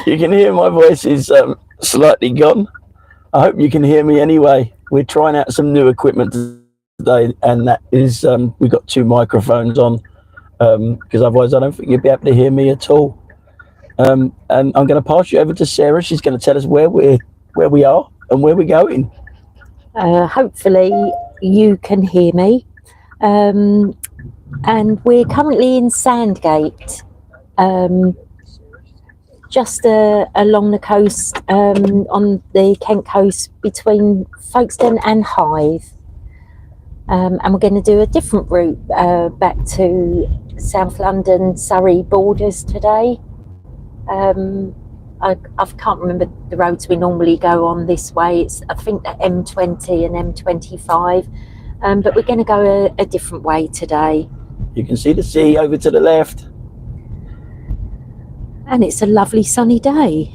You can hear my voice is slightly gone. I hope you can hear me anyway. We're trying out some new equipment today, and that is we've got 2 microphones on, because otherwise I don't think you'll be able to hear me at all. And I'm going to pass you over to Sarah. She's going to tell us where we are and where we're going. Hopefully you can hear me. And we're currently in Sandgate, just along the coast, on the Kent coast between Folkestone and Hythe. And we're going to do a different route back to South London, Surrey borders today. I can't remember the roads we normally go on this way. It's, I think, the M20 and M25, but we're going to go a different way today. You can see the sea over to the left. And it's a lovely sunny day.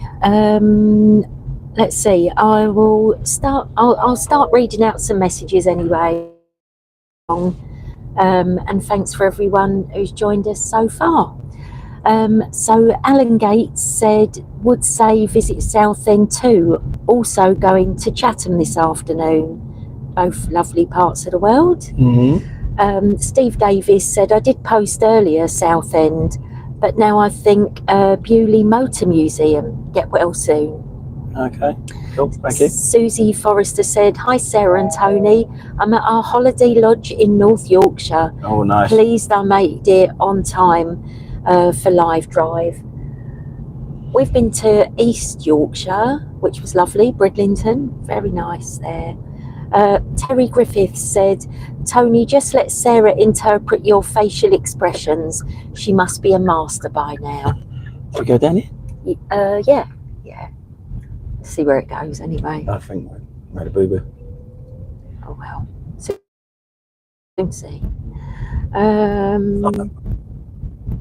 Let's see, I'll start reading out some messages anyway. And thanks for everyone who's joined us so far. So Alan Gates said, would say visit Southend too, also going to Chatham this afternoon. Both lovely parts of the world. Mm-hmm. Steve Davis said, I did post earlier Southend, but now I think Bewley Motor Museum. Get well soon. Okay, cool, thank you. Susie Forrester said, hi Sarah and Tony, I'm at our holiday lodge in North Yorkshire. Oh, nice. Pleased I made it on time for live drive. We've been to East Yorkshire, which was lovely. Bridlington, very nice there. Terry Griffiths said, Tony, just let Sarah interpret your facial expressions. She must be a master by now. Should we go down here? Yeah. See where it goes anyway. I think we made a boo-boo. Oh well. Soon see.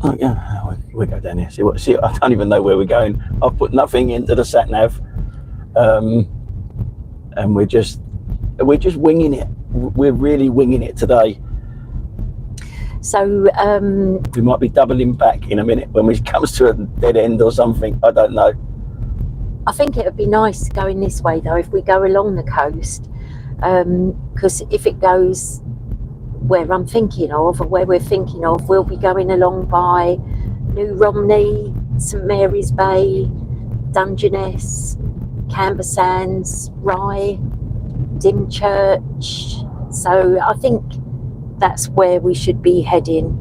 Oh yeah, we'll go down here. See, I don't even know where we're going. I've put nothing into the sat nav, and we're just winging it. We're really winging it today. So we might be doubling back in a minute when it comes to a dead end or something. I don't know. I think it would be nice going this way though if we go along the coast, because if it goes where I'm thinking of, or where we're thinking of, we'll be going along by New Romney, St Mary's Bay, Dungeness, Camber Sands, Rye, Dymchurch. So I think that's where we should be heading.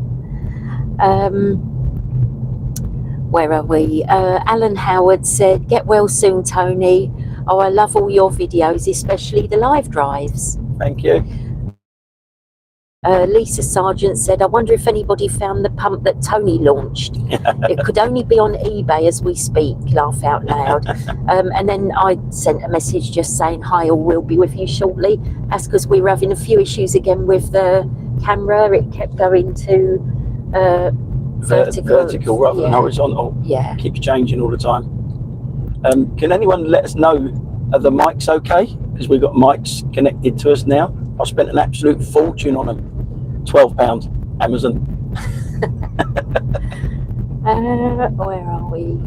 Where are we? Alan Howard said, get well soon, Tony. Oh, I love all your videos, especially the live drives. Thank you. Lisa Sargent said, I wonder if anybody found the pump that Tony launched. It could only be on eBay as we speak, laugh out loud. And then I sent a message just saying, hi, all will be with you shortly. That's because we were having a few issues again with the camera. It kept going to vertical rather than horizontal. Yeah. Keeps changing all the time. Can anyone let us know, are the mics okay? Because we've got mics connected to us now. I spent an absolute fortune on them. £12 Amazon. Where are we?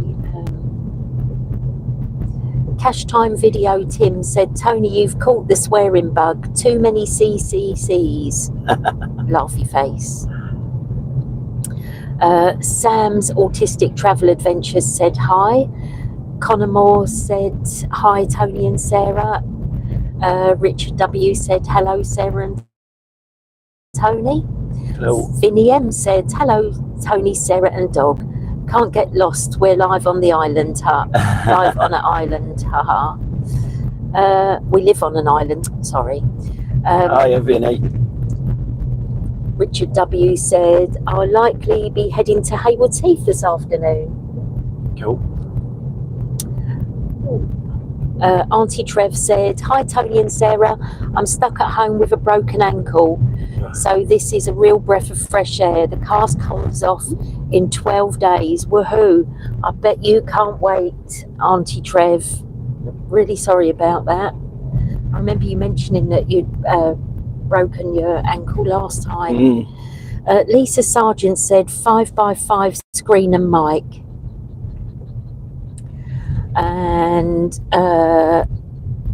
Cash Time Video Tim said, Tony, you've caught the swearing bug. Too many CCCs. Laughy face. Sam's Autistic Travel Adventures said hi. Connor Moore said hi, Tony and Sarah. Richard W said hello, Sarah and Tony. Hello. Vinny M said hello, Tony, Sarah and dog. Can't get lost. We're live on the island. Live on an island. Haha. We live on an island. Sorry. Hiya, Vinny. Richard W said, I'll likely be heading to Haywards Heath this afternoon. Cool. Auntie Trev said, hi Tony and Sarah, I'm stuck at home with a broken ankle, so this is a real breath of fresh air. The cast comes off in 12 days. Woohoo. I bet you can't wait, Auntie Trev. Really sorry about that. I remember you mentioning that you'd broken your ankle last time. Lisa Sargent said 5x5 screen and mic. And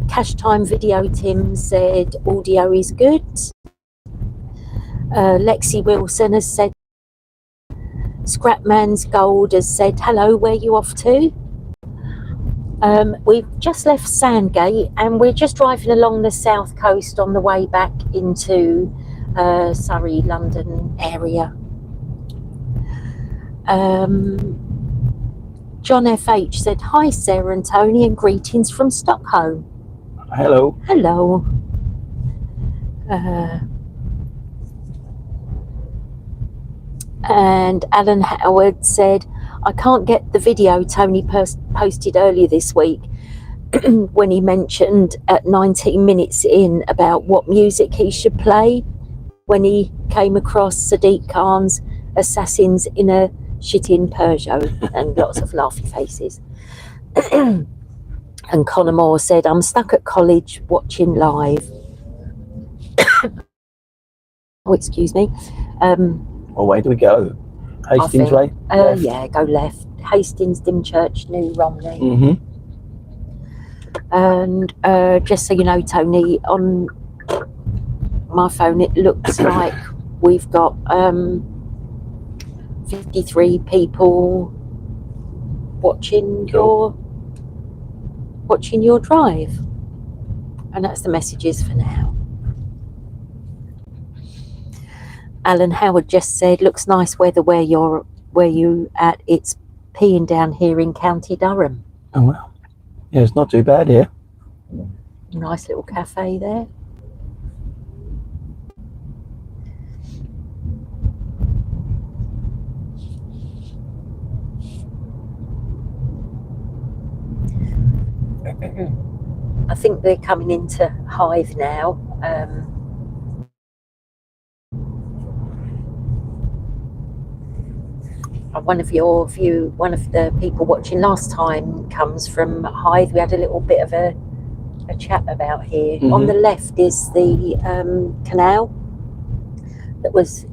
Cash Time Video Tim said audio is good. Lexi Wilson has said, Scrapman's Gold has said, hello, where you off to? We've just left Sandgate and we're just driving along the south coast on the way back into Surrey, London area. John FH said, hi Sarah and Tony, and greetings from Stockholm. Hello. Hello. And Alan Howard said, I can't get the video Tony posted earlier this week when he mentioned at 19 minutes in about what music he should play when he came across Sadiq Khan's Assassins in a Shitting Peugeot, and lots of laughy faces. And Connor Moore said, I'm stuck at college watching live. Oh, excuse me. Well, where do we go? Hastings way? Yeah, go left. Hastings, Dymchurch, New Romney. Mm-hmm. And just so you know, Tony, on my phone it looks like we've got 53 people watching your drive, and that's the messages for now. Alan Howard just said, looks nice weather where you at. It's peeing down here in County Durham. Oh well, yeah, it's not too bad here. Nice little cafe there. I think they're coming into Hive now. One of the people watching last time comes from Hive. We had a little bit of a chat about here. Mm-hmm. On the left is the canal that was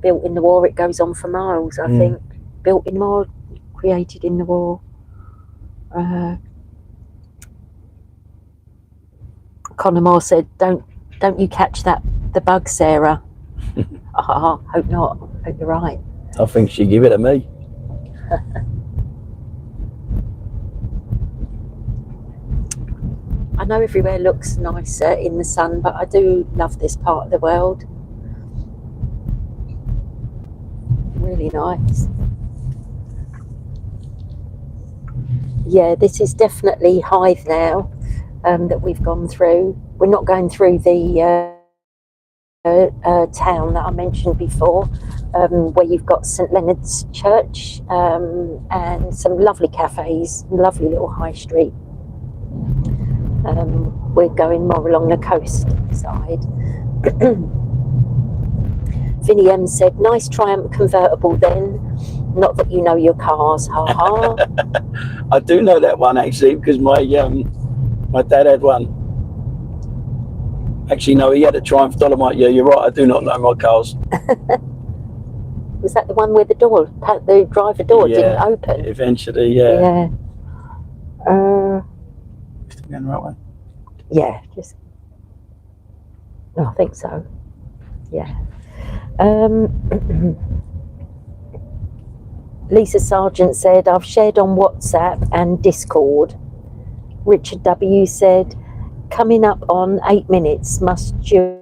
built in the war. It goes on for miles, I think. Built in the war, created in the war. Connor Moore said, don't you catch the bug, Sarah? Hope not. Hope you're right. I think she'd give it to me. I know everywhere looks nicer in the sun, but I do love this part of the world. Really nice. Yeah, this is definitely Hive now that we've gone through. We're not going through the town that I mentioned before, where you've got St Leonard's Church and some lovely cafes, lovely little high street. We're going more along the coast side. Vinnie M said, nice Triumph convertible then. Not that you know your cars, ha ha. I do know that one actually, because my dad had one. Actually, no, he had a Triumph Dolomite. Yeah, you're right. I do not know my cars. Was that the one where the driver door didn't open? Eventually, yeah. Yeah. Still going the right way? Yeah, I think so. Yeah. Lisa Sargent said, I've shared on WhatsApp and Discord. Richard W said, coming up on 8 minutes, must be due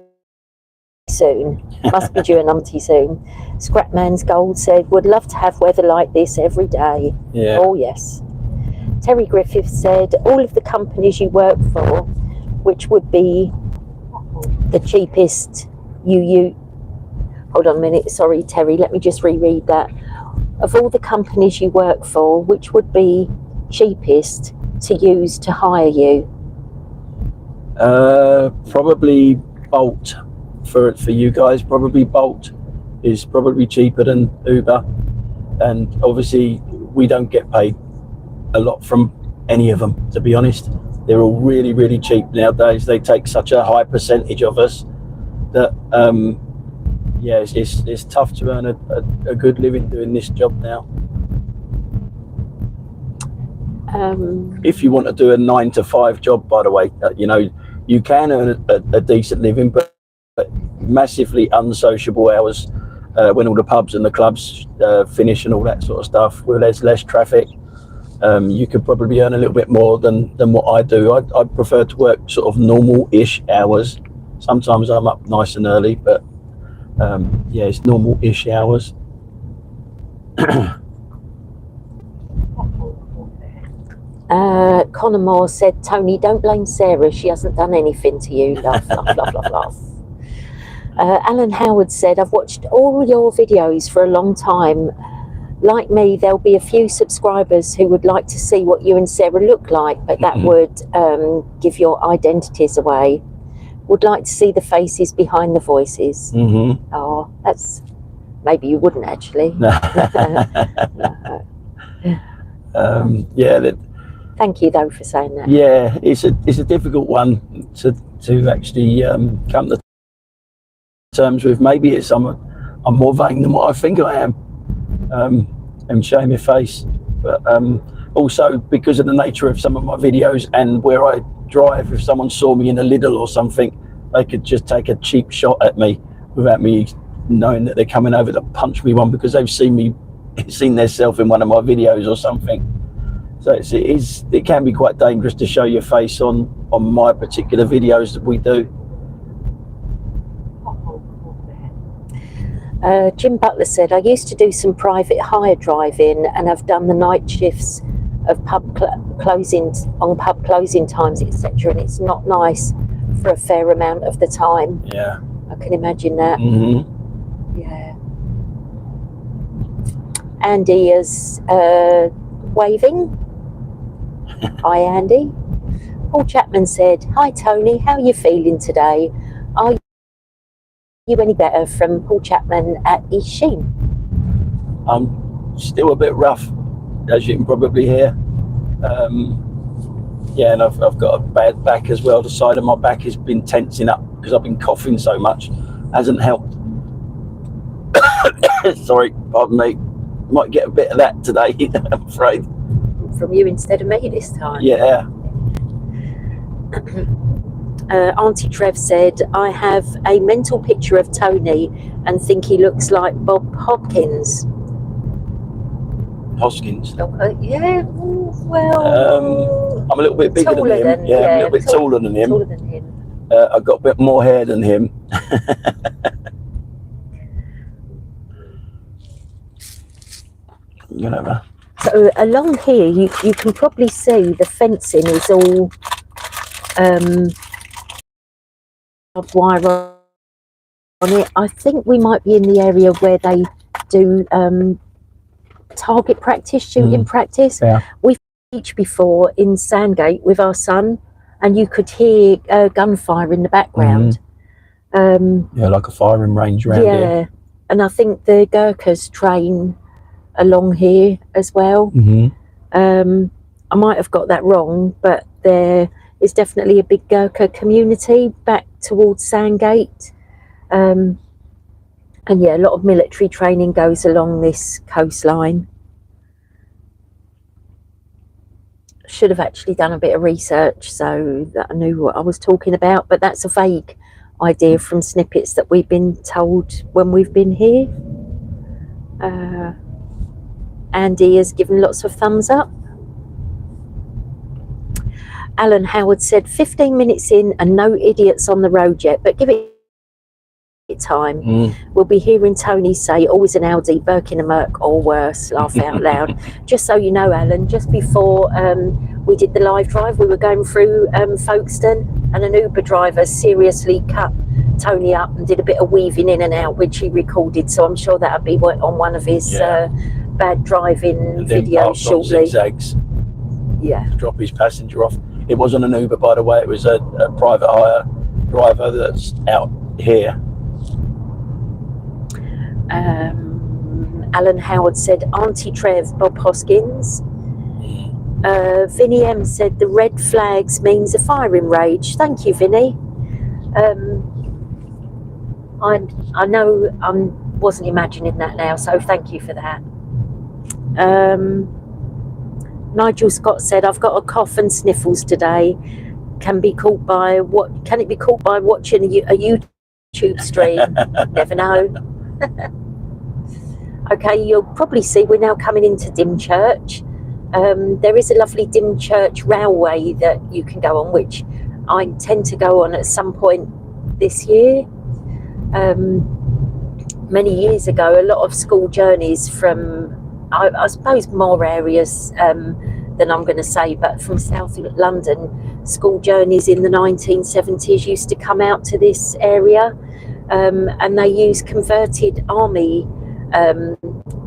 an umpty soon. Scrapman's Gold said, would love to have weather like this every day. Yeah. Oh yes. Terry Griffith said, all of the companies you work for, which would be the cheapest hold on a minute, sorry Terry, let me just reread that. Of all the companies you work for, which would be cheapest to use to hire you? Probably Bolt for you guys. Probably Bolt is probably cheaper than Uber, and obviously we don't get paid a lot from any of them, to be honest. They're all really, really cheap nowadays. They take such a high percentage of us that yeah, it's tough to earn a good living doing this job now. If you want to do a 9 to 5 job, by the way, you know, you can earn a decent living, but massively unsociable hours when all the pubs and the clubs finish and all that sort of stuff, where there's less traffic. You could probably earn a little bit more than what I do. I prefer to work sort of normal-ish hours. Sometimes I'm up nice and early, but yeah, it's normal-ish hours. Connor Moore said, Tony, don't blame Sarah. She hasn't done anything to you. Laugh, laugh, laugh, laugh, laugh. Alan Howard said, I've watched all your videos for a long time. Like me, there'll be a few subscribers who would like to see what you and Sarah look like, but that would give your identities away. Would like to see the faces behind the voices. Oh, that's... Maybe you wouldn't actually. Yeah. Thank you though for saying that. Yeah, it's a difficult one to actually come to terms with. Maybe it's I'm more vain than what I think I am, and showing my face. But also because of the nature of some of my videos and where I drive, if someone saw me in a Lidl or something, they could just take a cheap shot at me without me knowing that they're coming over to punch me one because they've seen themselves in one of my videos or something. So it can be quite dangerous to show your face on my particular videos that we do. Jim Butler said, I used to do some private hire driving and I've done the night shifts of pub closing times, etc. And it's not nice for a fair amount of the time. Yeah, I can imagine that. Yeah. Andy is waving. Hi, Andy. Paul Chapman said, hi, Tony. How are you feeling today? Are you any better? From Paul Chapman at East Sheen. I'm still a bit rough, as you can probably hear. Yeah, and I've got a bad back as well. The side of my back has been tensing up because I've been coughing so much. Hasn't helped. Sorry, pardon me. Might get a bit of that today, I'm afraid. From you instead of me this time. Yeah. Auntie Trev said, I have a mental picture of Tony and think he looks like Bob Hopkins. Hoskins. Yeah, well... I'm a little bit bigger than him. Yeah, I'm a little bit taller than him. I've got a bit more hair than him. Whatever. So along here, you can probably see the fencing is all wire on it. I think we might be in the area where they do target practice, shooting practice. Yeah. We've beached before in Sandgate with our son, and you could hear gunfire in the background. Yeah, like a firing range around here. And I think the Gurkhas train along here as well. I might have got that wrong, but there is definitely a big Gurkha community back towards Sandgate. And yeah, a lot of military training goes along this coastline. Should have actually done a bit of research so that I knew what I was talking about, but that's a vague idea from snippets that we've been told when we've been here. Andy has given lots of thumbs up. Alan Howard said 15 minutes in and no idiots on the road yet, but give it time. We'll be hearing Tony say always an Audi, Birkin a Merc or worse, laugh out loud. Just so you know, Alan, just before we did the live drive, we were going through Folkestone and an Uber driver seriously cut Tony up and did a bit of weaving in and out, which he recorded, so I'm sure that'll be on one of his bad driving videos shortly. Zigzags. Yeah. To drop his passenger off. It wasn't an Uber, by the way, it was a private hire driver that's out here. Alan Howard said, Auntie Trev, Bob Hoskins. Vinny M said, the red flags means a firing range. Thank you, Vinny. I know I wasn't imagining that now, so thank you for that. Nigel Scott said, I've got a cough and sniffles today. Can it be caught by watching a YouTube stream? Never know. Okay, you'll probably see we're now coming into Dymchurch. There is a lovely Dymchurch railway that you can go on, which I intend to go on at some point this year. Many years ago, a lot of school journeys from, I suppose, more areas than I'm going to say, but from South London, school journeys in the 1970s used to come out to this area, and they used converted army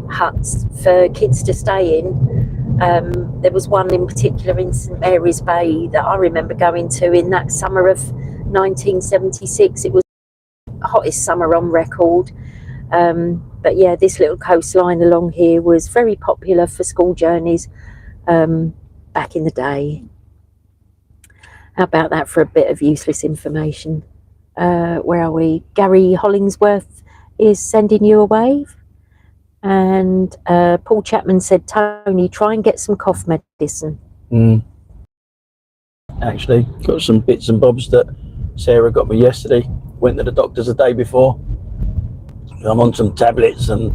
huts for kids to stay in. There was one in particular in St Mary's Bay that I remember going to in that summer of 1976. It was the hottest summer on record. But yeah, this little coastline along here was very popular for school journeys back in the day. How about that for a bit of useless information? Where are we? Gary Hollingsworth is sending you a wave. And Paul Chapman said, Tony, try and get some cough medicine. Actually, got some bits and bobs that Sarah got me yesterday. Went to the doctor's the day before. I'm on some tablets, and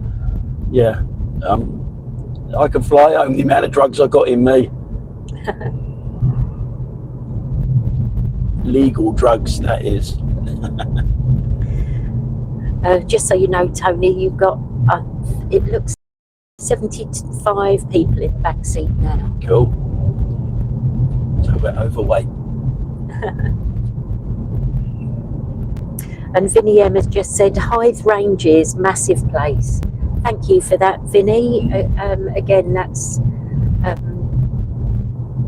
yeah, I can fly home the amount of drugs I got in me. Legal drugs, that is. Just so you know, Tony, you've got, it looks 75 people in the back seat now. Cool. So we're overweight. And Vinnie M has just said, Hythe Ranges, massive place. Thank you for that, Vinnie. Again, that's, I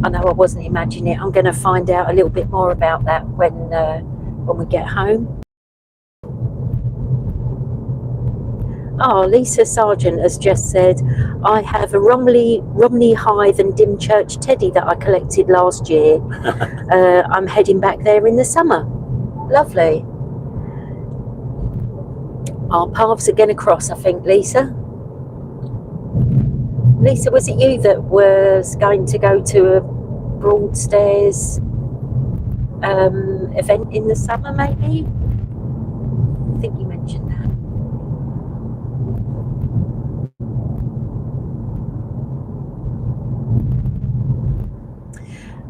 know I wasn't imagining it. I'm going to find out a little bit more about that when we get home. Oh, Lisa Sargent has just said, I have a Romney, Hythe and Dymchurch teddy that I collected last year. I'm heading back there in the summer. Lovely. Our paths are going to cross, I think, Lisa. Lisa, was it you that was going to go to a Broadstairs event in the summer, maybe? I think you mentioned that.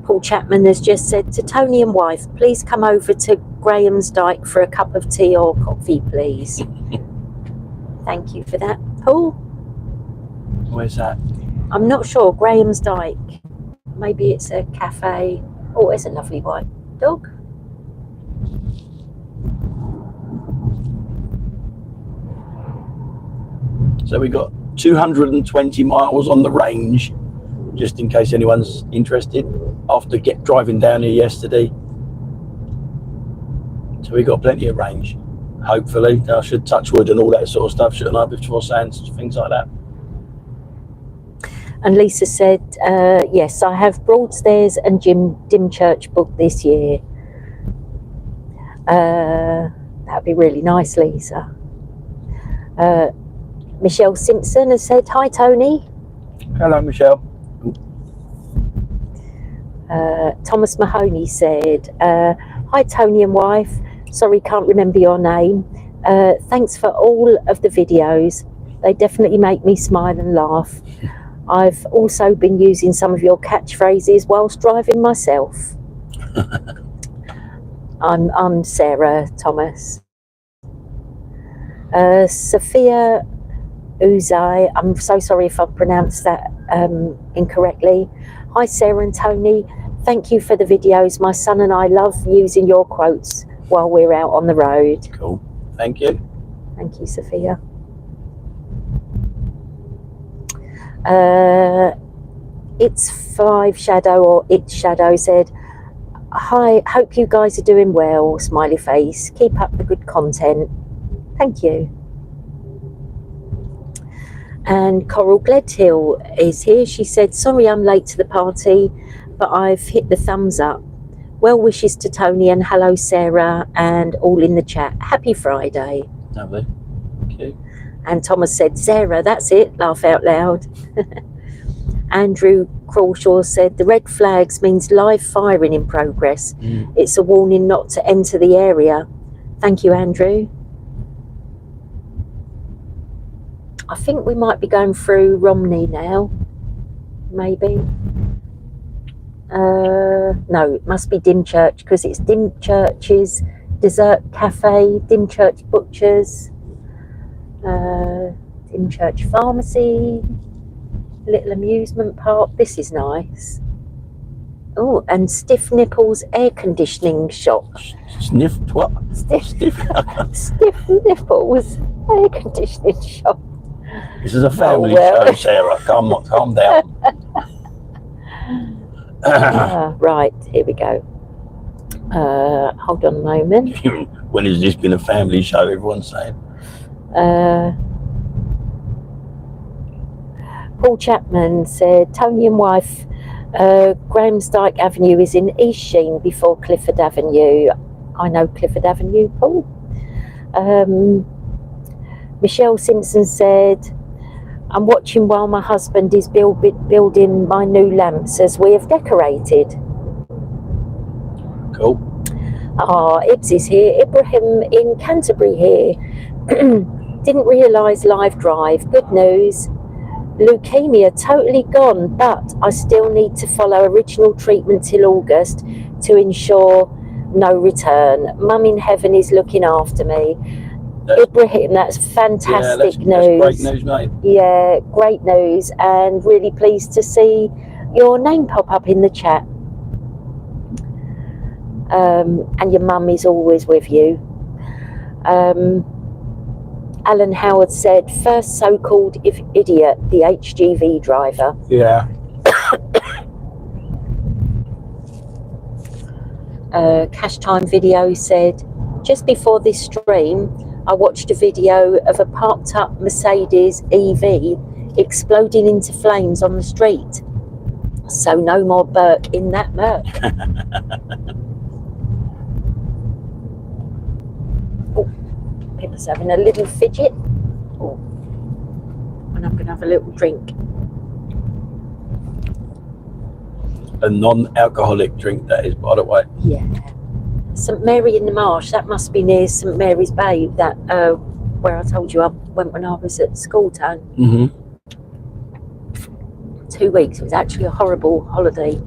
Paul Chapman has just said, to Tony and wife, please come over to Graham's Dyke for a cup of tea or coffee, please. Thank you for that, Paul. Where's that? I'm not sure. Graham's Dyke. Maybe it's a cafe. Oh, it's a lovely white dog. So we got 220 miles on the range, just in case anyone's interested, after driving down here yesterday. So we got plenty of range, hopefully. I should touch wood and all that sort of stuff, shouldn't I, before saying things like that? And Lisa said, yes, I have Broadstairs and Dymchurch booked this year. That'd be really nice, Lisa. Michelle Simpson has said, hi, Tony. Hello, Michelle. Thomas Mahoney said, hi, Tony and wife. Sorry, can't remember your name. Thanks for all of the videos. They definitely make me smile and laugh. I've also been using some of your catchphrases whilst driving myself. I'm Sarah Thomas. Sophia Uzai, I'm so sorry if I pronounced that incorrectly. Hi Sarah and Tony, thank you for the videos. My son and I love using your quotes while we're out on the road. Cool, thank you. Thank you, Sophia. It's Five Shadow, or It's Shadow, said, hi, hope you guys are doing well, smiley face. Keep up the good content. Thank you. And Coral Gledhill is here. She said, sorry I'm late to the party, but I've hit the thumbs up. Well wishes to Tony and hello Sarah and all in the chat. Happy Friday. Lovely. Thank you. And Thomas said, Sarah, that's it, laugh out loud. Andrew Crawshaw said the red flags means live firing in progress. It's a warning not to enter the area. Thank you, Andrew. I think we might be going through Romney now, maybe. No, it must be Dymchurch, because it's Dymchurch's Dessert Cafe, Dymchurch Butchers, Dymchurch Pharmacy, little amusement park. This is nice. Oh, and Stiff Nipples air conditioning shop. Sniff what? Stiff Nipples air conditioning shop. This is a family show, Sarah. Calm down. Right, here we go. Hold on a moment. When has this been a family show? Everyone's saying. Paul Chapman said, Tony and wife, Grahamsdyke Avenue is in East Sheen before Clifford Avenue. I know Clifford Avenue, Paul. Michelle Simpson said, I'm watching while my husband is building my new lamps as we have decorated. Cool. Ibs is here. Ibrahim in Canterbury here. Didn't realise live drive. Good news. Leukemia totally gone, but I still need to follow original treatment till August to ensure no return. Mum in heaven is looking after me. Ibrahim, that's fantastic news. That's great news, mate. Yeah, great news, and really pleased to see your name pop up in the chat. And your mum is always with you. Alan Howard said, first so-called idiot, the HGV driver. Yeah. Cash Time Video said, just before this stream, I watched a video of a parked up Mercedes EV exploding into flames on the street. So no more Burke in that murk. Oh, Pippa's having a little fidget. Oh, and I'm going to have a little drink. A non-alcoholic drink, that is, by the way. Yeah. St Mary in the Marsh, that must be near St Mary's Bay, that where I told you I went when I was at school town. 2 weeks. It was actually a horrible holiday,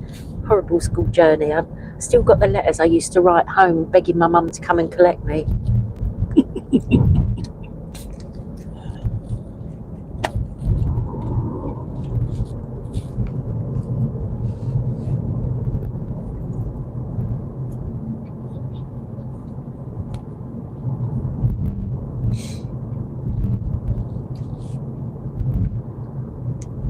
horrible school journey. I still got the letters I used to write home begging my mum to come and collect me.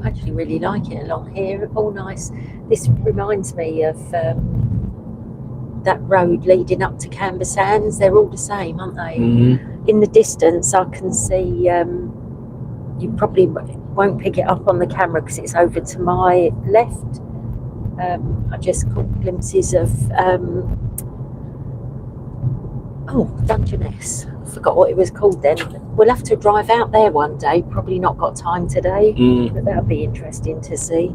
I actually really like it along here, all nice. This reminds me of that road leading up to Canberra Sands. They're all the same, aren't they? In the distance I can see, you probably won't pick it up on the camera because it's over to my left. I just caught glimpses of Dungeness. I forgot what it was called then. We'll have to drive out there one day. Probably not got time today, but that'll be interesting to see.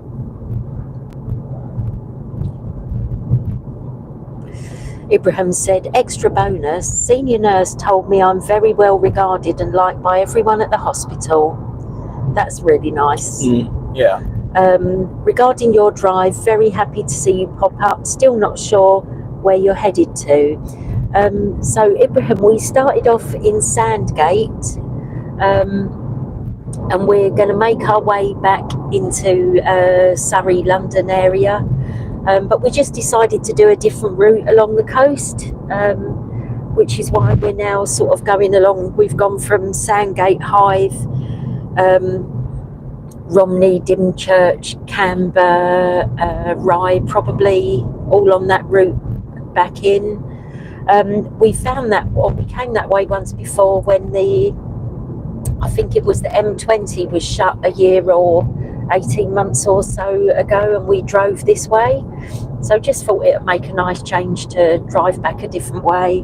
Ibrahim said, extra bonus, senior nurse told me I'm very well regarded and liked by everyone at the hospital. That's really nice. Yeah. Regarding your drive, very happy to see you pop up. Still not sure where you're headed to. So Ibrahim, we started off in Sandgate, and we're going to make our way back into Surrey, London area. But we just decided to do a different route along the coast, which is why we're now sort of going along. We've gone from Sandgate, Hythe, Romney, Dymchurch, Canberra, Rye, probably all on that route back in. We found that, or we came that way once before when I think it was the M20 was shut a year or 18 months or so ago, and we drove this way. So just thought it would make a nice change to drive back a different way.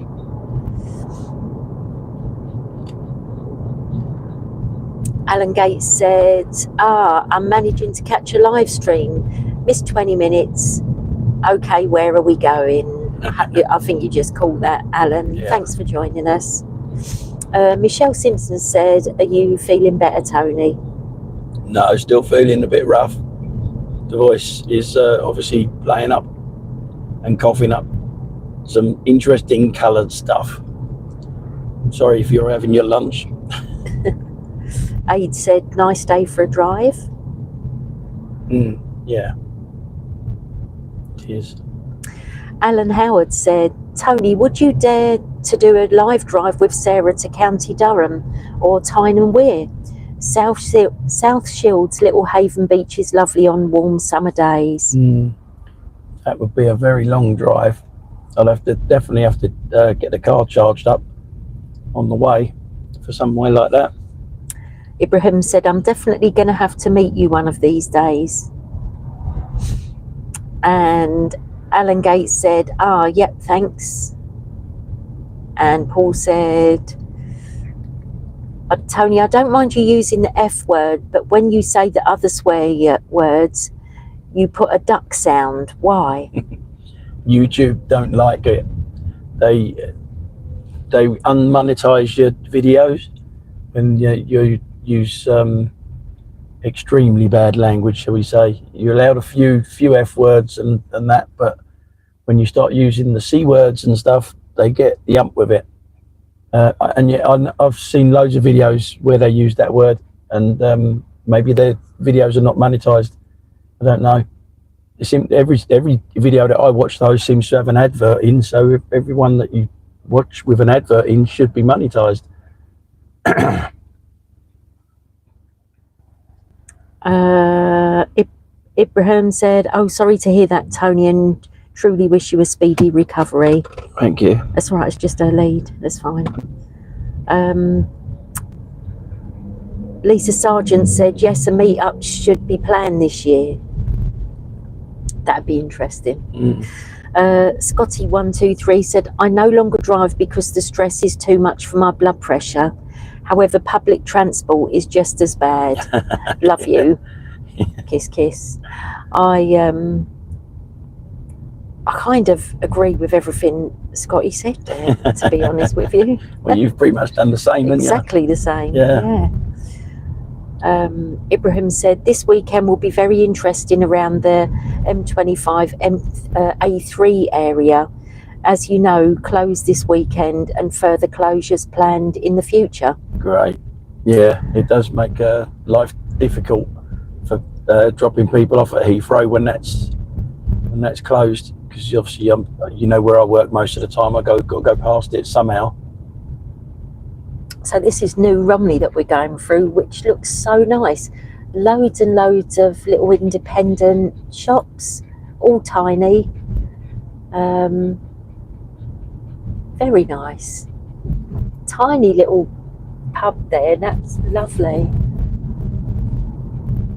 Alan Gates said, I'm managing to catch a live stream. Missed 20 minutes. Okay, where are we going? I think you just called that, Alan. Yeah. Thanks for joining us. Michelle Simpson said, are you feeling better, Tony? No, still feeling a bit rough. The voice is obviously playing up and coughing up some interesting coloured stuff. Sorry if you're having your lunch. Aid said, nice day for a drive. Yeah, it is. Alan Howard said, Tony, would you dare to do a live drive with Sarah to County Durham or Tyne and Wear? South Shields, Little Haven Beach is lovely on warm summer days. That would be a very long drive. I'll definitely have to get the car charged up on the way for somewhere like that. Ibrahim said, I'm definitely going to have to meet you one of these days. And Alan Gates said, yep, thanks. And Paul said, Tony, I don't mind you using the F word, but when you say the other swear words, you put a duck sound. Why? YouTube don't like it. They unmonetize your videos when you use extremely bad language, shall we say. You're allowed a few F words and that, but when you start using the C words and stuff, they get the ump with it. And yet I've seen loads of videos where they use that word, and maybe their videos are not monetized. I don't know. It seems every video that I watch those seems to have an advert in, so everyone that you watch with an advert in should be monetized. Ibrahim said, sorry to hear that, Tony, and truly wish you a speedy recovery. Thank you. That's all right, it's just a lead, that's fine. Lisa Sargent said, yes, a meet-up should be planned this year. That'd be interesting. Scotty123 said, I no longer drive because the stress is too much for my blood pressure. However, public transport is just as bad. Love you. Kiss, kiss. I kind of agree with everything Scotty said there, to be honest with you. Well, you've pretty much done the same, haven't you? Exactly the same. Yeah. Ibrahim said, this weekend will be very interesting around the M25 A3 area. As you know, closed this weekend and further closures planned in the future. Great. Yeah, it does make life difficult for dropping people off at Heathrow when that's closed, because obviously you know where I work most of the time. I got to go past it somehow. So this is New Romney that we're going through, which looks so nice. Loads and loads of little independent shops, all tiny. Very nice. Tiny little pub there, that's lovely.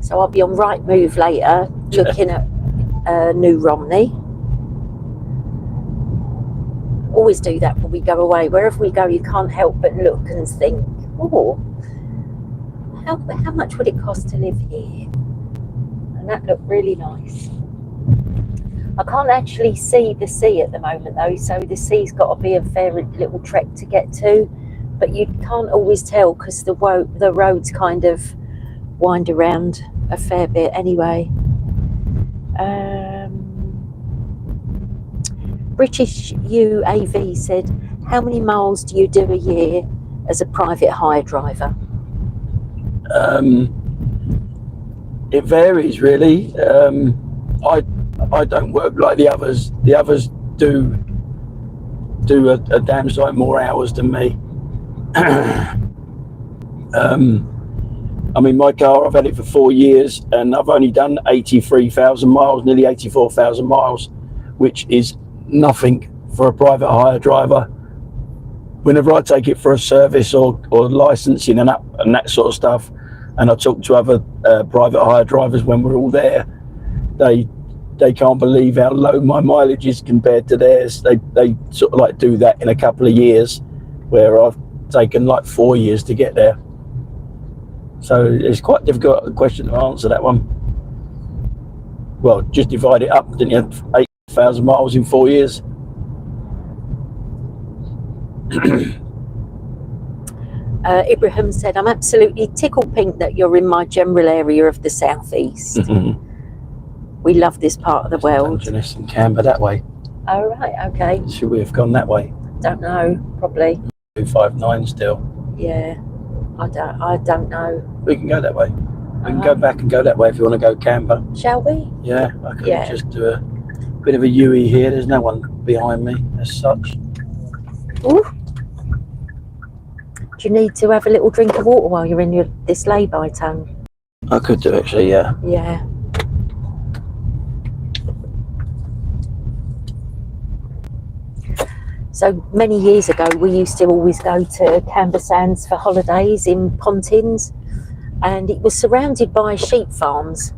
So I'll be on Rightmove later looking at New Romney. Always do that when we go away. Wherever we go, you can't help but look and think, oh, how much would it cost to live here? And that looked really nice. I can't actually see the sea at the moment though, so the sea's got to be a fair little trek to get to, but you can't always tell because the roads kind of wind around a fair bit anyway. British UAV said, how many miles do you do a year as a private hire driver? It varies really. I don't work like the others. The others do a damn sight more hours than me. I mean, my car, I've had it for 4 years and I've only done 83,000 miles, nearly 84,000 miles, which is nothing for a private hire driver. Whenever I take it for a service or licensing and that sort of stuff, and I talk to other private hire drivers when we're all there, they can't believe how low my mileage is compared to theirs. They sort of like do that in a couple of years, where I've taken like 4 years to get there. So it's quite a difficult question to answer, that one. Well, just divide it up, didn't you? 8,000 miles in 4 years. Ibrahim said, I'm absolutely tickled pink that you're in my general area of the southeast. We love this part of the world. Dungeness and Canberra that way. Oh, right, okay. Should we have gone that way? Don't know, probably. 259 still. Yeah, I don't know. We can go that way. We can go back and go that way if you want to go Canberra. Shall we? Yeah, I could just do a bit of a U-E here. There's no one behind me as such. Ooh. Do you need to have a little drink of water while you're in this lay-by, Tone? I could do, actually, yeah. Yeah. So many years ago, we used to always go to Canberra Sands for holidays in Pontins, and it was surrounded by sheep farms.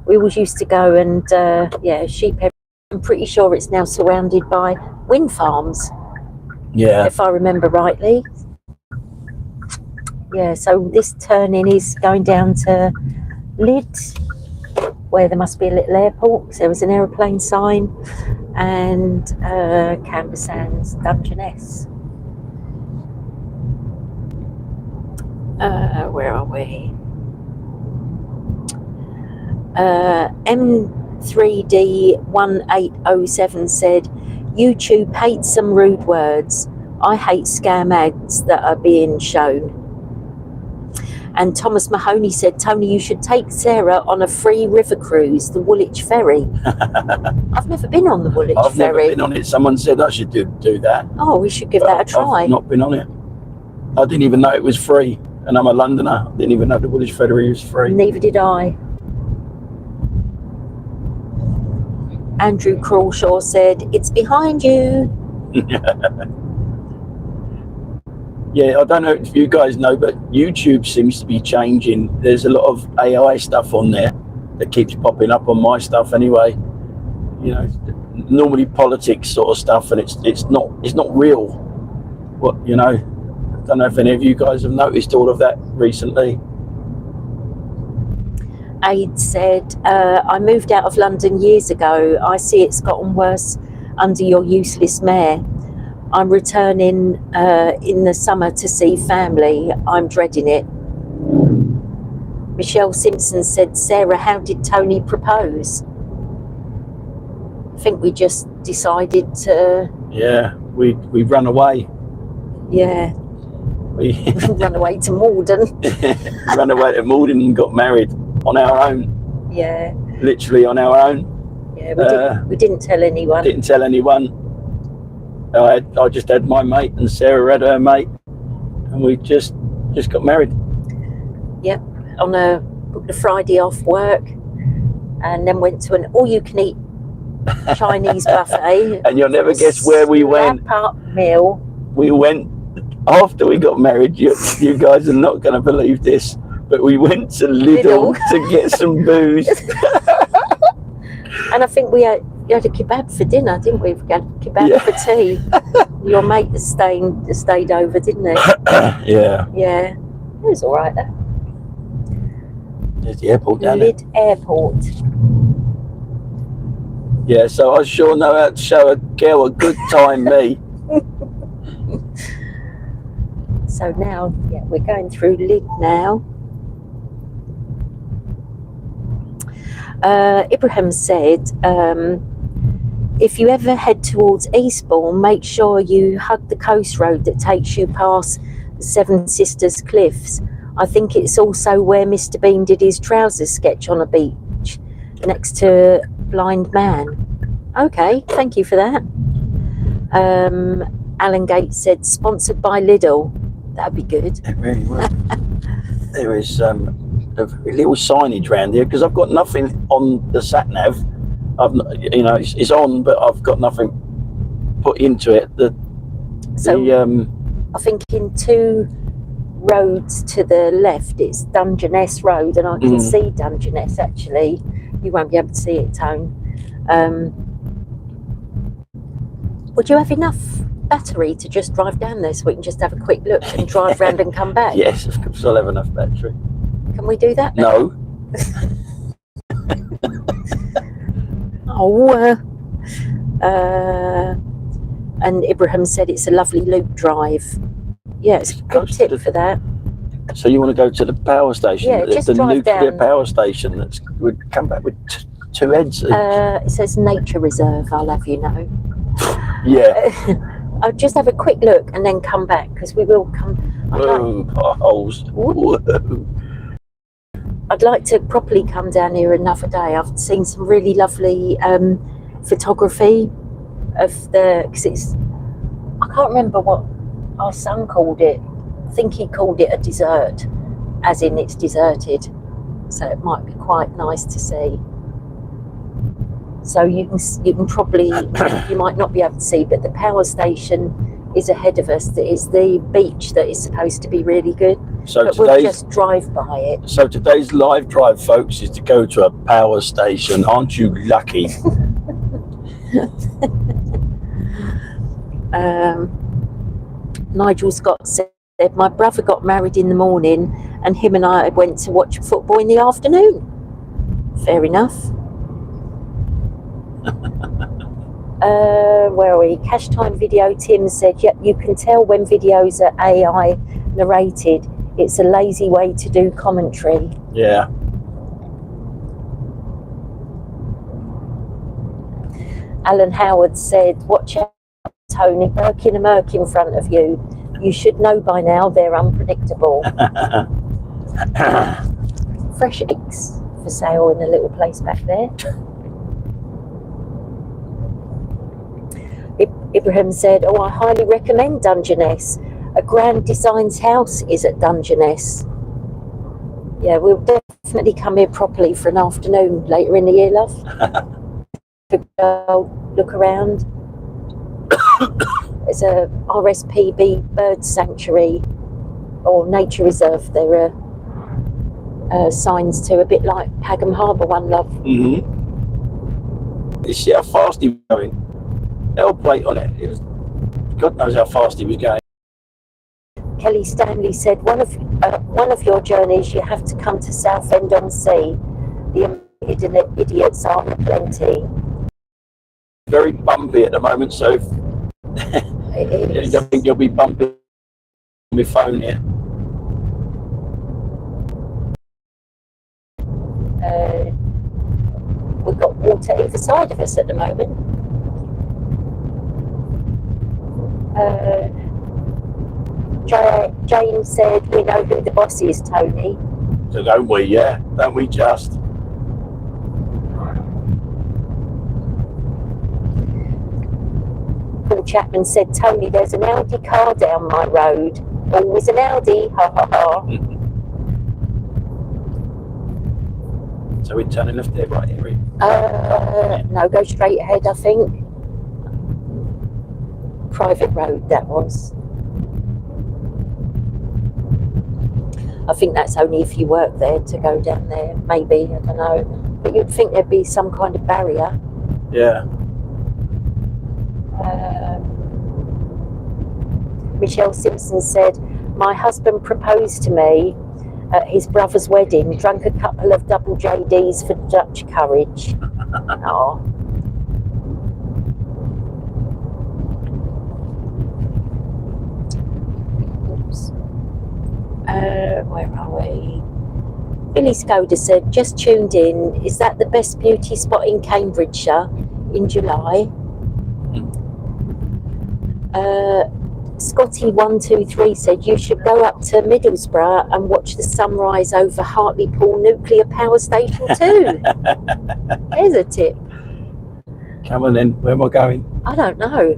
We always used to go and, sheep. I'm pretty sure it's now surrounded by wind farms. Yeah. If I remember rightly. Yeah, so this turning is going down to Lyd, where there must be a little airport, because there was an aeroplane sign, and Canberra Sands, Dungeness. Where are we? M3D1807 said, YouTube hates some rude words. I hate scam ads that are being shown. And Thomas Mahoney said, Tony, you should take Sarah on a free river cruise, the Woolwich Ferry. I've never been on the Woolwich I've Ferry. never been on it. Someone said I should do that. Oh, we should give that a try. I've not been on it. I didn't even know it was free. And I'm a Londoner. I didn't even know the Woolwich Ferry was free. Neither did I. Andrew Crawshaw said, it's behind you. Yeah, I don't know if you guys know, but YouTube seems to be changing. There's a lot of AI stuff on there that keeps popping up on my stuff anyway. You know, normally politics sort of stuff, and it's not real. What, you know, I don't know if any of you guys have noticed all of that recently. Aid said, I moved out of London years ago. I see it's gotten worse under your useless mayor. I'm returning in the summer to see family. I'm dreading it. Michelle Simpson said, Sarah, how did Tony propose? I think we just decided to... Yeah, we ran away. Yeah. We ran away to Malden. Ran away to Malden and got married on our own. Yeah. Literally on our own. Yeah, we didn't tell anyone. Didn't tell anyone. I just had my mate and Sarah had her mate, and we just got married. Yep, booked a Friday off work, and then went to an all-you-can-eat Chinese buffet. And you'll never guess where we went. Slap-up meal. We went after we got married. You guys are not going to believe this, but we went to Lidl to get some booze. And I think we had a kebab for dinner, didn't we? We had kebab for tea. Your mate stayed over, didn't he? Yeah. Yeah. It was all right though. There's the airport down there. Lyd Airport. Yeah, so I sure know how to show a girl a good time, me. So now, yeah, we're going through Lyd now. Ibrahim said, if you ever head towards Eastbourne, make sure you hug the coast road that takes you past the Seven Sisters Cliffs. I think it's also where Mr. Bean did his trousers sketch on a beach next to Blind Man. Okay, thank you for that. Alan Gates said, sponsored by Lidl. That'd be good. It really would. There is a little signage around here because I've got nothing on the sat nav. It's on, but I've got nothing put into it. I think in 2 roads to the left, it's Dungeness Road, and I can see Dungeness actually. You won't be able to see it, Tone. Would you have enough battery to just drive down there so we can just have a quick look and drive round and come back? Yes, of course I'll have enough battery. Can we do that? No. Oh, and Ibrahim said it's a lovely loop drive. Yeah, it's a good tip for that. So you want to go to the power station? Yeah, just the drive nuclear down. power station that would come back with two heads. It says nature reserve, I'll have you know. Yeah. I'll just have a quick look and then come back, because we will come. Whoa, potholes. Whoa. I'd like to properly come down here another day. I've seen some really lovely photography of the, because it's, I can't remember what our son called it. I think he called it a desert, as in it's deserted. So it might be quite nice to see. So you can probably, you might not be able to see, but the power station is ahead of us. That is the beach that is supposed to be really good. So but we'll just drive by it. So today's live drive, folks, is to go to a power station. Aren't you lucky? Nigel Scott said, my brother got married in the morning and him and I went to watch football in the afternoon. Fair enough. Where are we? Cash Time Video Tim said, yep, you can tell when videos are AI narrated. It's a lazy way to do commentary. Yeah. Alan Howard said, watch out, Tony, Birkin and Merc in front of you. You should know by now they're unpredictable. Fresh eggs for sale in a little place back there. Ibrahim said, oh, I highly recommend Dungeness. A Grand Designs house is at Dungeness. Yeah, we'll definitely come here properly for an afternoon later in the year, love. To go look around. There's a RSPB bird sanctuary or nature reserve. There are signs to, a bit like Haugen Harbour one, love. Mm-hmm. You see how fast he was going? L plate on it. God knows how fast he was going. Kelly Stanley said, one of your journeys you have to come to Southend-on-Sea. The idiots are plenty. Very bumpy at the moment, so I think you'll be bumping on my phone here. We've got water either side of us at the moment. Jane said, we know who the boss is, Tony. So don't we, yeah? Don't we just? Paul Chapman said, Tony, there's an Audi car down my road. Always an Audi, ha ha ha. So we're turning left there, right here? No, go straight ahead, I think. Private road, that was. I think that's only if you work there to go down there, maybe, I don't know. But you'd think there'd be some kind of barrier. Yeah. Michelle Simpson said, my husband proposed to me at his brother's wedding, drank a couple of double JDs for Dutch courage. Oh. Oops. Where are we? Billy Skoda said, just tuned in. Is that the best beauty spot in Cambridgeshire in July? Scotty123 said, you should go up to Middlesbrough and watch the sunrise over Hartlepool Nuclear Power Station too. There's a tip. Come on then, where am I going? I don't know.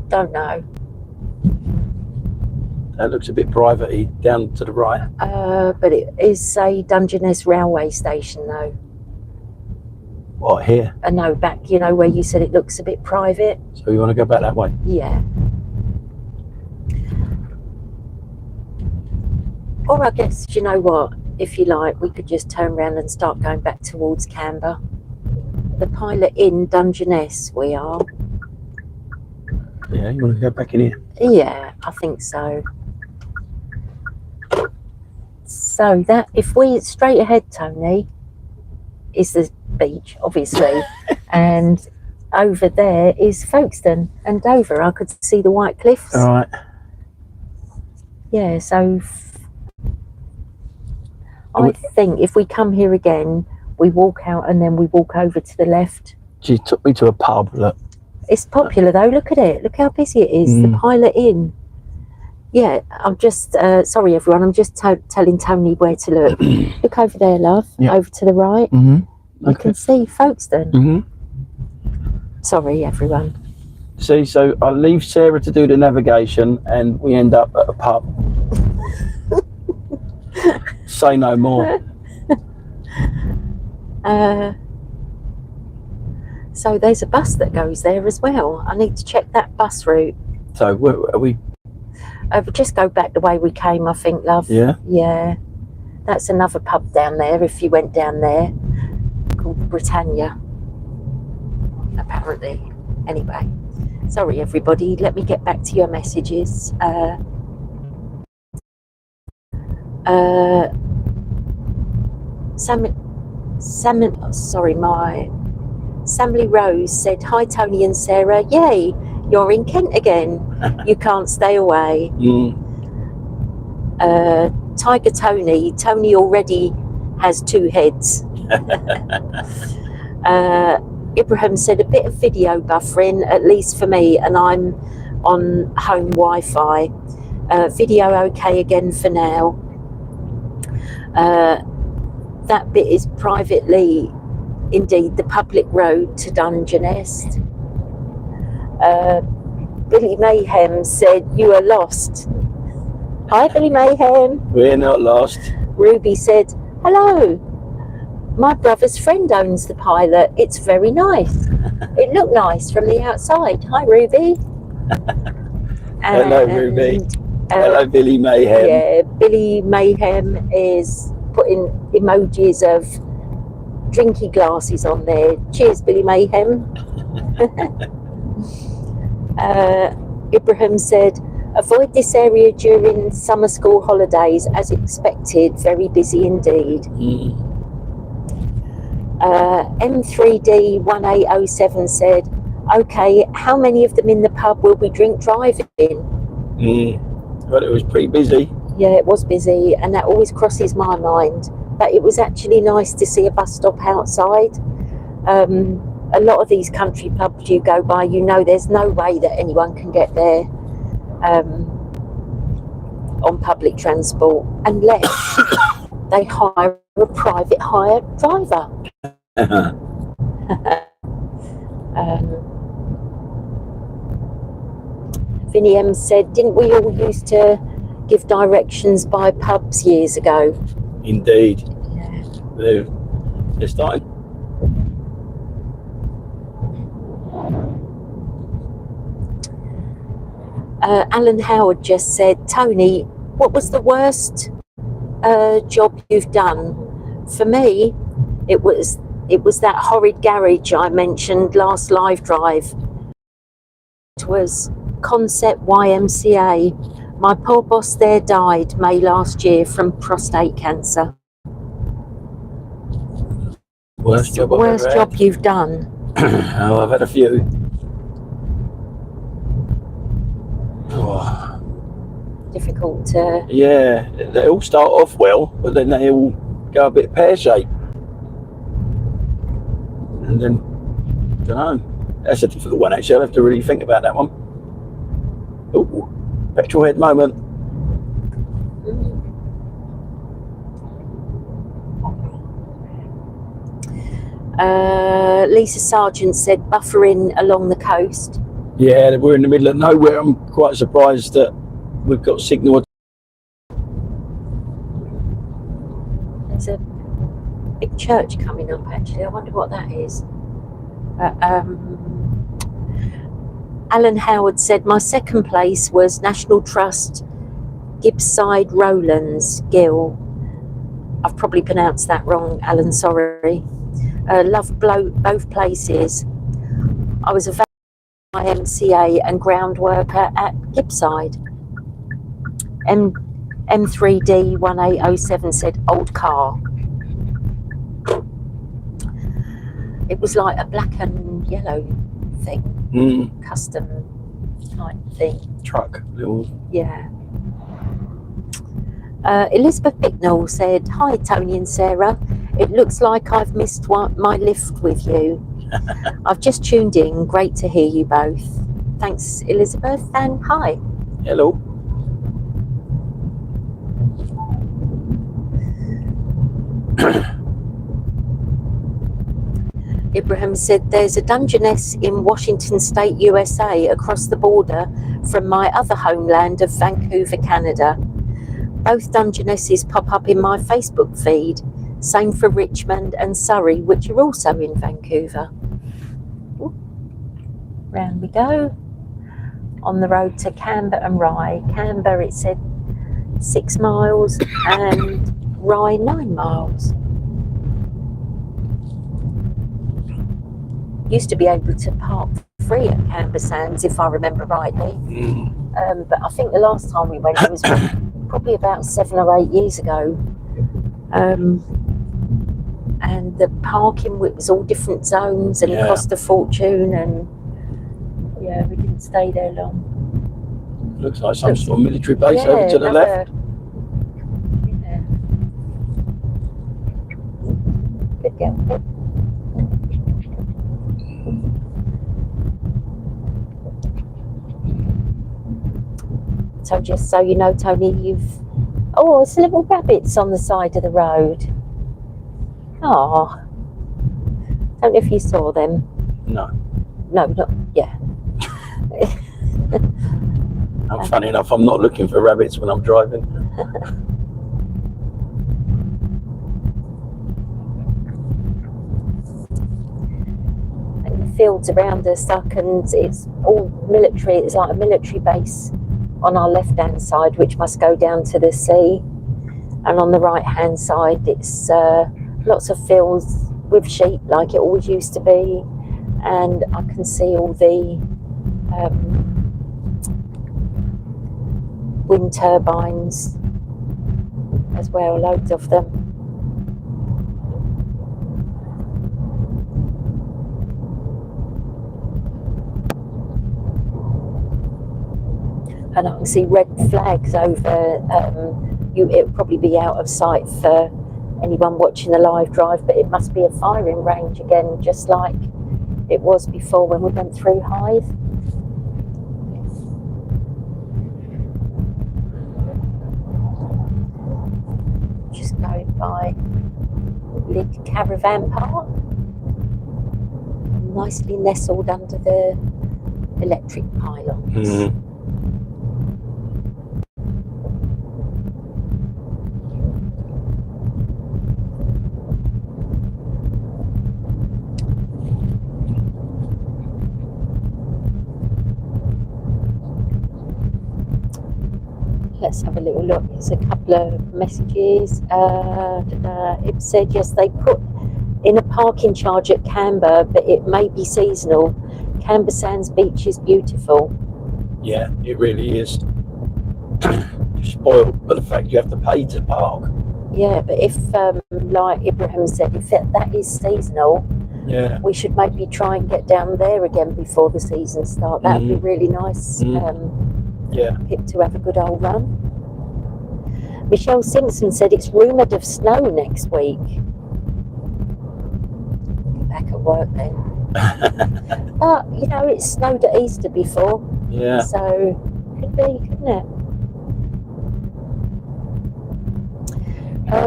Don't know. That looks a bit private-y down to the right. But it is a Dungeness railway station though. What, here? No, back, you know, where you said it looks a bit private. So you want to go back that way? Yeah. Or I guess, you know what, if you like, we could just turn around and start going back towards Canberra. The Pilot Inn, Dungeness, we are. Yeah, you want to go back in here? Yeah, I think so. So that, if we straight ahead, Tony, is the beach, obviously, and over there is Folkestone and Dover. I could see the White Cliffs. All right. Yeah, so I think if we come here again, we walk out and then we walk over to the left. She took me to a pub, look. It's popular though, look at it. Look how busy it is, the Pilot Inn. Yeah, I'm just, sorry everyone, I'm just telling Tony where to look. Look over there, love, over to the right. You can see Folkestone. Sorry everyone. See, so I leave Sarah to do the navigation and we end up at a pub. Say no more. So there's a bus that goes there as well. I need to check that bus route. So where are we? Just go back the way we came, I think, love. Yeah? Yeah. That's another pub down there, if you went down there, called Britannia, apparently. Anyway, sorry everybody, let me get back to your messages. Samly Rose said, hi Tony and Sarah, yay, you're in Kent again. You can't stay away. Tiger Tony already has 2 heads. Ibrahim said, a bit of video buffering, at least for me, and I'm on home Wi-Fi. Video okay again for now. That bit is privately, indeed, the public road to Dungeness. Billy Mayhem said, you are lost. Hi, Billy Mayhem. We're not lost. Ruby said, hello. My brother's friend owns the Pilot. It's very nice. It looked nice from the outside. Hi, Ruby. Hello, Ruby. Hello, Billy Mayhem. Yeah, Billy Mayhem is putting emojis of drinky glasses on there. Cheers, Billy Mayhem. Ibrahim said, avoid this area during summer school holidays as expected. Very busy indeed. M3D 1807 said, okay, how many of them in the pub will we drink driving? But it was pretty busy. Yeah, it was busy, and that always crosses my mind. But it was actually nice to see a bus stop outside. A lot of these country pubs you go by, you know there's no way that anyone can get there on public transport unless they hire a private hire driver. Vinny M said, didn't we all used to give directions by pubs years ago? Indeed. Yeah. They're starting. Alan Howard just said, Tony, what was the worst job you've done? For me, it was that horrid garage I mentioned last live drive. It was Concept YMCA. My poor boss there died May last year from prostate cancer. Worst job you've done? Oh, I've had a few. Oh. Difficult to... Yeah, they all start off well, but then they all go a bit pear-shaped. And then, I don't know. That's a difficult one, actually. I'll have to really think about that one. Ooh, petrol head moment. Lisa Sargent said buffering along the coast. Yeah, we're in the middle of nowhere. I'm quite surprised that we've got signal. There's a big church coming up, actually. I wonder what that is. Alan Howard said, my second place was National Trust Gibbside Rowlands Gill. I've probably pronounced that wrong, Alan, sorry. Loved both places. I was a YMCA and ground worker at Gibbside. M3D1807 said old car. It was like a black and yellow thing, custom type thing. Truck, little. Yeah. Elizabeth Bicknell said, "Hi Tony and Sarah. It looks like I've missed my lift with you. I've just tuned in. Great to hear you both. Thanks, Elizabeth, and hi." Hello. Ibrahim said, "There's a Dungeness in Washington State, USA, across the border from my other homeland of Vancouver, Canada. Both Dungenesses pop up in my Facebook feed. Same for Richmond and Surrey, which are also in Vancouver." Ooh. Round we go. On the road to Canberra and Rye. Canberra, it said 6 miles, and Rye 9 miles. Used to be able to park free at Canberra Sands, if I remember rightly. But I think the last time we went, it was probably about 7 or 8 years ago. And the parking was all different zones, and it cost a fortune, and yeah, we didn't stay there long. Looks like some sort of military base over to the left. Yeah. Good girl. So just so you know, Tony, it's little rabbits on the side of the road. Oh, don't know if you saw them. No, not yeah. Funny enough, I'm not looking for rabbits when I'm driving. And the fields around us, and it's all military. It's like a military base on our left-hand side, which must go down to the sea, and on the right-hand side, it's lots of fields with sheep, like it always used to be, and I can see all the wind turbines as well, loads of them. And I can see red flags over, it'll probably be out of sight for anyone watching the live drive, but it must be a firing range again, just like it was before when we went through Hythe. Just going by Lid Caravan Park, nicely nestled under the electric pylons. Let's have a little look. There's a couple of messages. It said, yes, they put in a parking charge at Canberra, but it may be seasonal. Canberra Sands Beach is beautiful. Yeah, it really is. Spoiled by the fact you have to pay to park. Yeah, but if, like Ibrahim said, if that is seasonal, we should maybe try and get down there again before the season starts. That would be really nice. Pip to have a good old run. Michelle Simpson said it's rumoured of snow next week. Back at work then. But you know, it snowed at Easter before. Yeah. So could be, couldn't it?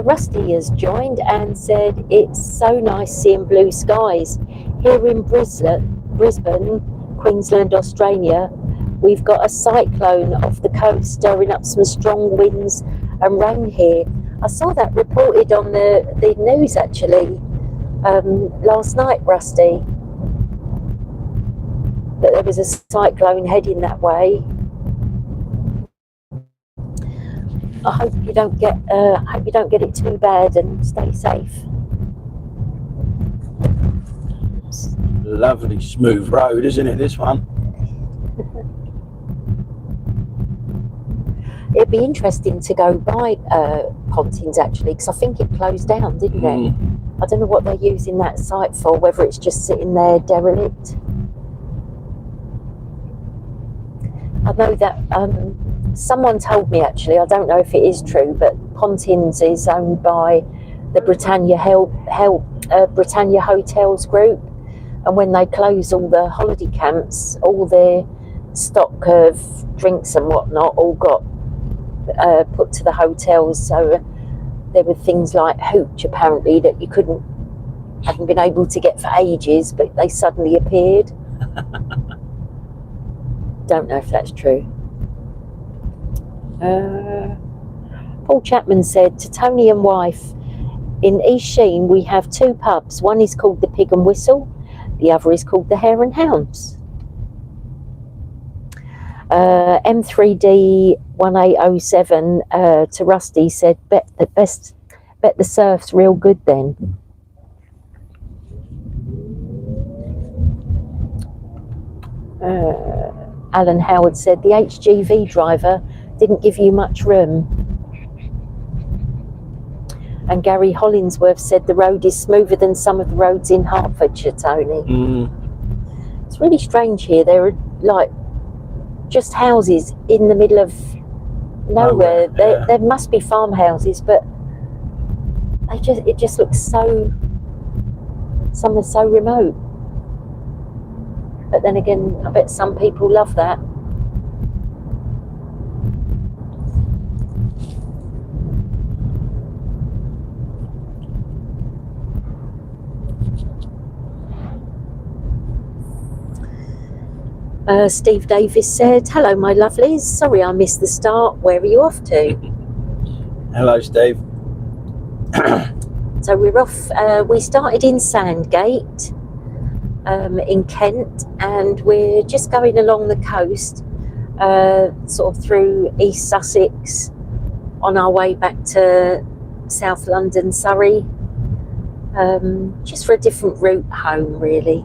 Rusty has joined and said it's so nice seeing blue skies here in Brisbane, Queensland, Australia. We've got a cyclone off the coast stirring up some strong winds and rain here. I saw that reported on the news actually last night, Rusty, that there was a cyclone heading that way. I hope you don't get it too bad, and stay safe. Lovely smooth road, isn't it, this one? it'd be interesting to go by Pontins actually, because I think it closed down, didn't it? I don't know what they're using that site for, whether it's just sitting there derelict. I know that someone told me actually, I don't know if it is true, but Pontins is owned by the Britannia Britannia Hotels group, and when they close all the holiday camps, all their stock of drinks and whatnot all got put to the hotels. So there were things like hooch apparently that you hadn't been able to get for ages, but they suddenly appeared. Don't know if that's true. Paul Chapman said, to Tony and wife, in East Sheen we have 2 pubs. One is called the Pig and Whistle, the other is called the Hare and Hounds. M3D 1807 to Rusty said, bet the surf's real good then. Alan Howard said, the HGV driver didn't give you much room. And Gary Hollingsworth said, the road is smoother than some of the roads in Hertfordshire, Tony. It's really strange here. There are like just houses in the middle of nowhere. There must be farmhouses, but it just looks so, somewhere so remote. But then again, I bet some people love that. Steve Davis said, hello my lovelies, sorry I missed the start, where are you off to? Hello Steve. So we're off, we started in Sandgate in Kent, and we're just going along the coast, sort of through East Sussex on our way back to South London, Surrey, just for a different route home really.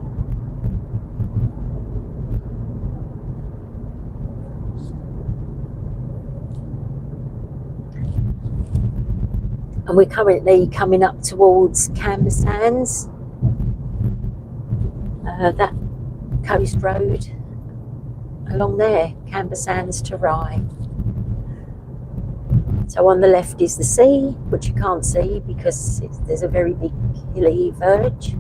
And we're currently coming up towards Camber Sands, that coast road along there, Camber Sands to Rye. So on the left is the sea, which you can't see because there's a very big hilly verge.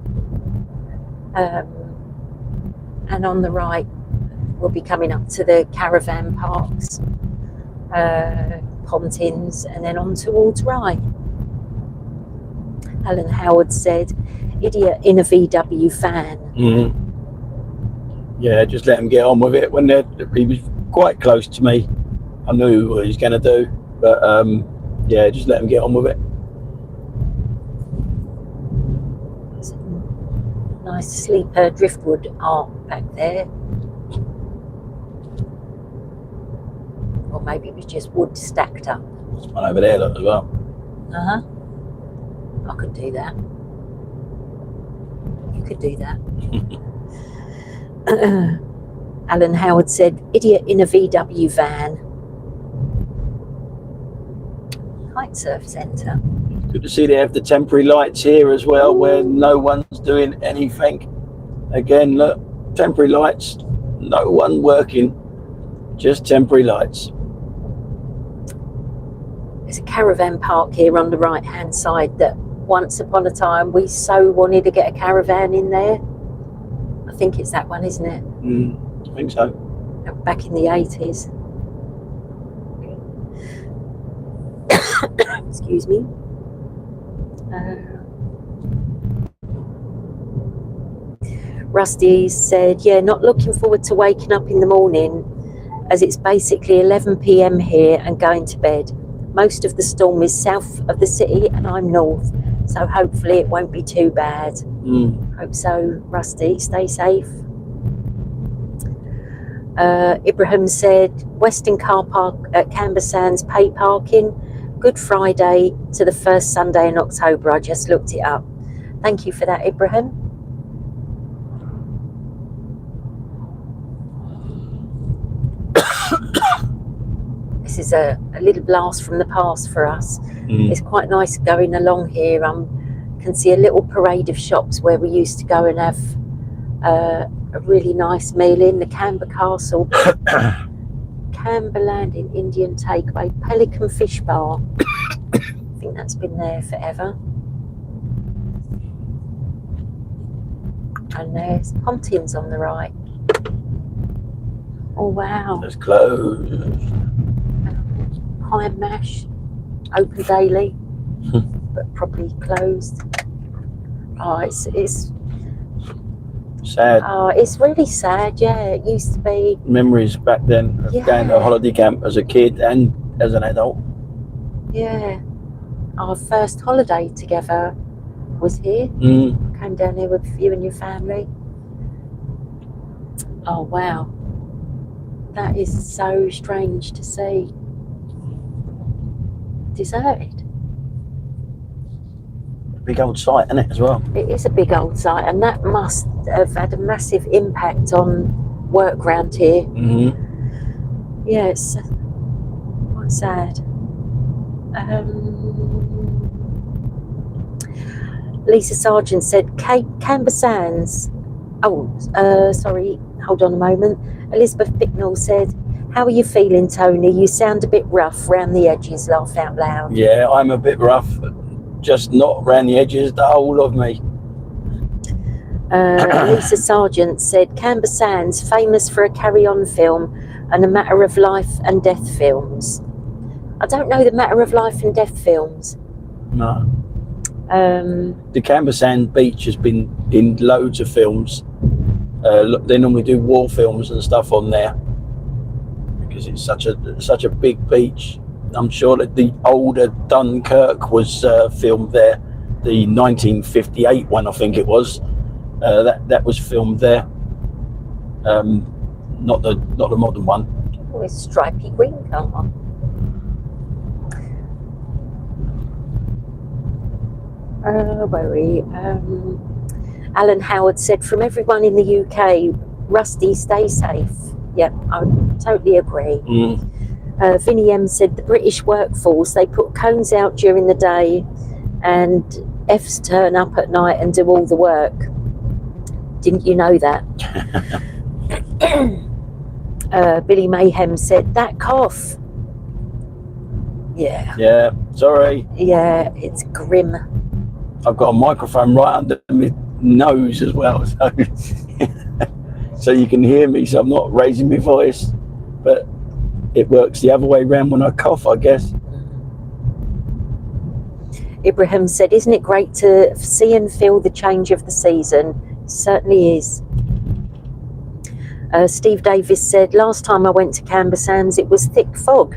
And on the right, we'll be coming up to the caravan parks, Pontins, and then on towards Rye. Alan Howard said, idiot in a VW van. Yeah, just let him get on with it. When he was quite close to me, I knew what he was going to do, but yeah, just let him get on with it. Nice sleeper driftwood art back there. Or maybe it was just wood stacked up. There's one over there look, as well. I could do that. You could do that. Alan Howard said, idiot in a VW van. Kite Surf Centre. Good to see they have the temporary lights here as well, where no one's doing anything. Again, look, temporary lights, no one working, just temporary lights. There's a caravan park here on the right hand side that once upon a time we so wanted to get a caravan in there. I think it's that one, isn't it? I think so. Back in the 80s. Excuse me. Rusty said, yeah, not looking forward to waking up in the morning, as it's basically 11 p.m. here and going to bed. Most of the storm is south of the city and I'm north, so hopefully it won't be too bad. Hope so, Rusty. Stay safe. Ibrahim said, Western Car Park at Camber Sands pay parking, Good Friday to the first Sunday in October. I just looked it up. Thank you for that, Ibrahim. this is a little blast from the past for us. It's quite nice going along here. Can see a little parade of shops where we used to go and have a really nice meal in the Canberra Castle, Canberra Landing Indian Takeaway, Pelican Fish Bar. I think that's been there forever. And there's Pontins on the right. Oh wow. It's closed. Pie and Mash, open daily, but probably closed. Oh, it's sad. Oh, it's really sad. Yeah, it used to be. Memories back then of going to a holiday camp as a kid and as an adult. Yeah, our first holiday together was here. Came down here with you and your family. Oh wow, that is so strange to see. Deserted. Big old site, isn't it, as well? It is a big old site, and that must have had a massive impact on work around here. Yeah, it's quite sad. Lisa Sargent said, Canberra Sands. Oh, sorry, hold on a moment. Elizabeth Bicknell said, how are you feeling, Tony? You sound a bit rough round the edges, laugh out loud. Yeah, I'm a bit rough. Just not around the edges, the whole of me. Lisa Sargent said, Canberra Sands, famous for a carry-on film and a matter of life and death films. I don't know the matter of life and death films. No. The Canberra Sand Beach has been in loads of films. They normally do war films and stuff on there because it's such a big beach. I'm sure that the older Dunkirk was filmed there, the 1958 one, I think it was. That was filmed there. Not the modern one. Oh, it's stripy green colour. Where are we? Alan Howard said, from everyone in the UK, Rusty, stay safe. Yeah, I totally agree. Vinnie M said, the British workforce, they put cones out during the day and Fs turn up at night and do all the work. Didn't you know that? Billy Mayhem said, that cough. Yeah. Yeah, sorry. Yeah, it's grim. I've got a microphone right under my nose as well, so you can hear me, so I'm not raising my voice, but it works the other way around when I cough, I guess. Ibrahim said, isn't it great to see and feel the change of the season? It certainly is. Steve Davis said, last time I went to Canberra Sands, it was thick fog.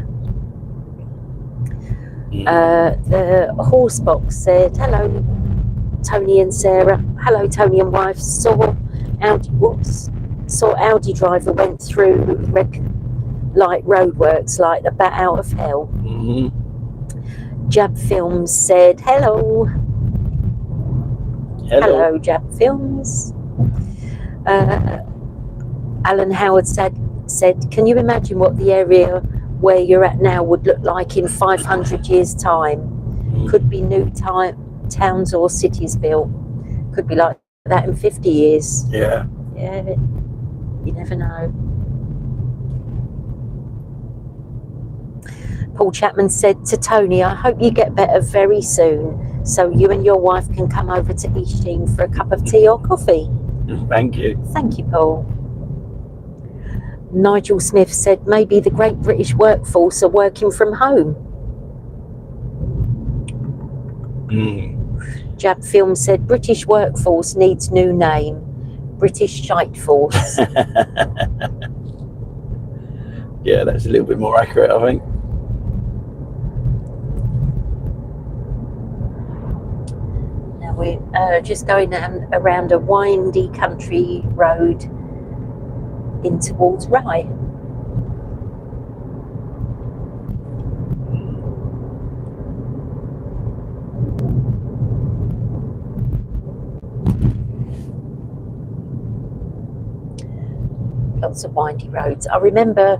The horse box said, hello Tony and Sarah. Hello Tony and wife. Saw Audi driver went through red light roadworks like the bat out of hell. Jab Films said, hello. Hello Jab Films. Alan Howard said, can you imagine what the area where you're at now would look like in 500 years time? Could be new towns or cities built. Could be like that in 50 years. Yeah, you never know. Paul Chapman said to Tony, I hope you get better very soon so you and your wife can come over to Easting for a cup of tea or coffee. Thank you. Thank you, Paul. Nigel Smith said, maybe the great British workforce are working from home. Jab Film said, British workforce needs new name. British Shite Force. Yeah, that's a little bit more accurate, I think. Now we're just going around a windy country road in towards Rye. Lots of windy roads. I remember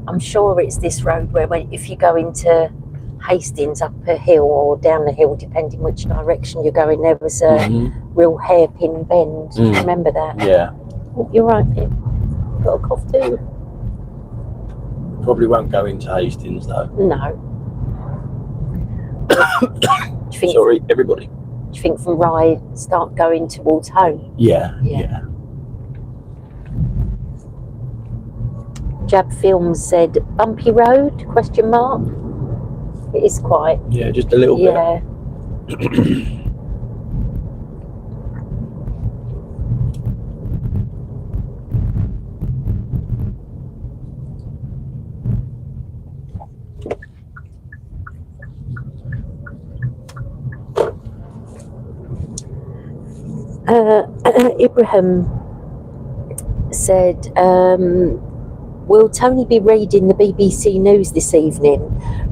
I'm sure it's this road where if you go into Hastings up a hill or down the hill, depending which direction you're going, there was a real hairpin bend. Remember that? Yeah. Oh, you're right, Pip. Got a cough too. Probably won't go into Hastings though. No. Sorry, everybody. Do you think from Rye start going towards home? Yeah. Jab Films said, bumpy road, question mark? It is quite. Yeah, just a little bit. Yeah. Ibrahim said, will Tony be reading the BBC News this evening?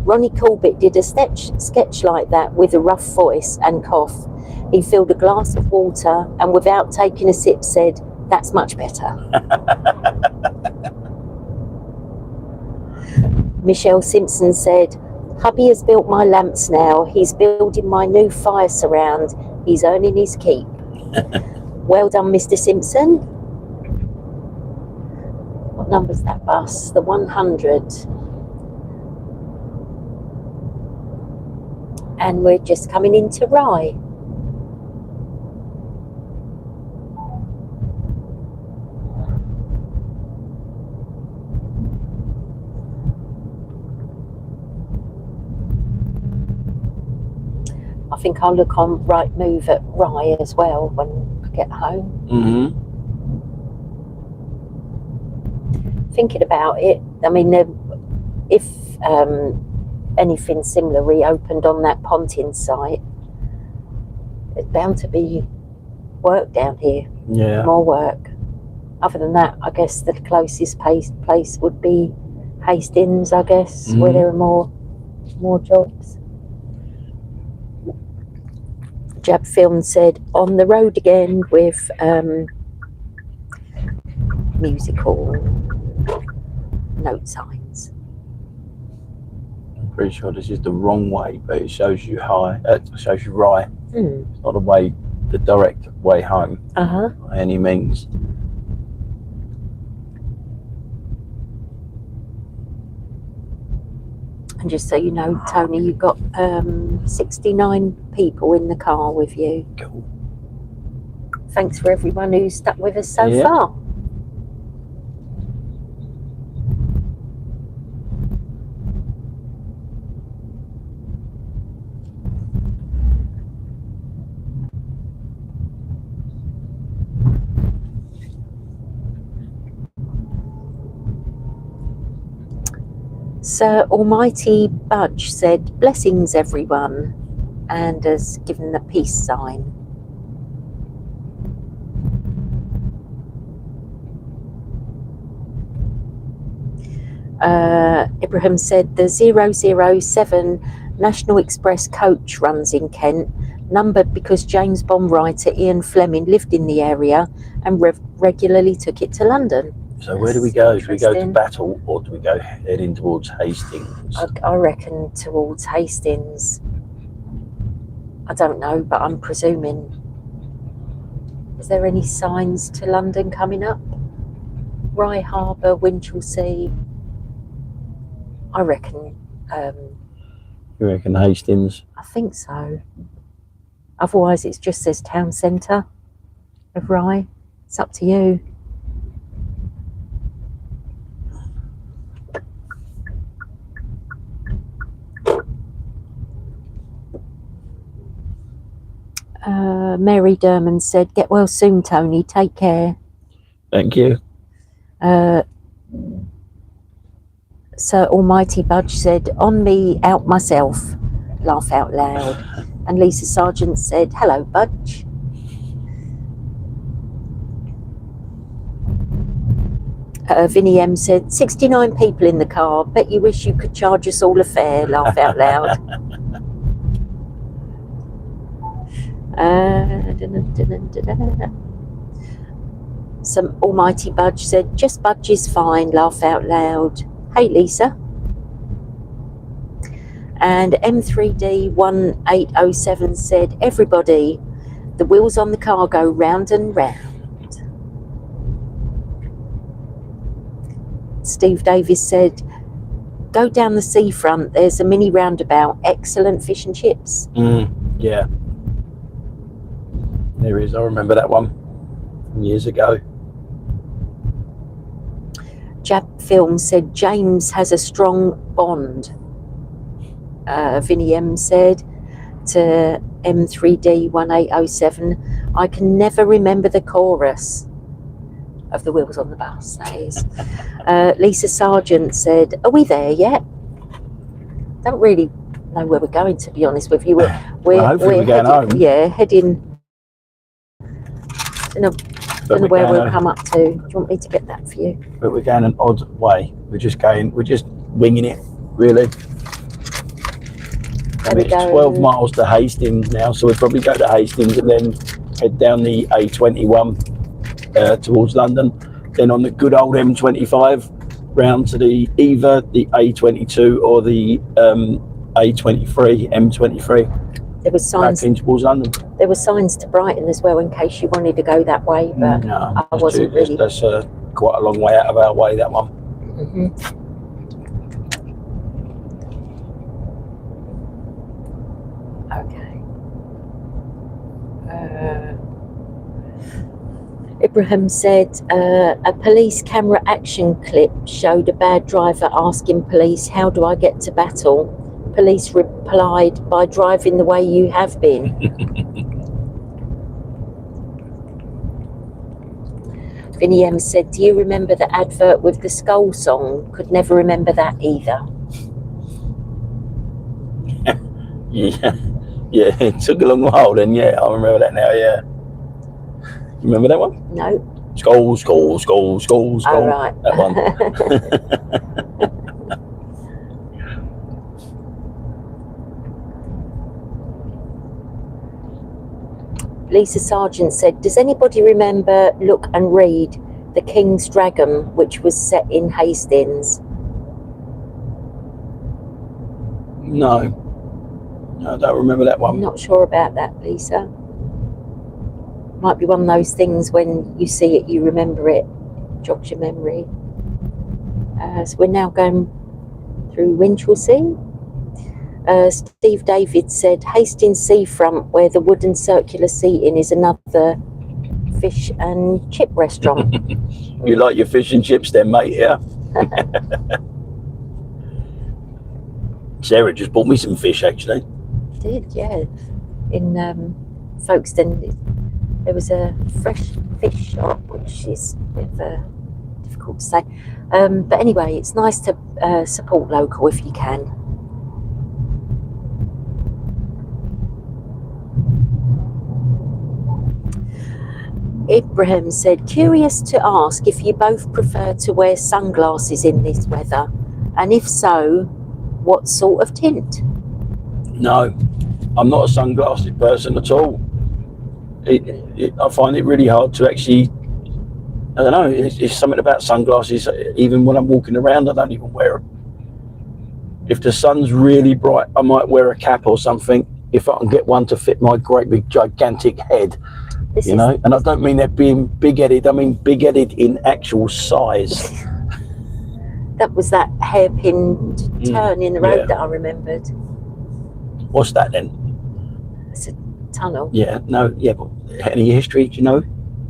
Ronnie Corbett did a sketch like that with a rough voice and cough. He filled a glass of water and without taking a sip said, that's much better. Michelle Simpson said, hubby has built my lamps now. He's building my new fire surround. He's earning his keep. Well done, Mr. Simpson. What number's that bus? The 100. And we're just coming into Rye. I think I'll look on Rightmove at Rye as well when I get home. Thinking about it, I mean, if anything similar reopened on that Pontin site, there's bound to be work down here. Yeah. More work. Other than that, I guess the closest place would be Hastings, I guess, where there are more jobs. Jab Film said, on the road again with musical note signs. I'm pretty sure this is the wrong way, but it shows you Rye. It's not the direct way home by any means. And just so you know, Tony, you've got 69 people in the car with you. Cool. Thanks for everyone who's stuck with us so far. Sir Almighty Budge said, blessings everyone, and has given the peace sign. Ibrahim said, the 007 National Express coach runs in Kent, numbered because James Bond writer Ian Fleming lived in the area and regularly took it to London. So where do we go? Do we go to Battle or do we go heading towards Hastings? I reckon towards Hastings. I don't know, but I'm presuming. Is there any signs to London coming up? Rye Harbour, Winchelsea. I reckon. You reckon Hastings? I think so. Otherwise, it just says town centre of Rye. It's up to you. Mary Derman said, get well soon, Tony. Take care. Thank you. Sir Almighty Budge said, on me, out myself. Laugh out loud. And Lisa Sargent said, hello, Budge. Vinnie M said, 69 people in the car. Bet you wish you could charge us all a fare. Laugh out loud. Some Almighty Budge said, just Budge is fine. Laugh out loud. Hey Lisa. And M3D1807 said, everybody, the wheels on the car go round and round. Steve Davis said, go down the seafront, there's a mini roundabout, excellent fish and chips. Yeah. There is, I remember that one from years ago. Jab Film said, James has a strong bond. Vinny M said to M3D1807, I can never remember the chorus of the wheels on the bus, that is. Lisa Sargent said, are we there yet? Don't really know where we're going, to be honest with you. Hopefully we're going home. Yeah, heading. Don't know where we'll come up to. Do you want me to get that for you? But we're going an odd way. We're just winging it, really. I mean, it's 12 miles to Hastings now, so we'll probably go to Hastings and then head down the A21 towards London. Then on the good old M25 round to either the A22 or the A23, M23. There was signs towards London. There were signs to Brighton as well in case you wanted to go that way, but no, I wasn't really. That's quite a long way out of our way, that one. Okay. Ibrahim said a police camera action clip showed a bad driver asking police, how do I get to Battle? Police replied, by driving the way you have been. Vinny M said, do you remember the advert with the skull song? Could never remember that either. Yeah, it took a long while then, yeah, I remember that now, yeah. You remember that one? No. Skull, skull, skull, skull, skull. Oh, right. That one. Lisa Sargent said, does anybody remember Look and Read, The King's Dragon, which was set in Hastings? No, I don't remember that one. I'm not sure about that, Lisa. Might be one of those things when you see it, you remember it, jogs your memory. So we're now going through Winchelsea. Steve David said, Hastings Seafront, where the wooden circular seating is another fish and chip restaurant. You like your fish and chips then, mate, yeah? Sarah just bought me some fish, actually. Did, yeah. In Folkestone, there was a fresh fish shop, which is a bit difficult to say. But anyway, it's nice to support local if you can. Ibrahim said, curious to ask if you both prefer to wear sunglasses in this weather, and if so, what sort of tint? No, I'm not a sunglasses person at all. I find it really hard to actually, I don't know, it's something about sunglasses, even when I'm walking around, I don't even wear them. If the sun's really bright, I might wear a cap or something, if I can get one to fit my great big gigantic head. You know, and I don't mean that being big-headed, I mean big-headed in actual size. That was that hairpin turn in the road that I remembered. What's that then? It's a tunnel. Yeah, no, yeah, but any history, do you know?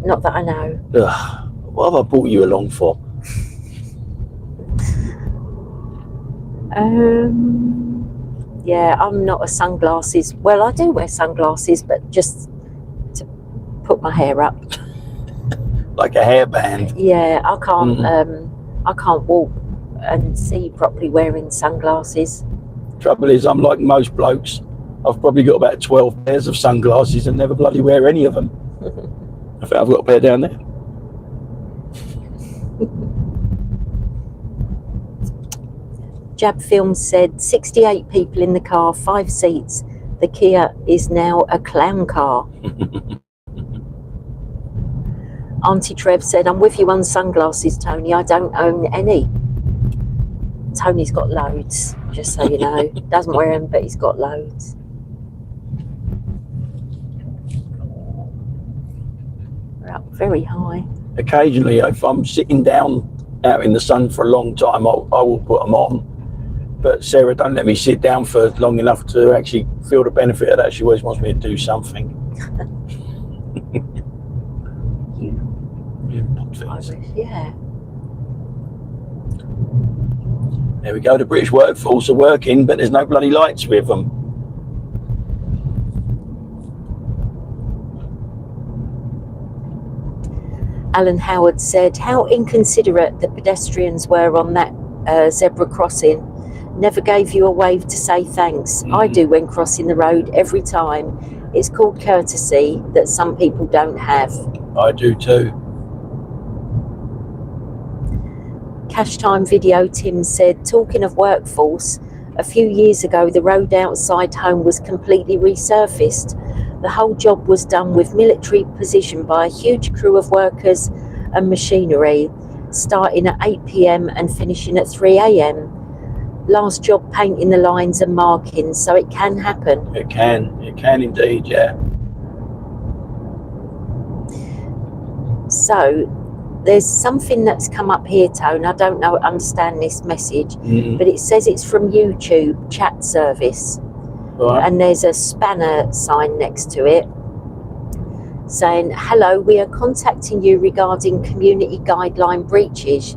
Not that I know. Ugh, what have I brought you along for? Yeah, I'm not a sunglasses. Well, I do wear sunglasses, but just to put my hair up. Like a hairband. Yeah, I can't. I can't walk and see properly wearing sunglasses. Trouble is, I'm like most blokes. I've probably got about 12 pairs of sunglasses and never bloody wear any of them. I think I've got a pair down there. Jab Film said 68 people in the car, 5 seats. The Kia is now a clown car. Auntie Trev said, I'm with you on sunglasses, Tony. I don't own any. Tony's got loads, just so you know. Doesn't wear them, but he's got loads. We're up very high. Occasionally, if I'm sitting down out in the sun for a long time, I will put them on. But Sarah don't let me sit down for long enough to actually feel the benefit of that. She always wants me to do something. Yeah. There we go. The British workforce are working, but there's no bloody lights with them. Alan Howard said, how inconsiderate the pedestrians were on that zebra crossing. Never gave you a wave to say thanks. I do when crossing the road every time. It's called courtesy that some people don't have. I do too. Cash Time Video Tim said, talking of workforce, a few years ago the road outside home was completely resurfaced. The whole job was done with military precision by a huge crew of workers and machinery, starting at 8 p.m. and finishing at 3 a.m. Last job painting the lines and markings, so it can happen. It can indeed, yeah. So there's something that's come up here, Tone. I don't understand this message, but it says it's from YouTube chat service. Right. And there's a spanner sign next to it saying, hello, we are contacting you regarding community guideline breaches.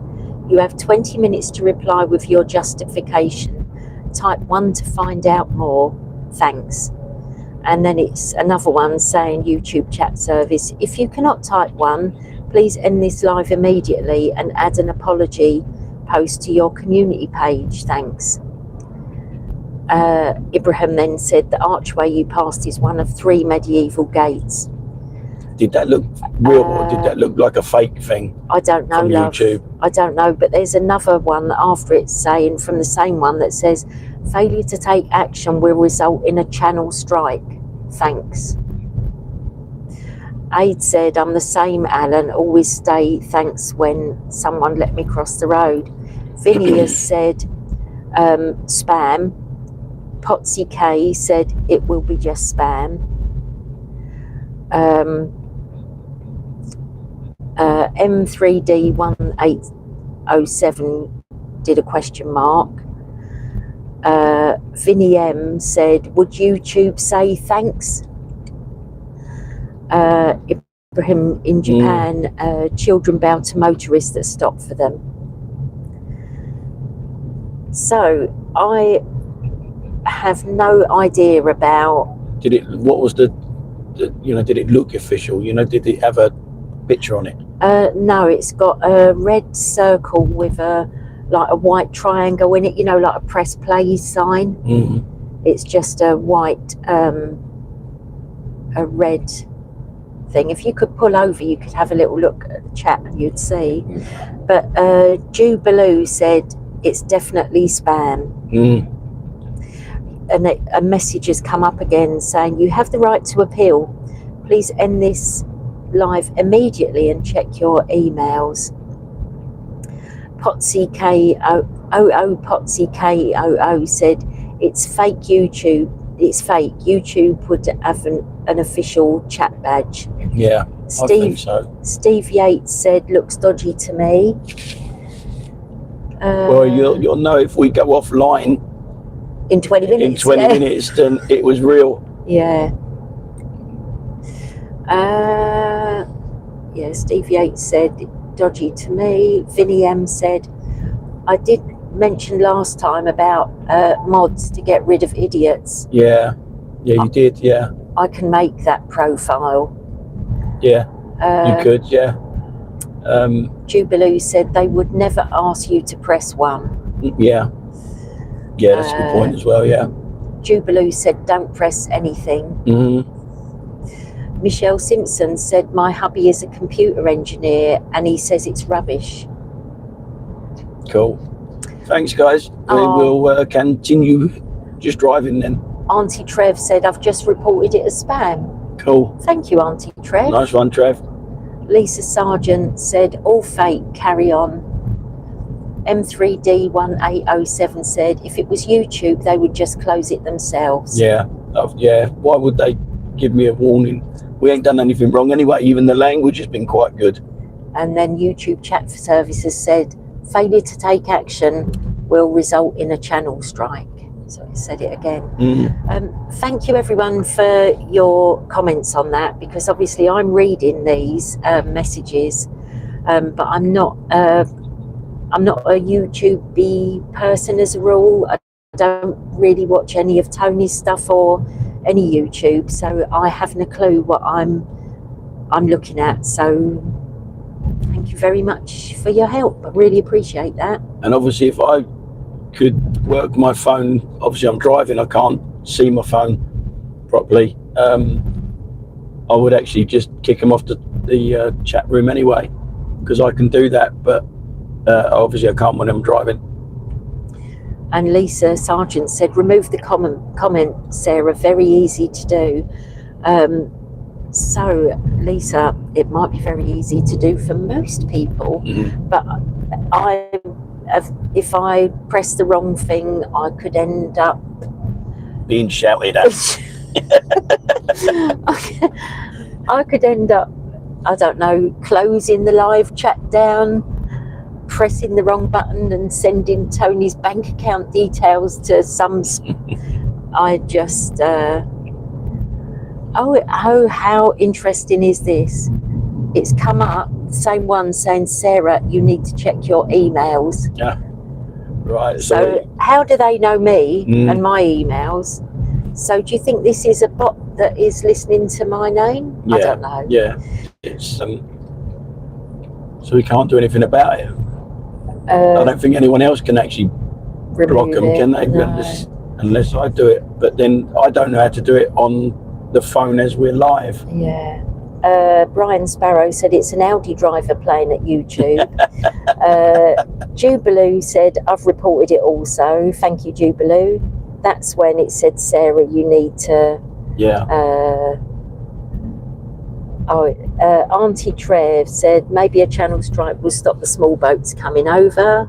You have 20 minutes to reply with your justification. Type 1 to find out more. Thanks. And then it's another one saying YouTube chat service. If you cannot type 1, please end this live immediately and add an apology post to your community page. Thanks. Ibrahim then said the archway you passed is one of 3 medieval gates. Did that look real or did that look like a fake thing? I don't know, love. YouTube? I don't know, but there's another one after it saying, from the same one, that says failure to take action will result in a channel strike. Thanks. Aid said, I'm the same, Alan, always say thanks when someone let me cross the road. Vinny has said spam. Potsy K said it will be just spam. M3D1807 did a question mark. Vinny M said, would YouTube say thanks? Ibrahim in Japan, children bow to motorists that stop for them. So I have no idea about. What was the did it look official? Did it have a picture on it? No, it's got a red circle with a white triangle in it, like a press play sign. It's just a white a red thing. If you could pull over, you could have a little look at the chat and you'd see. But Jubilee said it's definitely spam. And a message has come up again saying, you have the right to appeal. Please end this live immediately and check your emails. Potsy KOO said, it's fake YouTube. It's fake. YouTube would have an official chat badge. Yeah, I think so. Steve Yates said, looks dodgy to me. Well, you'll know if we go offline in 20 minutes. In 20 minutes, then it was real. Yeah. Yeah, Steve Yates said, dodgy to me. Vinny M said, I did mention last time about mods to get rid of idiots. Yeah, you did, yeah. I can make that profile. Yeah, you could, yeah. Jubilee said they would never ask you to press 1. Yeah, that's a good point as well, yeah. Jubilee said don't press anything. Michelle Simpson said my hubby is a computer engineer and he says it's rubbish. Cool. Thanks, guys. We will continue just driving then. Auntie Trev said I've just reported it as spam. Cool. Thank you, Auntie Trev. Nice one, Trev. Lisa Sargent said all fake, carry on. M3D1807 said, if it was YouTube, they would just close it themselves. Yeah, why would they give me a warning? We ain't done anything wrong anyway. Even the language has been quite good. And then YouTube chat services said, failure to take action will result in a channel strike. So I said it again. Thank you everyone for your comments on that, because obviously I'm reading these messages, but I'm not a YouTube person as a rule. I don't really watch any of Tony's stuff or any YouTube, so I haven't a clue what I'm looking at. So thank you very much for your help. I really appreciate that. And obviously, if I could work my phone, obviously I'm driving, I can't see my phone properly. I would actually just kick them off the chat room anyway, because I can do that, but obviously I can't when I'm driving. And Lisa Sargent said, remove the comment, Sarah, very easy to do. So Lisa, it might be very easy to do for most people, but if I press the wrong thing, I could end up being shouted at. I could end up, I don't know, closing the live chat down, pressing the wrong button and sending Tony's bank account details to some I just oh how interesting is this? It's come up, the same one saying, Sarah, you need to check your emails. Yeah, right. So how do they know me and my emails? So do you think this is a bot that is listening to my name? Yeah, I don't know. Yeah, it's so we can't do anything about it. I don't think anyone else can actually block them, can they? No. Unless I do it. But then I don't know how to do it on the phone as we're live. Yeah. Brian Sparrow said it's an Audi driver playing at YouTube. Jubilee said, I've reported it also. Thank you, Jubilee. That's when it said, Sarah, you need to... Yeah. Auntie Trev said, maybe a channel strike will stop the small boats coming over.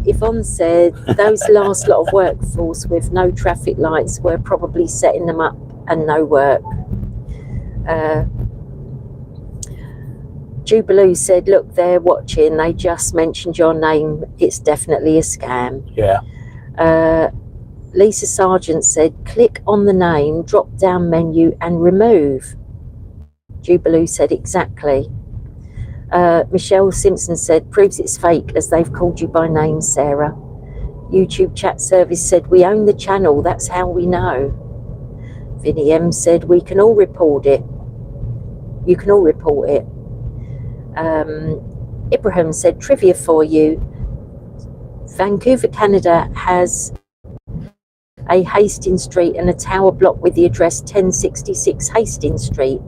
Yvonne said, those last lot of workforce with no traffic lights were probably setting them up and no work. Jubilee said, look, they're watching, they just mentioned your name, it's definitely a scam. Yeah. Lisa Sargent said, click on the name, drop down menu and remove. Jubilee said, exactly. Michelle Simpson said, proves it's fake as they've called you by name, Sarah. YouTube chat service said, we own the channel, that's how we know. Vinnie M said, we can all report it. You can all report it. Ibrahim said, trivia for you. Vancouver, Canada has a Hastings Street and a tower block with the address 1066 Hastings Street.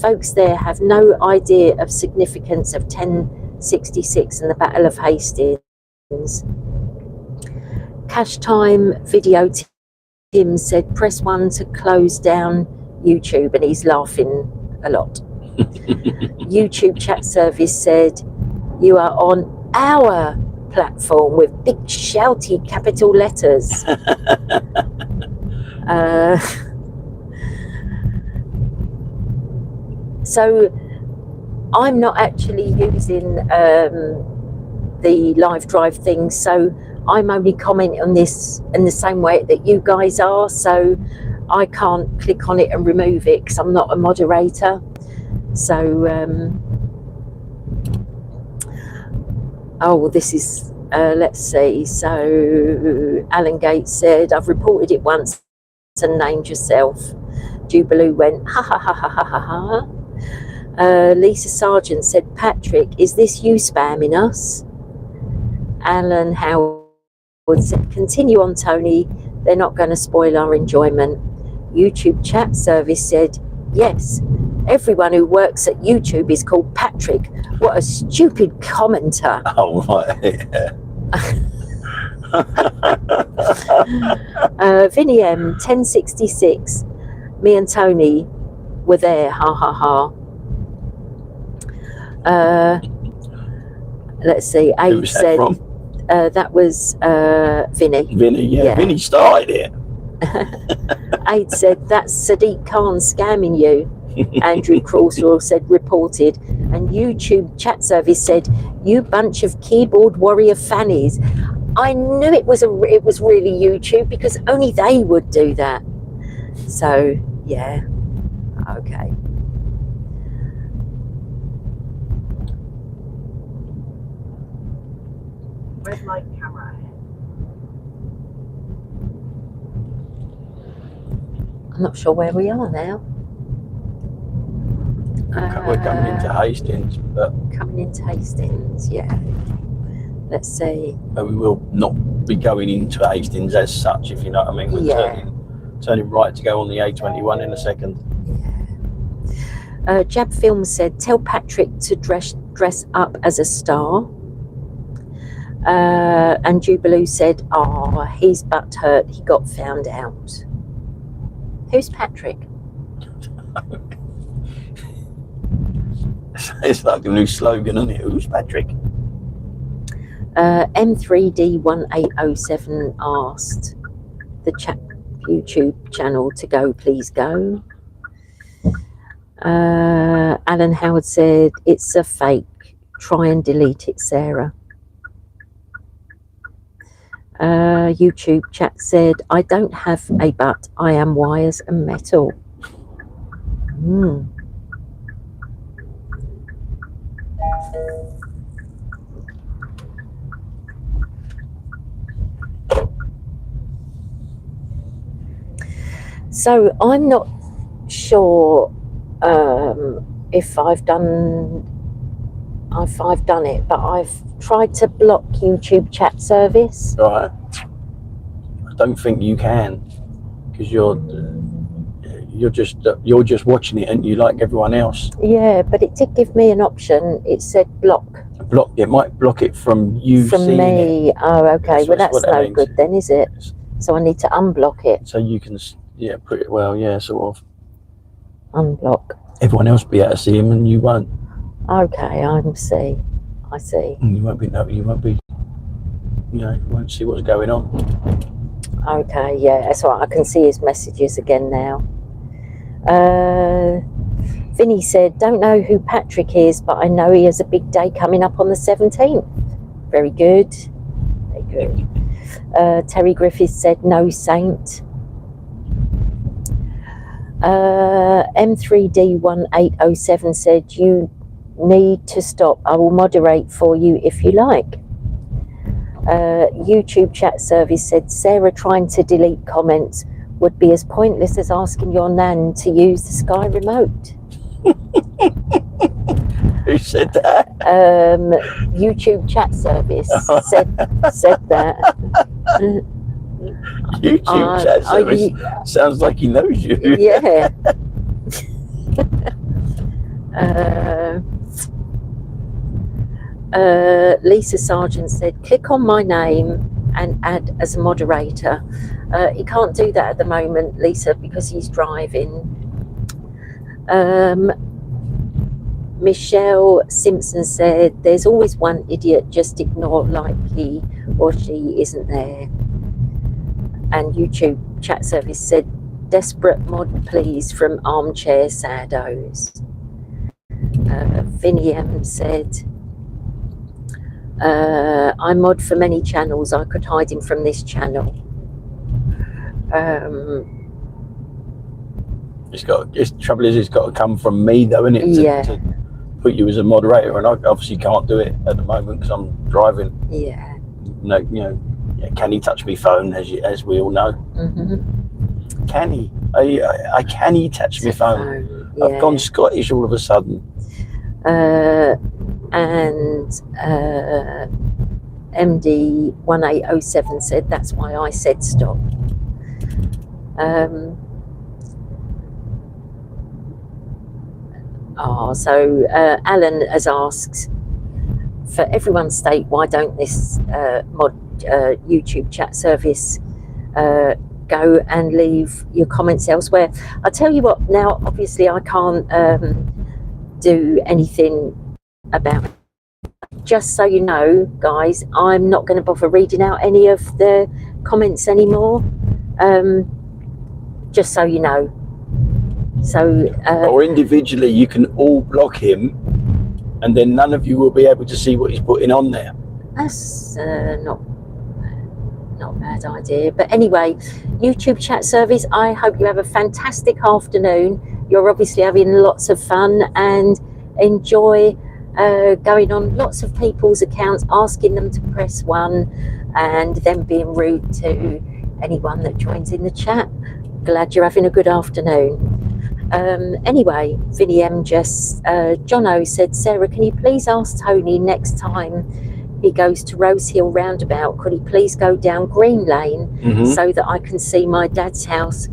Folks there have no idea of significance of 1066 and the Battle of Hastings. Cash Time Video Tim said, press 1 to close down YouTube, and he's laughing a lot. YouTube chat service said, you are on our platform with big shouty capital letters. So I'm not actually using the live drive thing, so I'm only commenting on this in the same way that you guys are, so I can't click on it and remove it because I'm not a moderator. So this is let's see, so Alan Gates said, I've reported it once and named yourself. Jubilee went, ha ha ha ha ha ha ha. Lisa Sargent said, Patrick, is this you spamming us? Alan Howard said, continue on, Tony, they're not going to spoil our enjoyment. YouTube chat service said, yes, everyone who works at YouTube is called Patrick. What a stupid commenter. Oh, right. Vinnie M, 1066, me and Tony were there, ha ha ha. let's see. Who Aid was that said from? that was Vinny. Vinny, yeah. Vinny started it. Aid said that's Sadiq Khan scamming you. Andrew Crawshaw said reported, and YouTube chat service said you bunch of keyboard warrior fannies. I knew it was really YouTube because only they would do that. So yeah, okay. Red light camera ahead. I'm not sure where we are now. We're coming into Hastings, but coming into Hastings, yeah. Let's see. we will not be going into Hastings as such, if you know what I mean. We're turning right to go on the A21 in a second. Yeah. Jab Film said, tell Patrick to dress up as a star. And Jubilee said, oh, he's butthurt, he got found out. Who's Patrick? It's like a new slogan, isn't it? Who's Patrick? M3D1807 asked the YouTube channel to go, please go. Alan Howard said, it's a fake. Try and delete it, Sarah. YouTube chat said, I don't have a butt. I am wires and metal. So I'm not sure if I've done it, but I've tried to block YouTube chat service. Right. I don't think you can, because you're just watching it and you like everyone else. Yeah, but it did give me an option. It said block. Block. It might block it from you. From seeing me. it. Oh, okay. Well, that's that no means. good then, is it? So I need to unblock it. So you can, yeah, put it. Well, yeah, sort of. Unblock. Everyone else will be able to see him, and you won't. Okay, I see. And you won't be. You won't be. You know, you won't see what's going on. Okay, yeah, that's all right. I can see his messages again now. Vinny said, don't know who Patrick is, but I know he has a big day coming up on the 17th. Very good. Very good. Terry Griffiths said, no saint. M3D1807 said, you need to stop. I will moderate for you if you like. YouTube chat service said, Sarah trying to delete comments would be as pointless as asking your nan to use the Sky remote. Who said that? YouTube chat service said that. YouTube chat service sounds like he knows you. Yeah. Lisa Sargent said, click on my name and add as a moderator. He can't do that at the moment, Lisa, because he's driving. Michelle Simpson said, there's always one idiot, just ignore like he or she isn't there. And YouTube chat service said, desperate mod please from Armchair Saddos. Vinny M said, I mod for many channels, I could hide him from this channel. Trouble is, it's got to come from me though, isn't it? To put you as a moderator, and I obviously can't do it at the moment because I'm driving. Yeah. No, you know, yeah, can he touch me phone, as we all know? Can he? I can he touch me phone? Yeah. I've gone Scottish all of a sudden. And MD1807 said, that's why I said stop. So Alan has asked, for everyone's sake, why don't this YouTube chat service go and leave your comments elsewhere? I'll tell you what, now obviously I can't do anything about it. just so you know, guys, I'm not going to bother reading out any of the comments anymore. Just so you know. So or individually you can all block him, and then none of you will be able to see what he's putting on there. That's not a bad idea. But anyway, YouTube chat service, I hope you have a fantastic afternoon. You're obviously having lots of fun, and enjoy going on lots of people's accounts, asking them to press 1 and then being rude to anyone that joins in the chat. Glad you're having a good afternoon. Anyway, Vinny M just Jono said, Sarah, can you please ask Tony next time he goes to Rose Hill roundabout, could he please go down Green Lane so that I can see my dad's house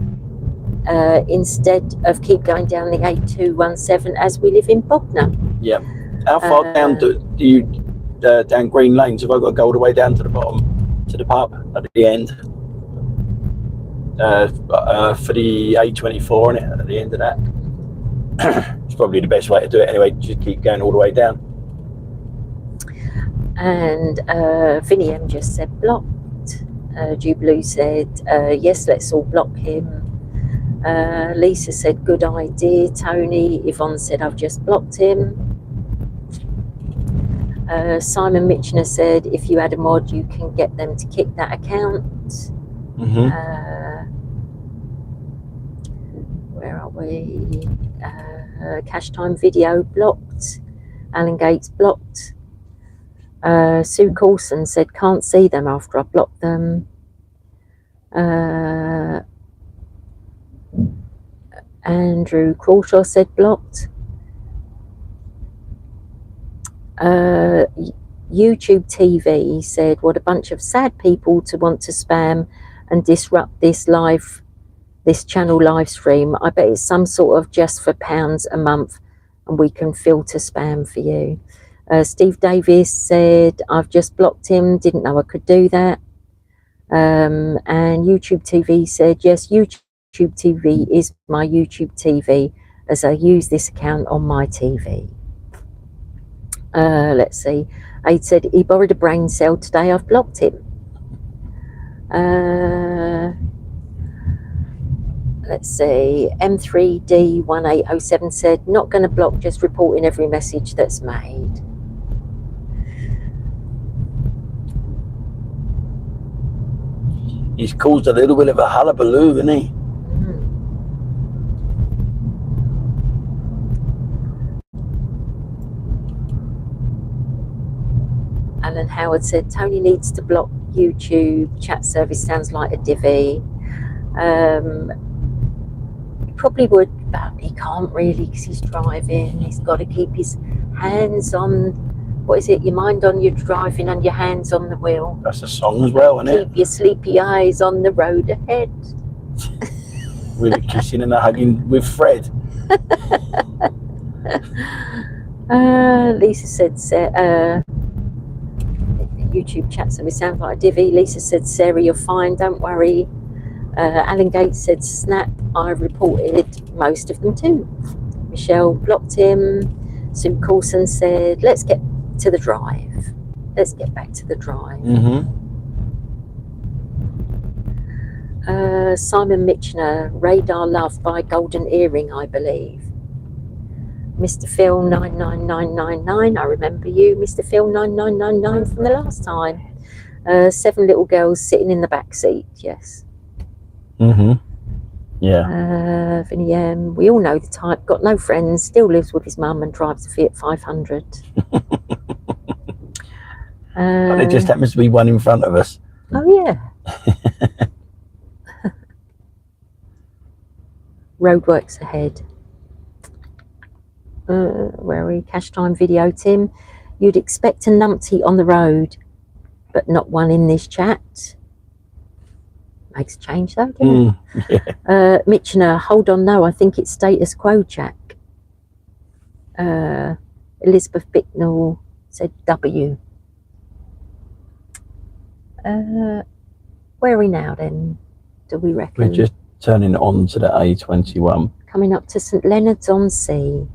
instead of keep going down the 8217 as we live in Bognor? Yeah. How far down do you down Green Lanes? Have I got to go all the way down to the bottom to the pub at the end? For the A24, and at the end of that. It's probably the best way to do it anyway, just keep going all the way down. And Vinny M just said blocked. Blue said yes, let's all block him. Lisa said good idea, Tony. Yvonne said I've just blocked him. Simon Mitchner said if you add a mod you can get them to kick that account. Where are we? Cash Time Video blocked. Alan Gates blocked. Sue Coulson said can't see them after I blocked them. Andrew Crawshaw said blocked. YouTube TV said what a bunch of sad people to want to spam and disrupt this channel live stream. I bet it's some sort of just for £1 a month and we can filter spam for you. Steve Davis said I've just blocked him, didn't know I could do that. And YouTube TV said yes, YouTube TV is my YouTube TV as I use this account on my TV. Let's see. Aid said he borrowed a brain cell today, I've blocked him. Let's see, M3D1807 said not going to block, just reporting every message that's made. He's caused a little bit of a hullabaloo, hasn't he? Alan Howard said Tony needs to block YouTube chat service, sounds like a divvy. He probably would, but he can't really because he's driving. He's got to keep his hands on, what is it, your mind on your driving and your hands on the wheel. That's a song as well, isn't it? Keep your sleepy eyes on the road ahead. With a kissing and a hugging with Fred. Lisa said YouTube chat service sounds like a divvy. Lisa said Sarah, you're fine, don't worry. Alan Gates said snap, I reported most of them too. Michelle blocked him. Sue Coulson said let's get to the drive. Let's get back to the drive. Simon Mitchner, Radar Love by Golden Earring, I believe. Mr. Phil 99999, I remember you, Mr. Phil 9999 from the last time. 7 little girls sitting in the back seat, yes. Yeah. Vinny M, we all know the type, got no friends, still lives with his mum and drives a Fiat 500. But there just happens to be one in front of us. Oh yeah. Roadworks ahead. Where are we? Cash Time Video, Tim. You'd expect a numpty on the road, but not one in this chat. Makes a change though, doesn't it? Yeah. Mitchner, hold on, no, I think it's status quo, Jack. Elizabeth Bicknell said W. Where are we now then, do we reckon? We're just turning on to the A21. Coming up to St Leonard's on Sea.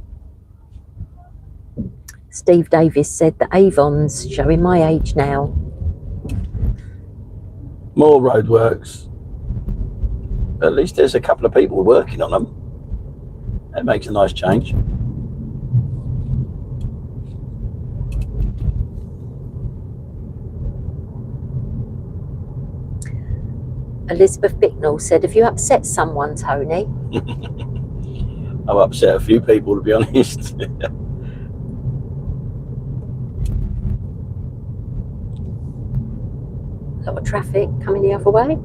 Steve Davis said the Avon's showing my age now. More roadworks. At least there's a couple of people working on them. That makes a nice change. Elizabeth Bicknell said, have you upset someone, Tony? I've upset a few people, to be honest. A lot of traffic coming the other way.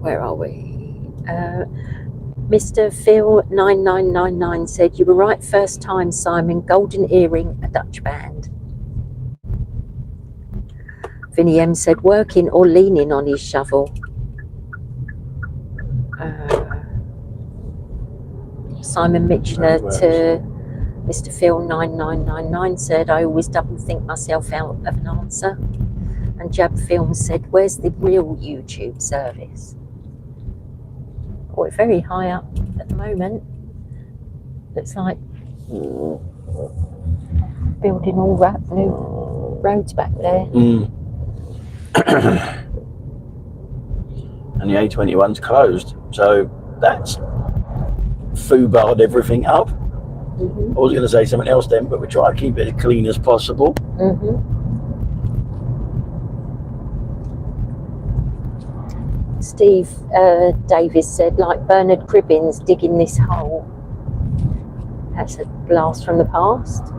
Where are we? Mr. Phil 9999 said, you were right first time, Simon. Golden Earring, a Dutch band. Vinny M said, working or leaning on his shovel. Simon Mitchner to Mr. Phil 9999 said, I always double think myself out of an answer. And Jab Film said, where's the real YouTube service? Oh, it's very high up at the moment. Looks like building all new roads back there. And the A21's closed, so that's foobarred everything up. I was going to say something else then, but we try to keep it as clean as possible. Steve Davis said, like Bernard Cribbins digging this hole. That's a blast from the past.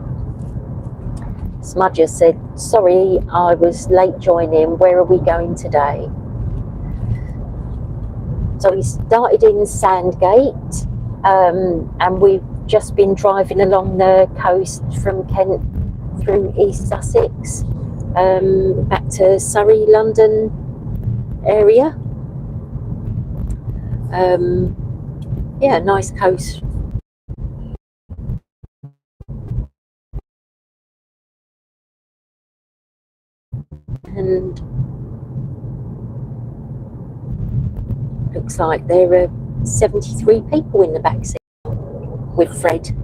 Smudger said, sorry, I was late joining. Where are we going today? So we started in Sandgate, and we've just been driving along the coast from Kent through East Sussex, back to Surrey, London area. Yeah, nice coast. And looks like there are 73 people in the back seat with Fred.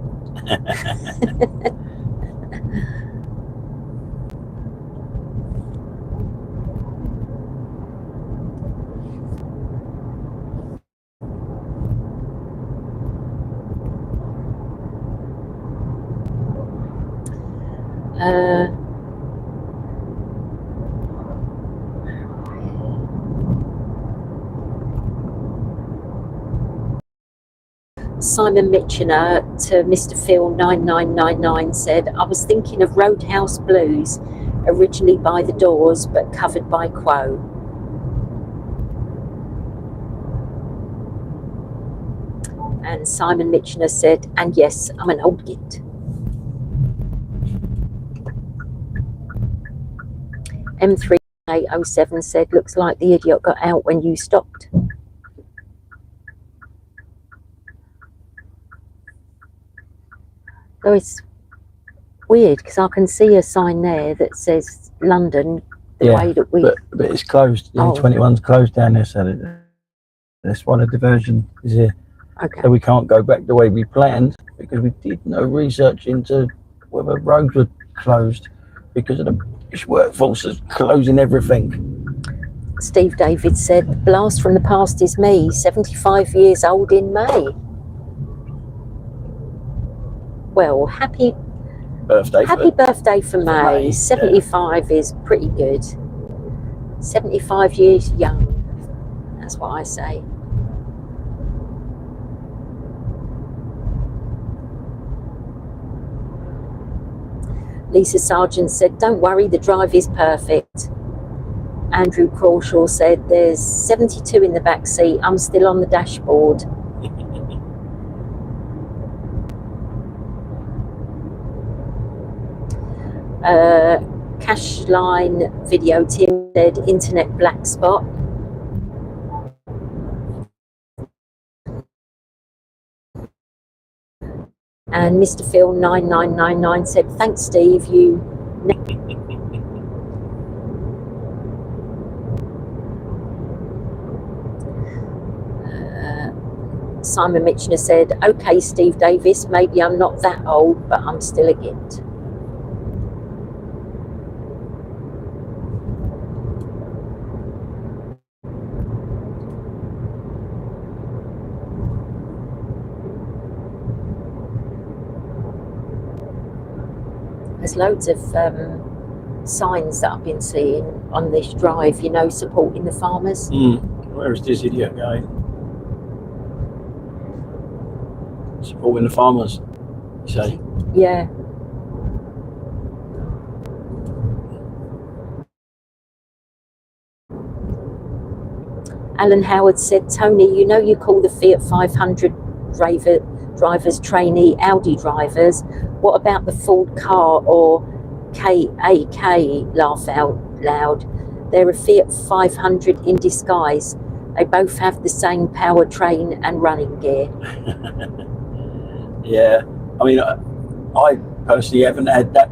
Simon Mitchiner to Mr. Phil 9999 said, I was thinking of Roadhouse Blues, originally by The Doors but covered by Quo. And Simon Mitchiner said, and yes, I'm an old git. M3807 said, looks like the idiot got out when you stopped. Oh, it's weird because I can see a sign there that says London the way that we... But it's closed. The A21's closed down there, so that's why the diversion is here. Okay. So we can't go back the way we planned because we did no research into whether roads were closed because of the British workforce is closing everything. Steve David said, the blast from the past is me, 75 years old in May. Well, happy birthday for May. 75 is pretty good. 75 years young. That's what I say. Lisa Sargent said, don't worry, the drive is perfect. Andrew Crawshaw said, there's 72 in the back seat. I'm still on the dashboard. Cashline Video Tim said, internet black spot. And Mr. Phil 9999 said, thanks Steve, you Simon Mitchner said, okay, Steve Davis, maybe I'm not that old, but I'm still a git. There's loads of signs that I've been seeing on this drive, you know, supporting the farmers. Where is this idiot going? Supporting the farmers, you say? Yeah. Alan Howard said, Tony, you know you call the Fiat 500 drivers trainee Audi drivers. What about the Ford car or KAK, laugh out loud? They're a Fiat 500 in disguise. They both have the same powertrain and running gear. Yeah, I mean, I personally haven't had that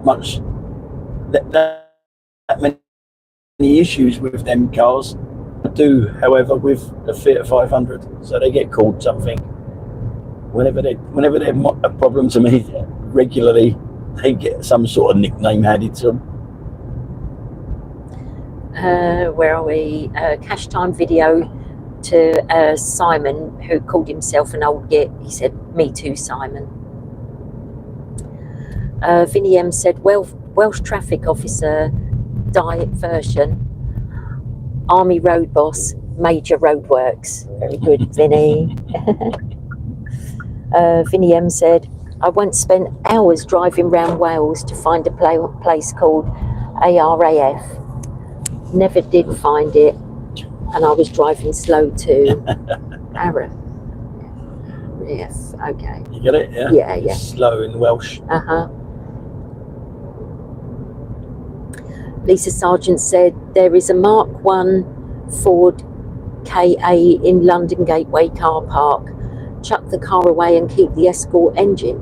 many issues with them cars. I do, however, with the Fiat 500, so they get called something. Whenever they have a problem to me, regularly they get some sort of nickname added to them. Where are we? Cash time video to Simon, who called himself an old git. He said, me too, Simon. Vinnie M said, Welsh traffic officer, diversion, army road boss, major roadworks. Very good, Vinnie. Vinnie M said, I once spent hours driving round Wales to find a place called ARAF. Never did find it, and I was driving slow too. Araf. Yes, okay. You get it? Yeah? Yeah, yeah. Slow in Welsh. Uh-huh. Lisa Sargent said, there is a Mark 1 Ford KA in London Gateway car park. Chuck the car away and keep the Escort engine.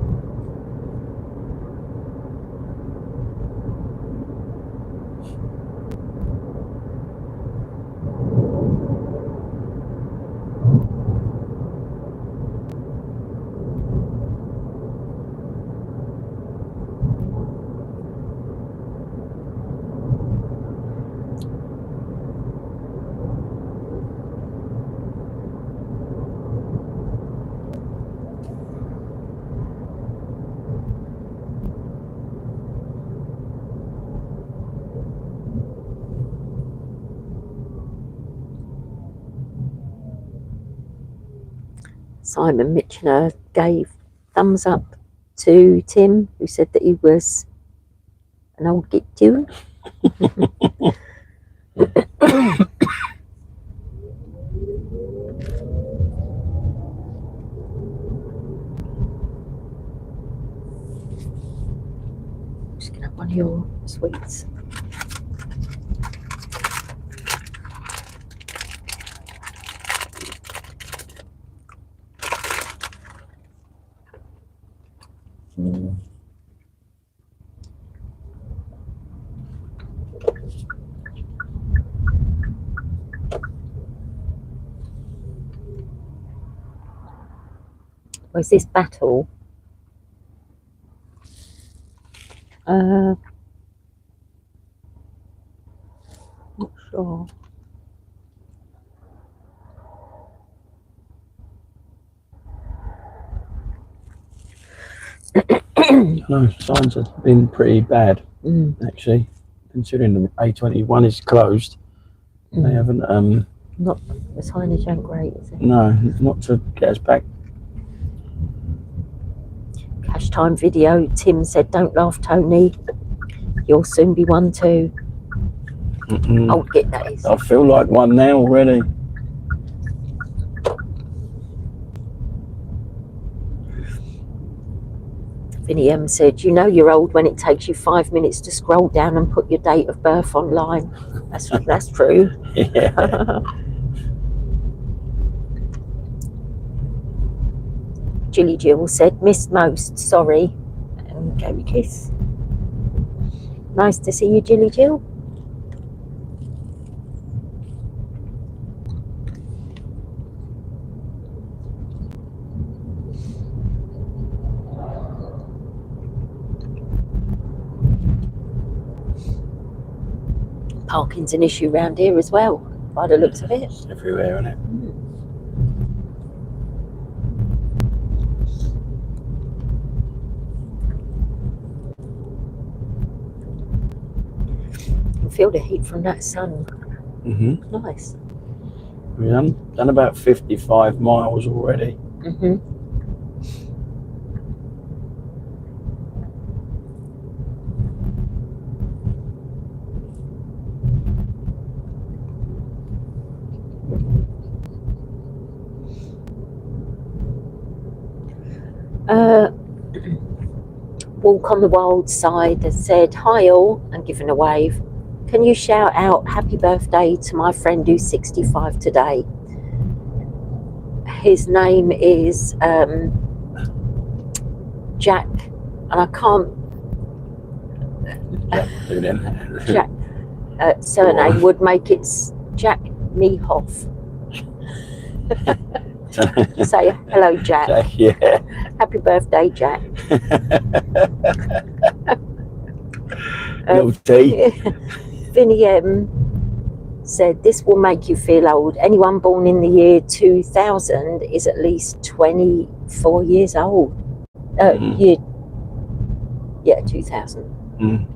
Simon Mitchner gave thumbs up to Tim, who said that he was an old git too. Just gonna have one of your sweets. Was this battle? Not sure. No, signs have been pretty bad, actually. Considering the A21 is closed, they haven't. Not the signage ain't great, is it? No, not to get us back. Cash time video. Tim said, "Don't laugh, Tony. You'll soon be one too." Old git that is. I feel like one now already. Vinnie M said, "You know you're old when it takes you 5 minutes to scroll down and put your date of birth online." That's true. Yeah. Jilly Jill said, "Missed most, sorry," and gave a kiss. Nice to see you, Jilly Jill. Parking's an issue around here as well, by the looks of it. It's everywhere, isn't it? You feel the heat from that sun. Nice. Yeah, done about 55 miles already. Walk on the Wild Side has said, hi all, and given a wave. Can you shout out happy birthday to my friend who's 65 today? His name is Jack, and I can't. Jack, surname would make it Jack Niehoff. Say hello, Jack. Yeah. Happy birthday, Jack. Little tea. Vinny M said, this will make you feel old. Anyone born in the year 2000 is at least 24 years old. Yeah, 2000.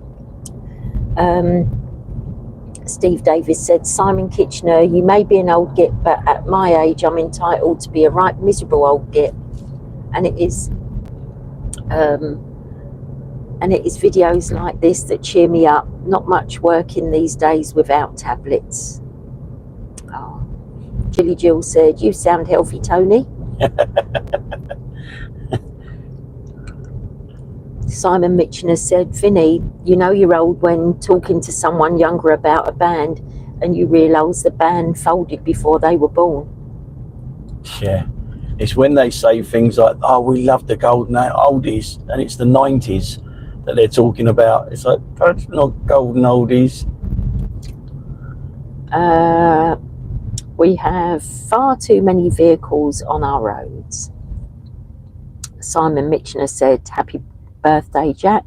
Steve Davis said, Simon Kitchener, you may be an old git, but at my age I'm entitled to be a right miserable old git. And it is videos like this that cheer me up. Not much working these days without tablets. Oh. Jilly Jill said, you sound healthy, Tony. Simon Mitchener said, Vinny, you know you're old when talking to someone younger about a band and you realise the band folded before they were born. Yeah. It's when they say things like, oh, we love the golden oldies, and it's the 90s that they're talking about. It's like, that's not golden oldies. We have far too many vehicles on our roads. Simon Mitchener said, happy birthday, Jack.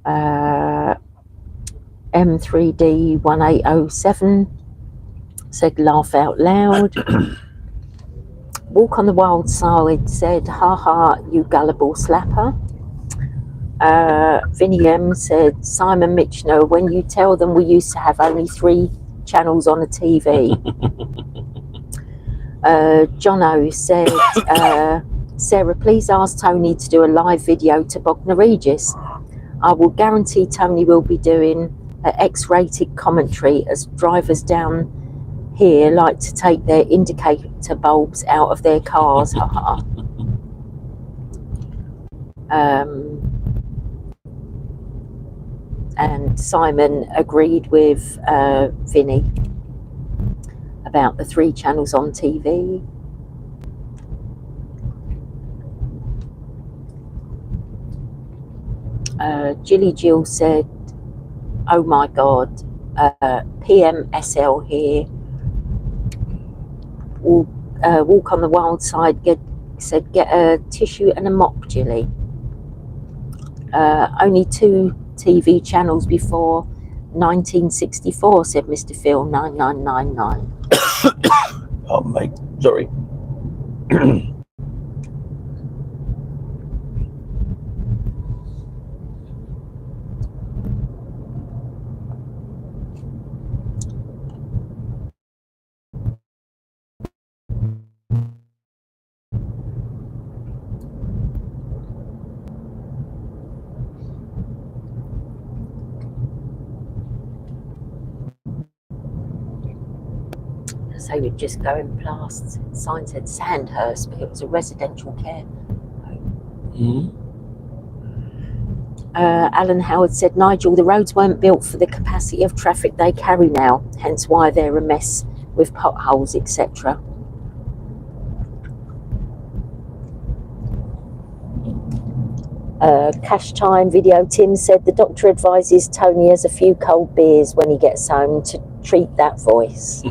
M3D1807 said, laugh out loud. Walk on the Wild Side said, ha ha, you gullible slapper. Vinny M said, Simon Mitchener, when you tell them we used to have only 3 channels on the TV. John O said, Sarah, please ask Tony to do a live video to Bognor Regis. I will guarantee Tony will be doing an X-rated commentary as drivers down here like to take their indicator bulbs out of their cars. And Simon agreed with Vinny about the 3 channels on TV. Jilly Jill said, oh my god, PMSL here. Walk on the Wild Side said, get a tissue and a mop, Jilly. Only 2 TV channels before 1964, said Mr. Phil 9999. Oh, mate, sorry. So we're just going past, sign said Sandhurst, but it was a residential care home. Alan Howard said, Nigel, the roads weren't built for the capacity of traffic they carry now, hence why they're a mess with potholes, etc. Cash Time Video Tim said, the doctor advises Tony has a few cold beers when he gets home to treat that voice.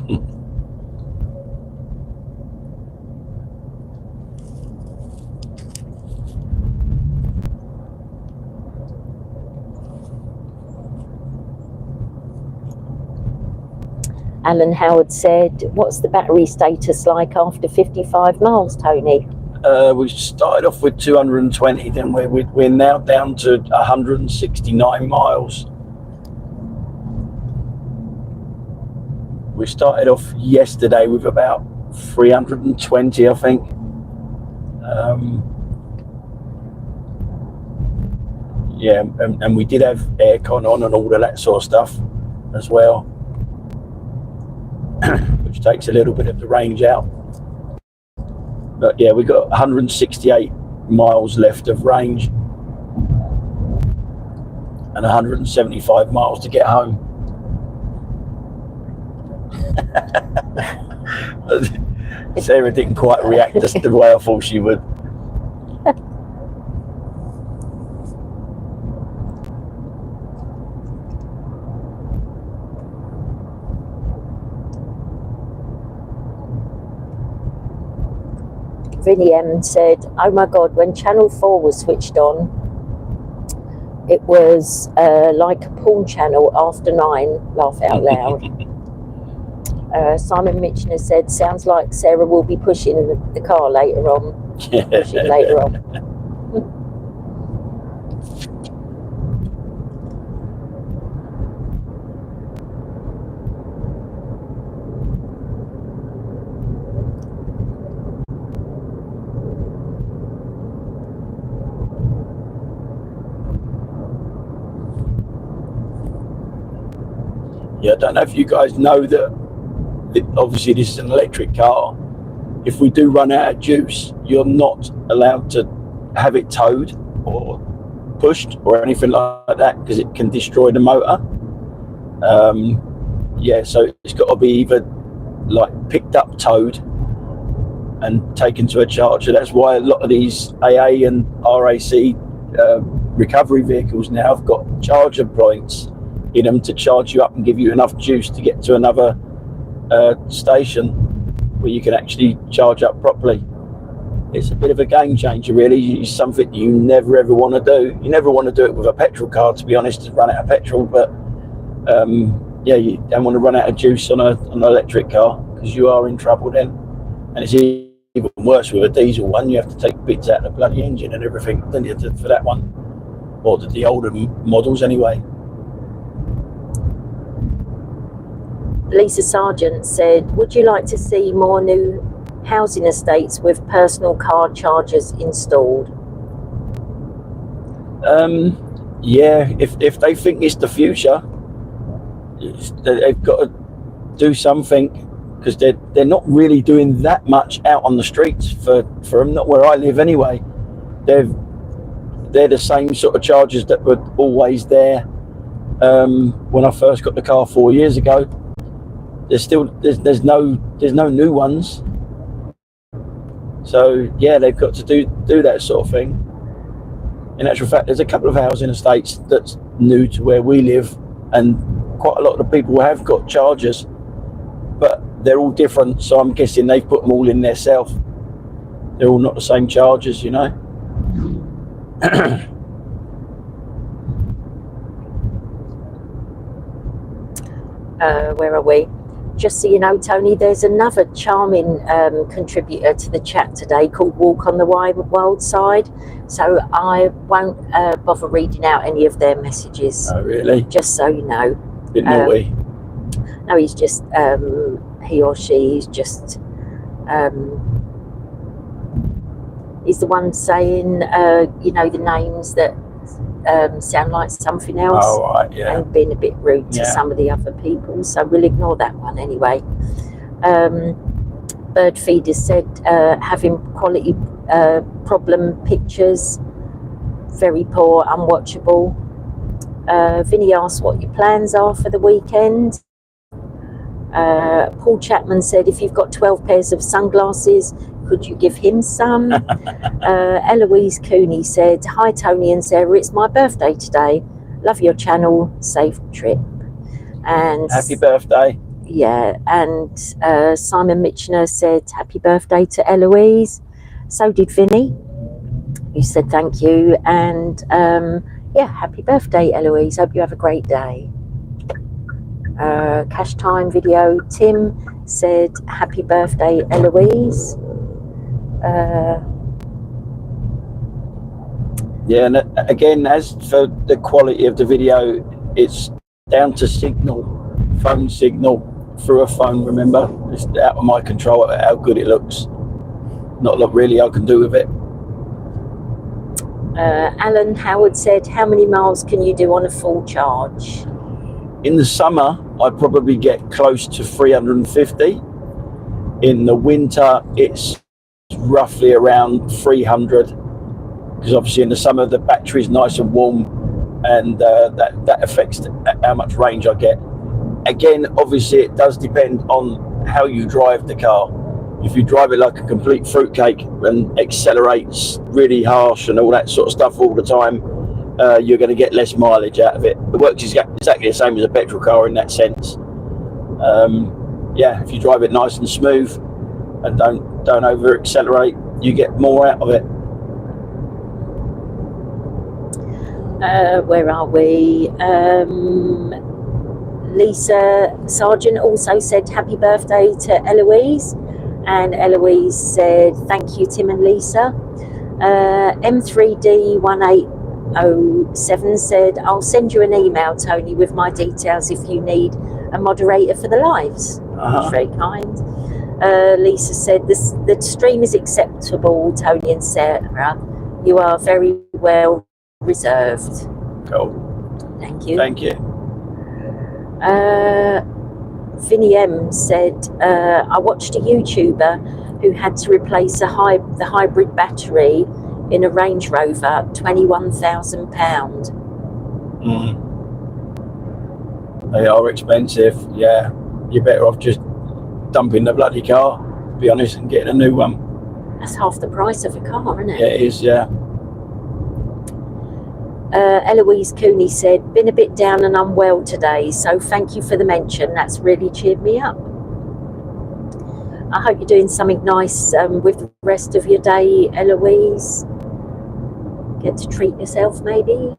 Alan Howard said, what's the battery status like after 55 miles, Tony? We started off with 220, then we're now down to 169 miles. We started off yesterday with about 320, I think. Yeah, and we did have aircon on and all of that sort of stuff as well, which takes a little bit of the range out. But yeah, we got 168 miles left of range and 175 miles to get home. Sarah didn't quite react the way I thought she would. Vinny M said, oh my God, when Channel 4 was switched on, it was like a porn channel after 9, laugh out loud. Simon Mitchner said, sounds like Sarah will be pushing the car later on. Pushing later on. Yeah, I don't know if you guys know that obviously this is an electric car. If we do run out of juice, you're not allowed to have it towed or pushed or anything like that, because it can destroy the motor. Yeah, so it's got to be either like picked up, towed and taken to a charger. That's why a lot of these AA and RAC recovery vehicles now have got charger points in them to charge you up and give you enough juice to get to another station where you can actually charge up properly. It's a bit of a game changer, really. It's something you never ever want to do. You never want to do it with a petrol car, to be honest, to run out of petrol. But yeah, you don't want to run out of juice on an electric car, because you are in trouble then. And it's even worse with a diesel one. You have to take bits out of the bloody engine and everything, don't you, for that one, or the older models anyway. Lisa Sargent said, would you like to see more new housing estates with personal car chargers installed? Yeah, if they think it's the future, they've got to do something, because they're not really doing that much out on the streets for them, not where I live anyway. They're the same sort of chargers that were always there when I first got the car 4 years ago. There's no new ones. So yeah, they've got to do that sort of thing. In actual fact, there's a couple of housing estates that's new to where we live, and quite a lot of the people have got chargers, but they're all different. So I'm guessing they've put them all in themselves. They're all not the same chargers, you know. Where are we? Just so you know, Tony, there's another charming contributor to the chat today called Walk on the Wild Side. So I won't bother reading out any of their messages. Oh, really? Just so you know. Bit naughty. No, he's just, he or she is just, he's the one saying, you know, the names that sound like something else. Oh, right, yeah. And being a bit rude to some of the other people, so we'll ignore that one anyway. Bird Feeder said having quality problem pictures, very poor, unwatchable. Vinny asked what your plans are for the weekend. Paul Chapman said, if you've got 12 pairs of sunglasses, could you give him some? Eloise Cooney said, hi Tony and Sarah, it's my birthday today. Love your channel, safe trip. And happy birthday. Yeah, and Simon Mitchner said, happy birthday to Eloise. So did Vinny. He said thank you. And yeah, happy birthday, Eloise. Hope you have a great day. Cash Time video, Tim said, happy birthday, Eloise. Yeah, and again, as for the quality of the video, it's down to signal, phone signal through a phone, remember? It's out of my control how good it looks. Not a lot really I can do with it. Alan Howard said, how many miles can you do on a full charge? In the summer, I probably get close to 350. In the winter, it's roughly around 300, because obviously in the summer the battery's nice and warm, and that affects how much range I get. Again, obviously it does depend on how you drive the car. If you drive it like a complete fruitcake and accelerates really harsh and all that sort of stuff all the time, you're going to get less mileage out of it. It works exactly the same as a petrol car in that sense. Yeah, if you drive it nice and smooth and don't over accelerate, you get more out of it. Where are we? Lisa Sargent also said happy birthday to Eloise, and Eloise said thank you, Tim and Lisa. M3D1807 said, I'll send you an email, Tony, with my details if you need a moderator for the lives. That's very kind. Lisa said, the stream is acceptable, Tony and Sarah. You are very well reserved. Cool. Thank you. Thank you. Vinny M said, I watched a YouTuber who had to replace the hybrid battery in a Range Rover, £21,000. They are expensive, yeah. You're better off just dumping the bloody car, to be honest, and getting a new one. That's half the price of a car, isn't it? Yeah, it is, yeah. Eloise Cooney said, been a bit down and unwell today, so thank you for the mention. That's really cheered me up. I hope you're doing something nice with the rest of your day, Eloise. Get to treat yourself, maybe.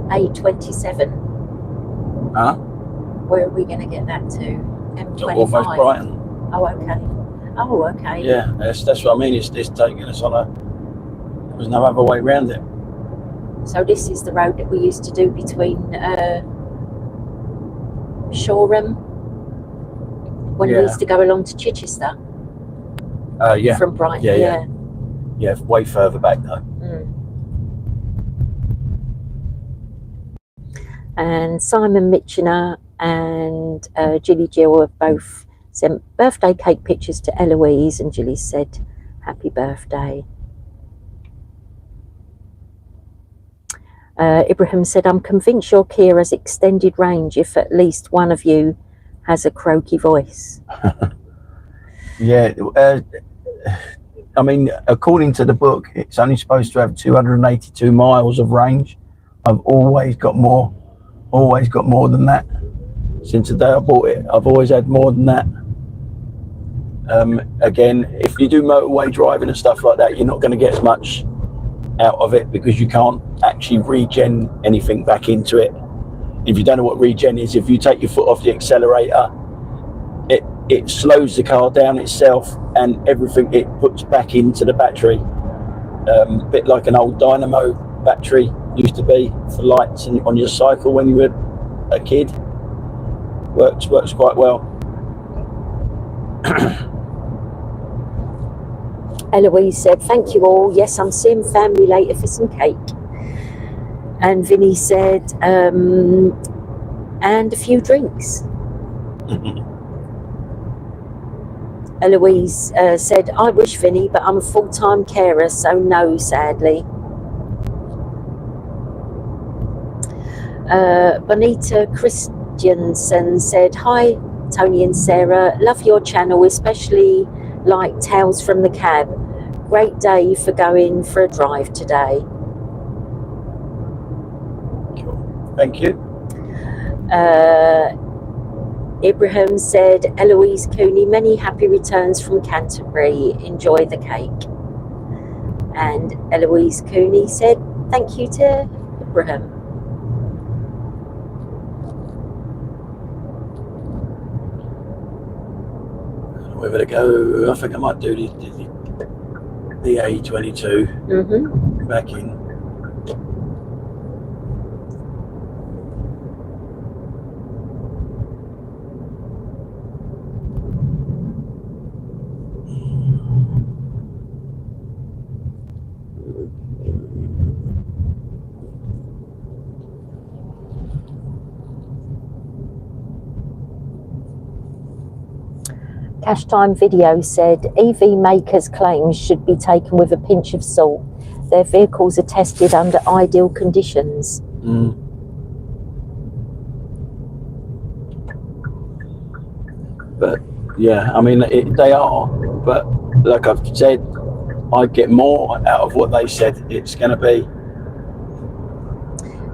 A27. Huh? Where are we going to get that to? M25. Almost Brighton. Oh, okay. Oh, okay. Yeah, that's what I mean. It's taking us on there's no other way around it. So this is the road that we used to do between Shoreham when we used to go along to Chichester. Yeah. From Brighton. Yeah, way further back though. And Simon Mitchener and Gilly Jill have both sent birthday cake pictures to Eloise, and Gilly said, happy birthday. Ibrahim said, I'm convinced your Kia has extended range if at least one of you has a croaky voice. Yeah, I mean, according to the book, it's only supposed to have 282 miles of range. I've always got more than that. Since the day I bought it, I've always had more than that. Again, if you do motorway driving and stuff like that, you're not going to get as much out of it because you can't actually regen anything back into it. If you don't know what regen is, if you take your foot off the accelerator, it slows the car down itself, and everything it puts back into the battery. A bit like an old dynamo battery used to be for lights and on your cycle when you were a kid. Works quite well. Eloise said, thank you all. Yes, I'm seeing family later for some cake. And Vinny said, and a few drinks. Eloise said, I wish, Vinny, but I'm a full-time carer, so no, sadly. Bonita Christiansen said, hi, Tony and Sarah, love your channel, especially like Tales from the Cab. Great day for going for a drive today. Cool. Thank you. Ibrahim said, Eloise Cooney, many happy returns from Canterbury. Enjoy the cake. And Eloise Cooney said, thank you to Ibrahim. Whether to go, I think I might do the A22 back in. Cash Time Video said, EV makers' claims should be taken with a pinch of salt. Their vehicles are tested under ideal conditions. But yeah, I mean, they are, but like I've said, I get more out of what they said it's going to be.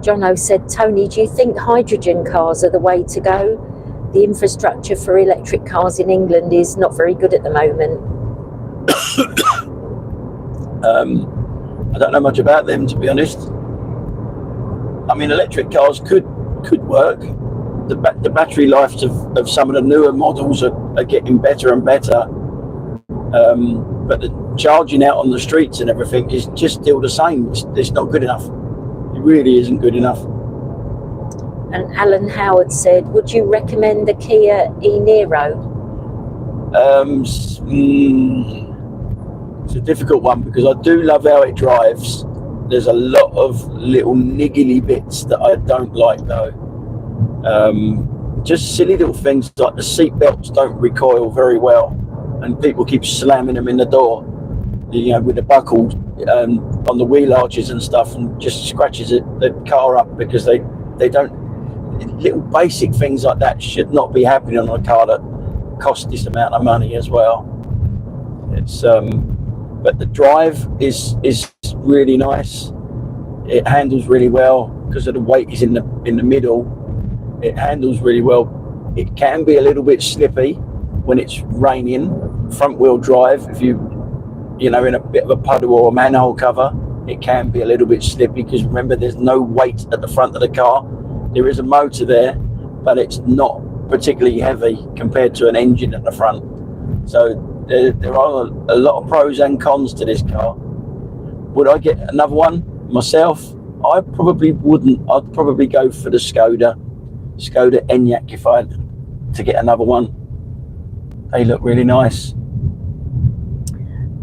Jono said, Tony, do you think hydrogen cars are the way to go? The infrastructure for electric cars in England is not very good at the moment. I don't know much about them, to be honest. I mean, electric cars could work. The battery lives of some of the newer models are getting better and better. But the charging out on the streets and everything is just still the same. It's not good enough. It really isn't good enough. And Alan Howard said, would you recommend the Kia e-Niro? It's a difficult one because I do love how it drives. There's a lot of little niggly bits that I don't like though. Just silly little things like the seat belts don't recoil very well and people keep slamming them in the door, you know, with the buckle on the wheel arches and stuff, and just scratches the car up because they don't. Little basic things like that should not be happening on a car that costs this amount of money as well. It's but the drive is really nice. It handles really well because of the weight is in the middle. It handles really well. It can be a little bit slippy when it's raining. Front wheel drive, if you know, in a bit of a puddle or a manhole cover, it can be a little bit slippy because remember, there's no weight at the front of the car. There is a motor there, but it's not particularly heavy compared to an engine at the front. So there are a lot of pros and cons to this car. Would I get another one myself? I probably wouldn't. I'd probably go for the Skoda Enyaq if I had to get another one. They look really nice.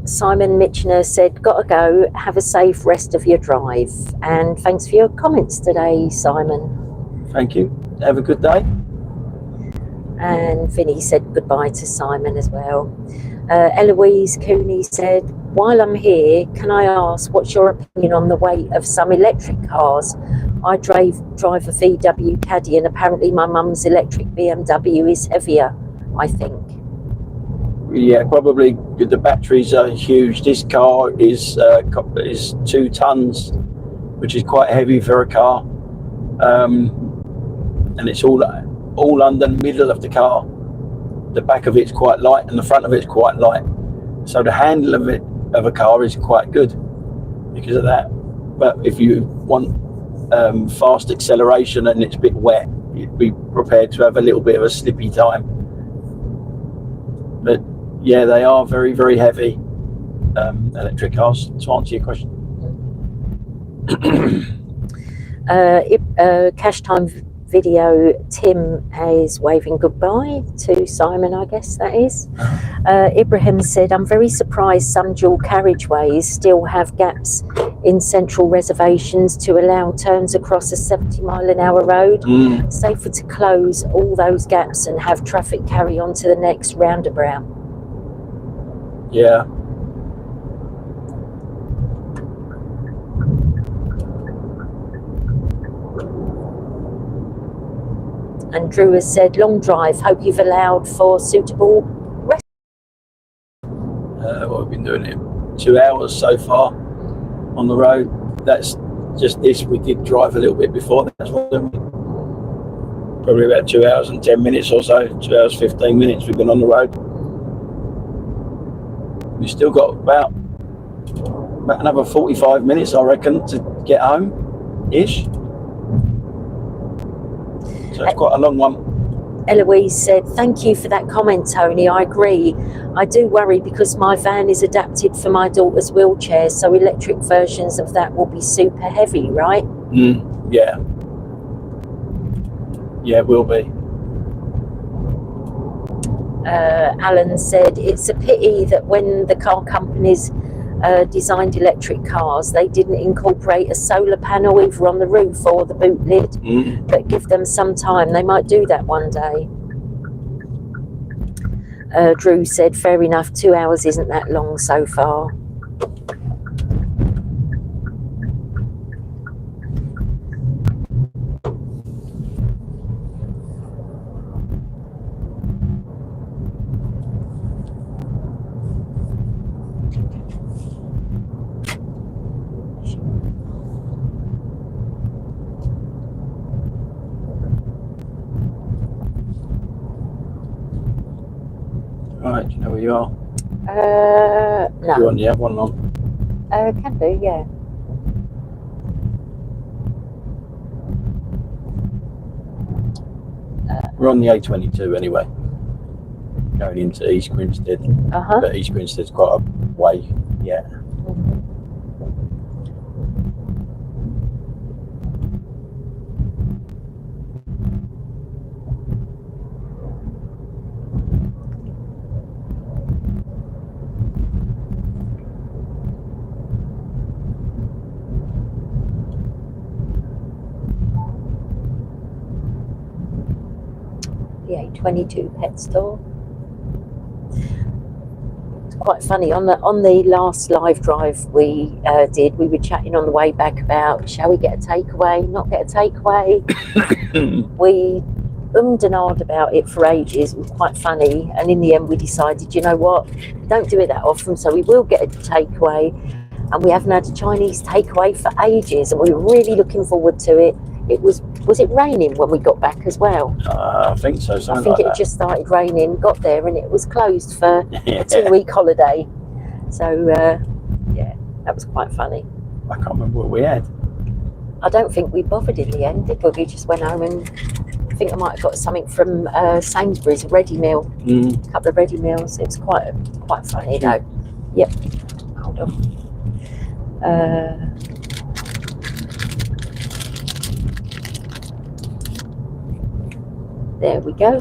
Simon Mitchner said, gotta go, have a safe rest of your drive. And thanks for your comments today, Simon. Thank you. Have a good day. And Vinny said goodbye to Simon as well. Eloise Cooney said, while I'm here, can I ask what's your opinion on the weight of some electric cars? I drive a VW Caddy and apparently my mum's electric BMW is heavier, I think. Yeah, probably the batteries are huge. This car is 2 tons, which is quite heavy for a car. And it's all under the middle of the car. The back of it's quite light and the front of it's quite light. So the handle of a car is quite good because of that. But if you want fast acceleration and it's a bit wet, you'd be prepared to have a little bit of a slippy time. But yeah, they are very, very heavy electric cars, to answer your question. Cash Time Video, Tim is waving goodbye to Simon, I guess that is. Ibrahim said, I'm very surprised some dual carriageways still have gaps in central reservations to allow turns across a 70-mile-an-hour road. Safer to close all those gaps and have traffic carry on to the next roundabout. Yeah. And Drew has said, long drive, hope you've allowed for suitable rest. Well, we've been doing it 2 hours so far on the road. That's just this. We did drive a little bit before that as well, didn't we? Probably about 2 hours and 10 minutes or so, 2 hours 15 minutes we've been on the road. We've still got about another 45 minutes, I reckon, to get home-ish. So it's quite a long one. Eloise said, thank you for that comment, Tony. I agree. I do worry because my van is adapted for my daughter's wheelchair, so electric versions of that will be super heavy, right? Yeah. Yeah, it will be. Alan said, it's a pity that when the car companies designed electric cars, they didn't incorporate a solar panel either on the roof or the boot lid, but give them some time. They might do that one day. Drew said, fair enough, 2 hours isn't that long so far. Right, do you know where you are? No. You want the other one on? Can do, yeah. We're on the A22 anyway, going into East Grinstead. But East Grinstead's quite a way, yeah. The A22 pet store. It's quite funny. On the last live drive we did, we were chatting on the way back about, shall we get a takeaway, not get a takeaway? We and ahed about it for ages. It was quite funny, and in the end we decided, you know what, don't do it that often, so we will get a takeaway. And we haven't had a Chinese takeaway for ages, and we were really looking forward to it. It was it raining when we got back as well? I think so. I think like it that. just started raining, got there, and it was closed for a 2-week holiday. So, yeah, that was quite funny. I can't remember what we had. I don't think we bothered in the end, did we? We just went home, and I think I might have got something from Sainsbury's, a ready meal, a couple of ready meals. It was quite funny, though. Yep. Hold on. There we go.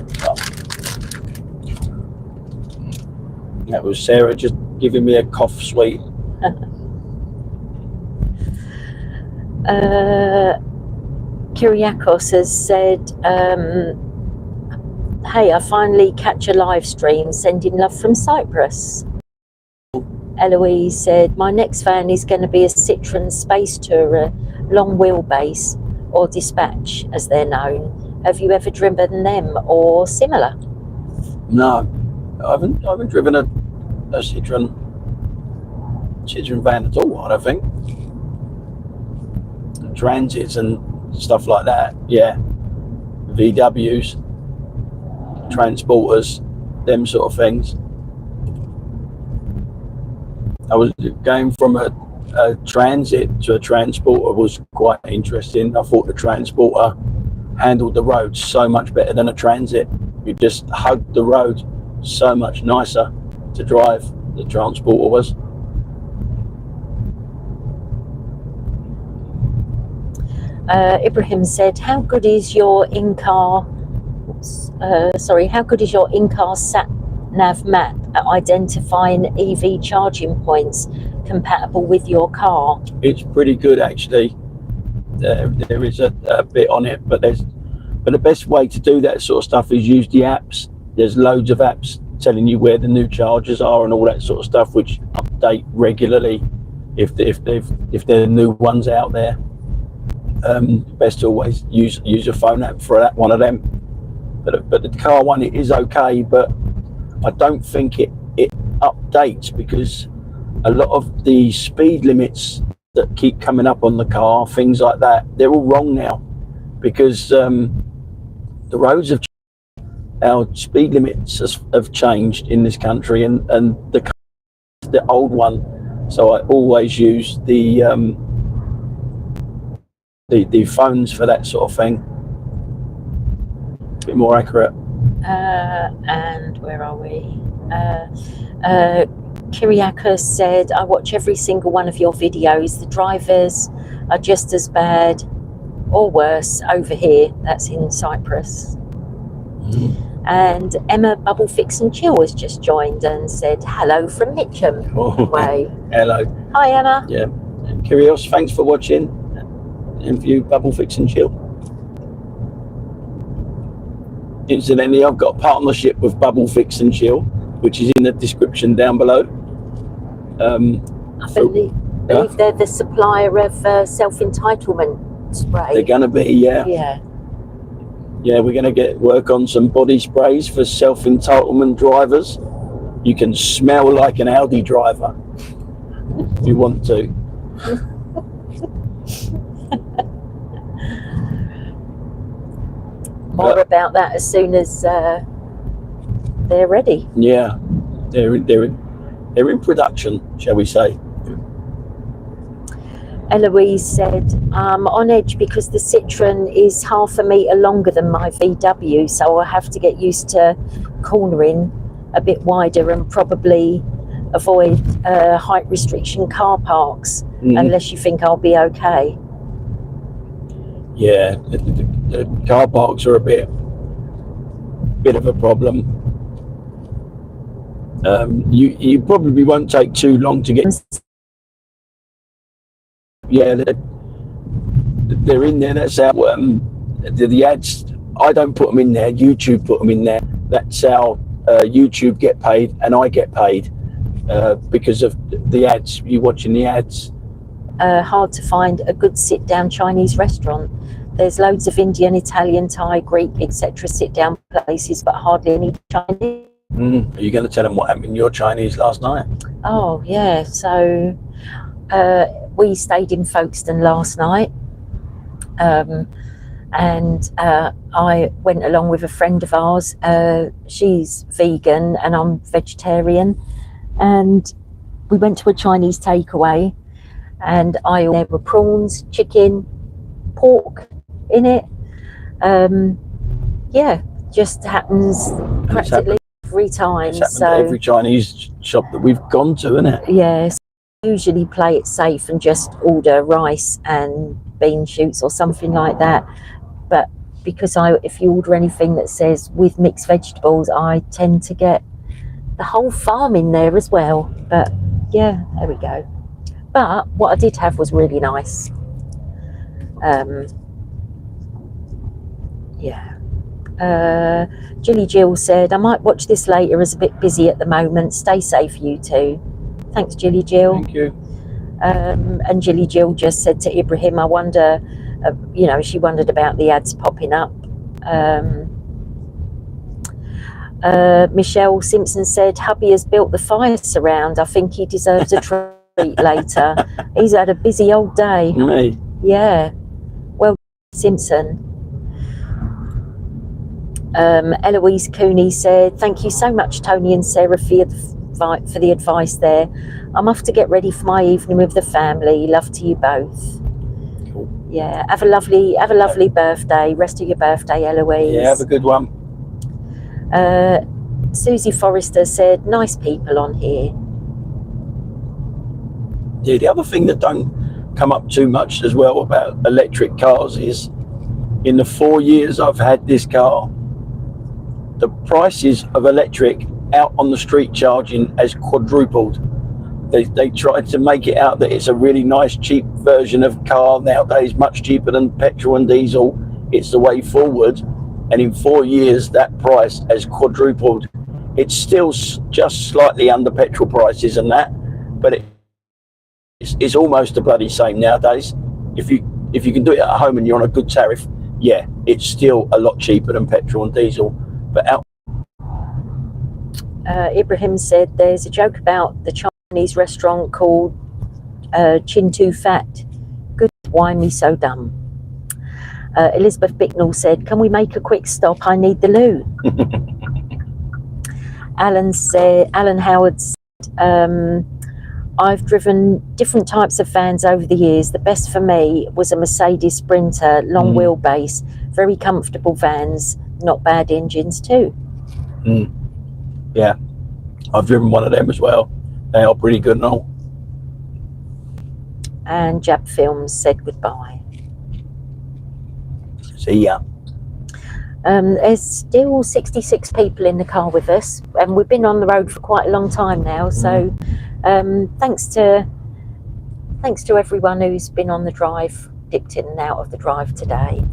That was Sarah just giving me a cough sweet. Kyriakos has said, hey, I finally catch a live stream, sending love from Cyprus. Eloise said, my next van is going to be a Citroen Space Tourer, long wheelbase, or Dispatch as they're known. Have you ever driven them or similar? No, I haven't driven a Citroen van at all, I don't think. Transits and stuff like that, yeah. VWs, transporters, them sort of things. I was going from a transit to a transporter was quite interesting. I thought the transporter handled the road so much better than a transit. You just hugged the road so much nicer to drive. The transporter was. Ibrahim said, how good is your in-car sat nav map at identifying EV charging points compatible with your car? It's pretty good, actually. There is a bit on it, but the best way to do that sort of stuff is use the apps. There's loads of apps telling you where the new chargers are and all that sort of stuff, which update regularly if there are new ones out there. Best to always use your phone app for one of them. but the car one, it is okay, but I don't think it updates, because a lot of the speed limits that keep coming up on the car, things like that, they're all wrong now, because the roads have changed, our speed limits have changed in this country, and the old one. So I always use the phones for that sort of thing, a bit more accurate. And where are we? Kyriakos said, I watch every single one of your videos. The drivers are just as bad or worse over here. That's in Cyprus. And Emma Bubble Fix and Chill has just joined and said hello from Mitcham. Way. Hello. Hi Emma. Yeah. And Kyrios, thanks for watching. And you, Bubble Fix and Chill. Incidentally, I've got a partnership with Bubble Fix and Chill, which is in the description down below. I believe they're the supplier of self-entitlement spray. They're going to be, yeah. Yeah, we're going to work on some body sprays for self-entitlement drivers. You can smell like an Audi driver if you want to. More about that as soon as they're ready. Yeah, they're in production, shall we say. Eloise said, I'm on edge because the Citroen is half a metre longer than my VW, so I'll have to get used to cornering a bit wider and probably avoid height restriction car parks, unless you think I'll be okay. Yeah, the car parks are a bit of a problem. You probably won't take too long to get. Yeah, they're in there. That's how the ads. I don't put them in there. YouTube put them in there. That's how YouTube get paid, and I get paid because of the ads. You watching the ads. Hard to find a good sit-down Chinese restaurant. There's loads of Indian, Italian, Thai, Greek, etc. sit-down places, but hardly any Chinese. Are you going to tell them what happened in your Chinese last night? Oh yeah, so we stayed in Folkestone last night, and I went along with a friend of ours. She's vegan and I'm vegetarian, and we went to a Chinese takeaway, and there were prawns, chicken, pork in it. Yeah, just happens practically every time. So every Chinese shop that we've gone to, isn't it? Yes. Usually play it safe and just order rice and bean shoots or something like that, but because if you order anything that says with mixed vegetables, I tend to get the whole farm in there as well. But yeah, there we go. But what I did have was really nice. Jilly Jill said, I might watch this later as a bit busy at the moment. Stay safe, you two. Thanks, Jilly Jill. Thank you. And Jilly Jill just said to Ibrahim, I wonder, she wondered about the ads popping up. Michelle Simpson said, hubby has built the fire surround. I think he deserves a treat later. He's had a busy old day. Me? Yeah. Well, Simpson. Eloise Cooney said, thank you so much, Tony and Sarah, for the advice there. I'm off to get ready for my evening with the family. Love to you both. Cool. Yeah, have a lovely birthday. Rest of your birthday, Eloise. Yeah, have a good one. Susie Forrester said, nice people on here. Yeah, the other thing that don't come up too much as well about electric cars is, in the 4 years I've had this car, the prices of electric out on the street charging has quadrupled. They tried to make it out that it's a really nice cheap version of car nowadays, much cheaper than petrol and diesel. It's the way forward, and in 4 years that price has quadrupled. It's still just slightly under petrol prices and that, but it's almost the bloody same nowadays. If you can do it at home and you're on a good tariff, yeah, it's still a lot cheaper than petrol and diesel. But out. Ibrahim said there's a joke about the Chinese restaurant called Chin Too Fat. Good, why me so dumb? Elizabeth Bicknell said, can we make a quick stop? I need the loo. Alan Howard said, I've driven different types of vans over the years. The best for me was a Mercedes Sprinter, long wheelbase, very comfortable vans, not bad engines too. Yeah, I've driven one of them as well. They are pretty good and all. And Jab Films said goodbye. See ya. There's still 66 people in the car with us, and we've been on the road for quite a long time now. So thanks to everyone who's been on the drive, dipped in and out of the drive today.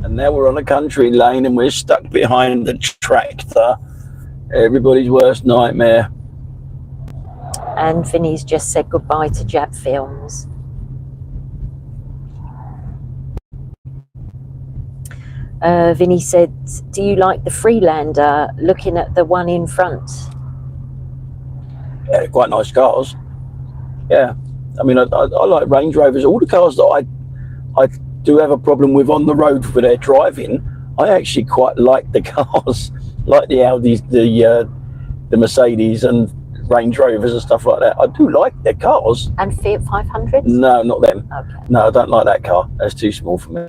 And now we're on a country lane and we're stuck behind the tractor. Everybody's worst nightmare. And Vinny's just said goodbye to Jab Films. Vinny said, do you like the Freelander, looking at the one in front? Yeah, quite nice cars. Yeah, I mean, I like Range Rovers. All the cars that I do have a problem with on the road for their driving, I actually quite like the cars, like the Audis, the Mercedes and Range Rovers and stuff like that. I do like their cars. And Fiat 500s? No, not them. Okay. No, I don't like that car. That's too small for me.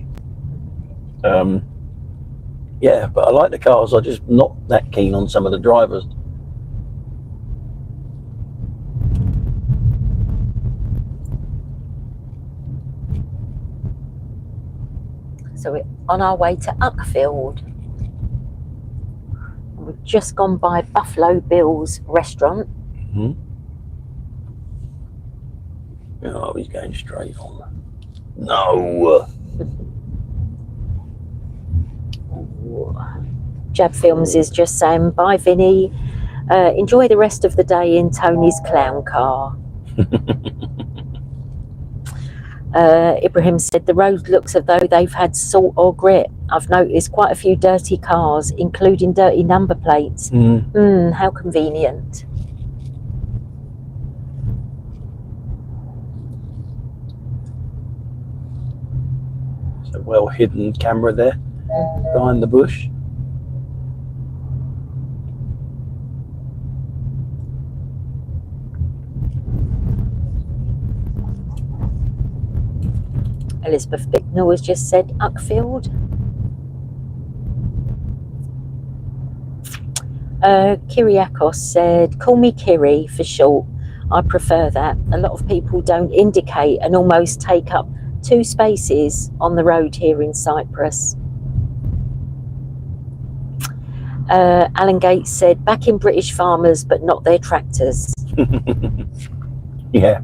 Yeah, but I like the cars. I'm just not that keen on some of the drivers. So we're on our way to Uckfield. We've just gone by Buffalo Bill's restaurant. Oh, he's going straight on. No. Jab Films is just saying, bye Vinny, enjoy the rest of the day in Tony's clown car. Ibrahim said, the road looks as though they've had salt or grit. I've noticed quite a few dirty cars, including dirty number plates. How convenient. It's a well hidden camera there behind the bush. Elizabeth Bicknell has just said Uckfield. Kyriakos said, call me Kiri for short. I prefer that. A lot of people don't indicate and almost take up 2 spaces on the road here in Cyprus. Alan Gates said, back in British farmers, but not their tractors. Yeah.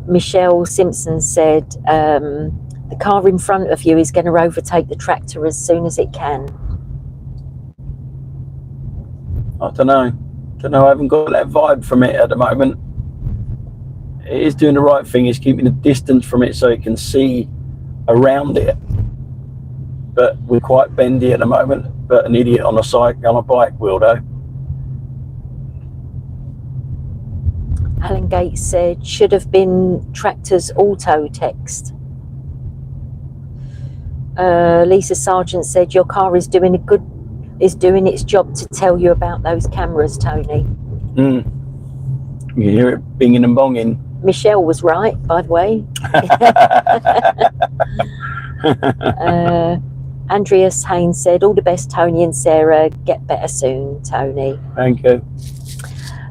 Michelle Simpson said, the car in front of you is going to overtake the tractor as soon as it can. I don't know. I haven't got that vibe from it at the moment. It is doing the right thing. It's keeping the distance from it so it can see around it. But we're quite bendy at the moment. But an idiot on a bike will though. Alan Gates said, should have been tractor's auto text. Lisa Sargent said, your car is doing its job to tell you about those cameras, Tony. You hear it binging and bonging. Michelle was right, by the way. Andreas Haynes said, all the best, Tony and Sarah. Get better soon, Tony. Thank you.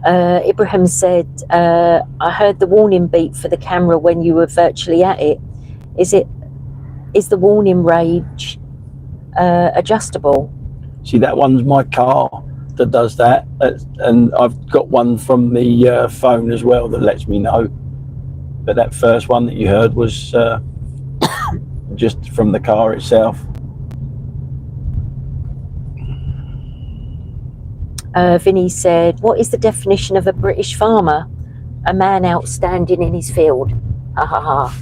Ibrahim said, I heard the warning beep for the camera when you were virtually at it. Is the warning range adjustable? See, that one's my car that does that, and I've got one from the phone as well that lets me know. But that first one that you heard was just from the car itself. Vinny said, what is the definition of a British farmer? a man outstanding in his field. Ha ha ha.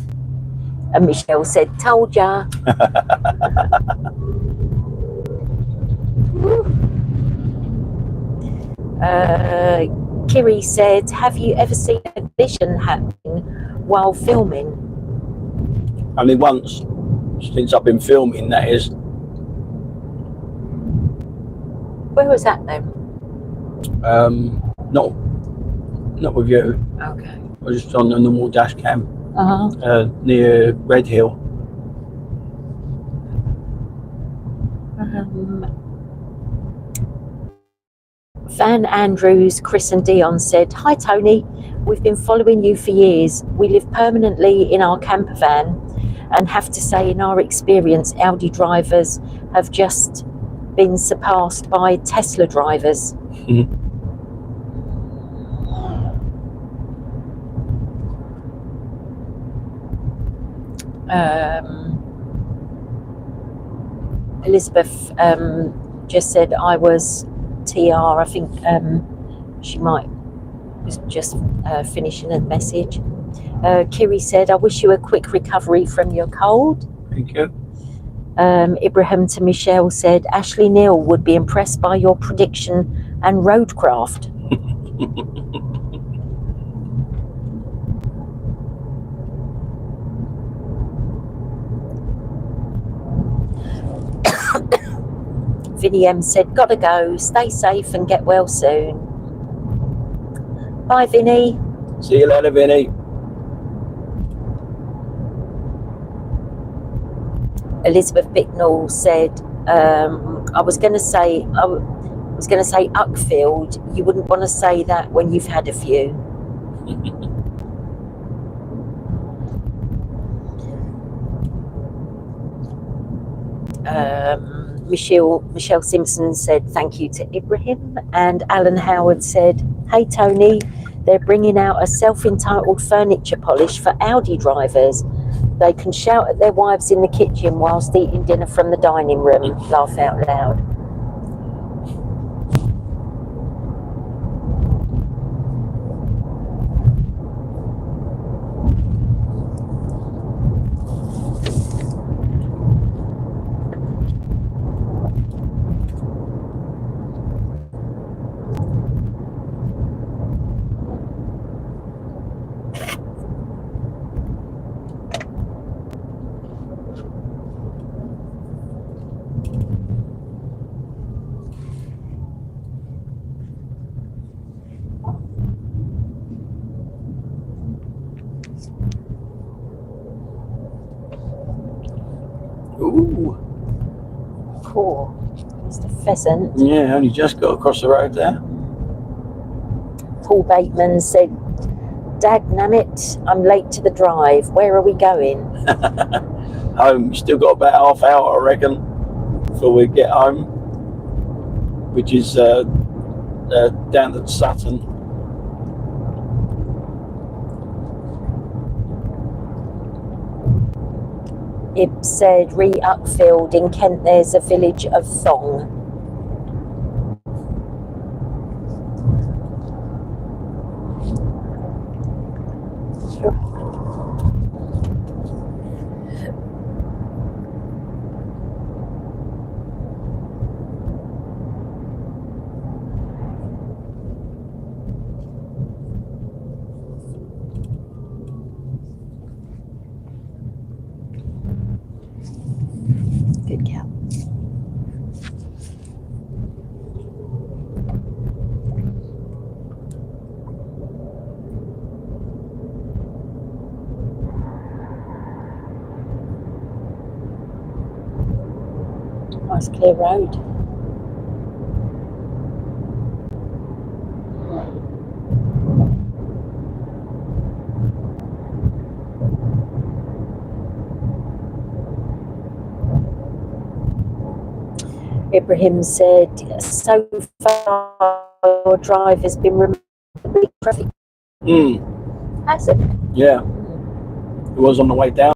And Michelle said, told ya. Kiri said, have you ever seen a collision happening while filming? Only once since I've been filming, that is. Where was that then? Not with you. Okay. I was just on the normal dash cam near Red Hill. Van Andrews, Chris and Dion said, hi Tony, we've been following you for years. We live permanently in our camper van and have to say in our experience Audi drivers have just been surpassed by Tesla drivers. Elizabeth just said I was TR. I think she might was just finishing a message. Kiri said, I wish you a quick recovery from your cold. Thank you. Ibrahim to Michelle said, Ashley Neal would be impressed by your prediction and roadcraft. Vinnie M said, gotta go, stay safe and get well soon. Bye, Vinnie. See you later, Vinnie. Elizabeth Bicknell said, I was going to say Uckfield. You wouldn't want to say that when you've had a few. Michelle Simpson said thank you to Ibrahim, and Alan Howard said, hey Tony, they're bringing out a self-entitled furniture polish for Audi drivers. They can shout at their wives in the kitchen whilst eating dinner from the dining room. Laugh out loud. Ooh. Poor Mr. Pheasant. Yeah, only just got across the road there. Paul Bateman said, Dagnammit, I'm late to the drive. Where are we going? Home. Still got about half hour, I reckon, before we get home, which is down to Sutton. Ib said, re Uckfield in Kent, there's a village of Thong. Good cat. Nice clear road. Ibrahim said, so far your drive has been remarkably traffic. Has it? Yeah. It was on the way down.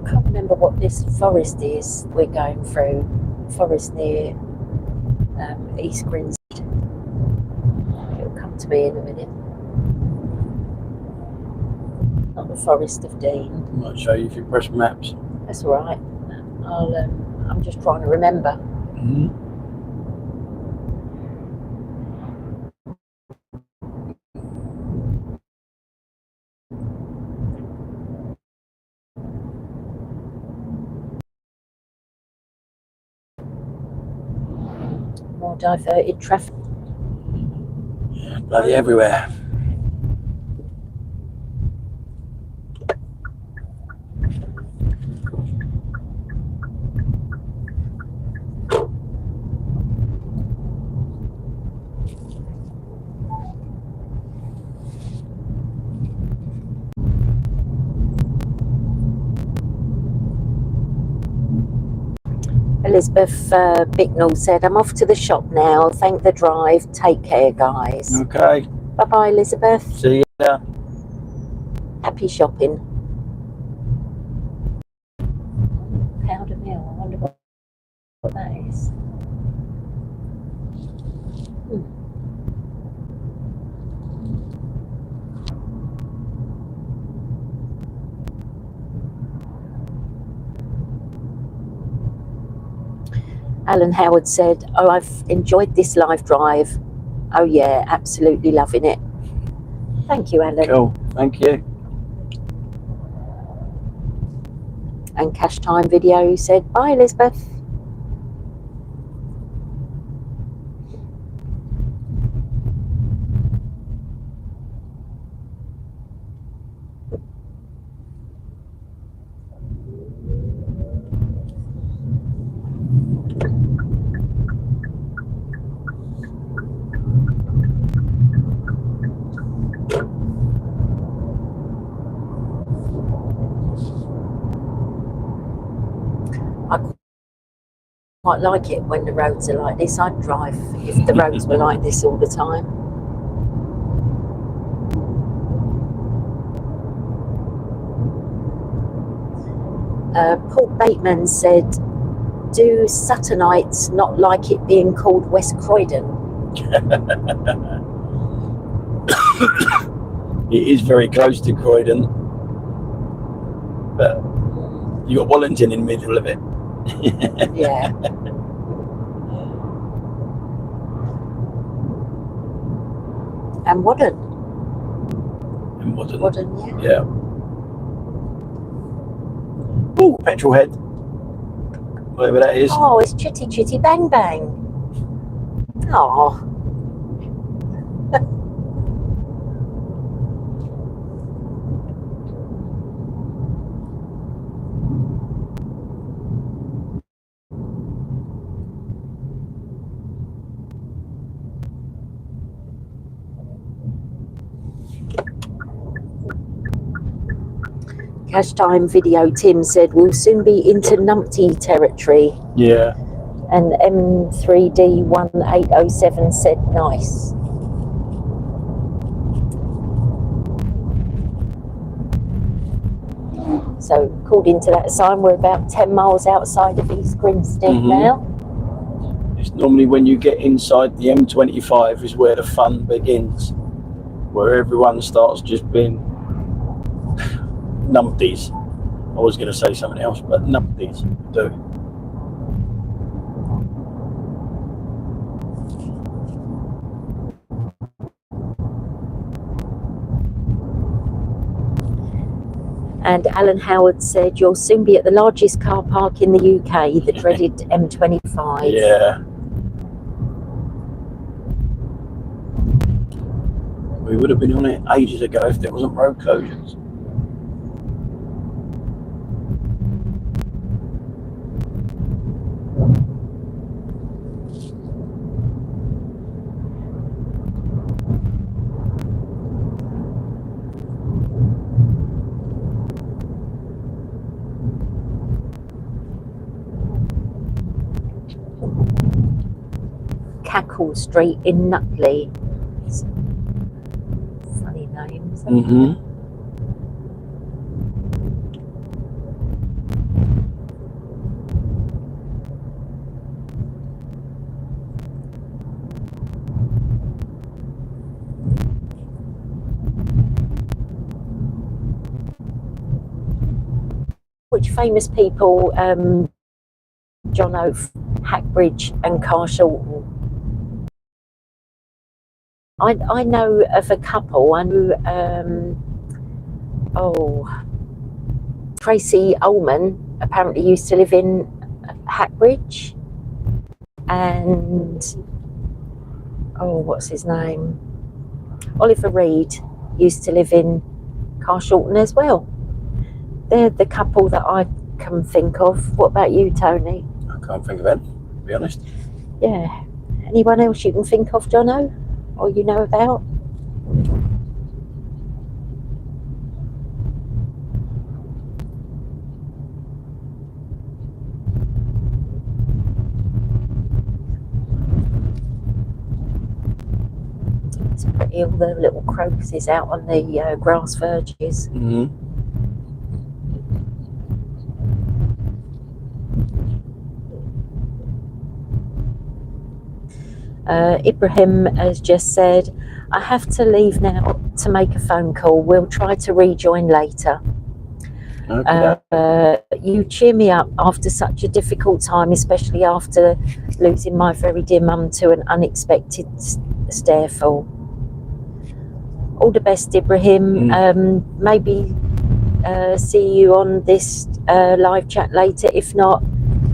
Can't remember what this forest is we're going through. Forest near East Grinstead. It'll come to me in a minute. Not the Forest of Dean. I might show you if you press maps. That's all right. I'm just trying to remember. Mm-hmm. More diverted traffic. Yeah, bloody everywhere. Elizabeth Bicknell said, I'm off to the shop now. Thank the drive. Take care, guys. Okay. Bye-bye, Elizabeth. See ya. Happy shopping. Powder Mill. I wonder what that is. Alan Howard said, oh, I've enjoyed this live drive. Oh yeah, absolutely loving it. Thank you, Alan. Cool. Thank you. And Cash Time Video said, bye, Elizabeth. I quite like it when the roads are like this. I'd drive if the roads were like this all the time. Paul Bateman said, do Suttonites not like it being called West Croydon? It is very close to Croydon, but you got Wallington in the middle of it. Yeah. And Wadden. And Wadden. Wadden, yeah. Yeah. Oh, petrol head. Whatever that is. Oh, it's Chitty Chitty Bang Bang. Oh. Cash Time Video Tim said, we'll soon be into numpty territory. Yeah. And M3D1807 said, nice. So according to that sign, we're about 10 miles outside of East Grinstead now. It's normally when you get inside the M25 is where the fun begins, where everyone starts just being numpties. I was going to say something else, but numpties do. And Alan Howard said, you'll soon be at the largest car park in the UK, the dreaded M25. Yeah. We would have been on it ages ago if there wasn't road closures. Cackle Street in Nutley. Funny names. which famous people John Oath, Hackbridge and Carshalton? I know of a couple. I know Tracy Ullman apparently used to live in Hackbridge, and what's his name? Oliver Reed used to live in Carshalton as well. They're the couple that I can think of. What about you, Tony? I can't think of it, to be honest. Yeah. Anyone else you can think of, Jono? Or you know about? It's pretty, all the little crocuses out on the grass verges. Mm-hmm. Ibrahim has just said, I have to leave now to make a phone call. We'll try to rejoin later. You cheer me up after such a difficult time, especially after losing my very dear mum to an unexpected stairfall. All the best, Ibrahim. Maybe see you on this live chat later. If not,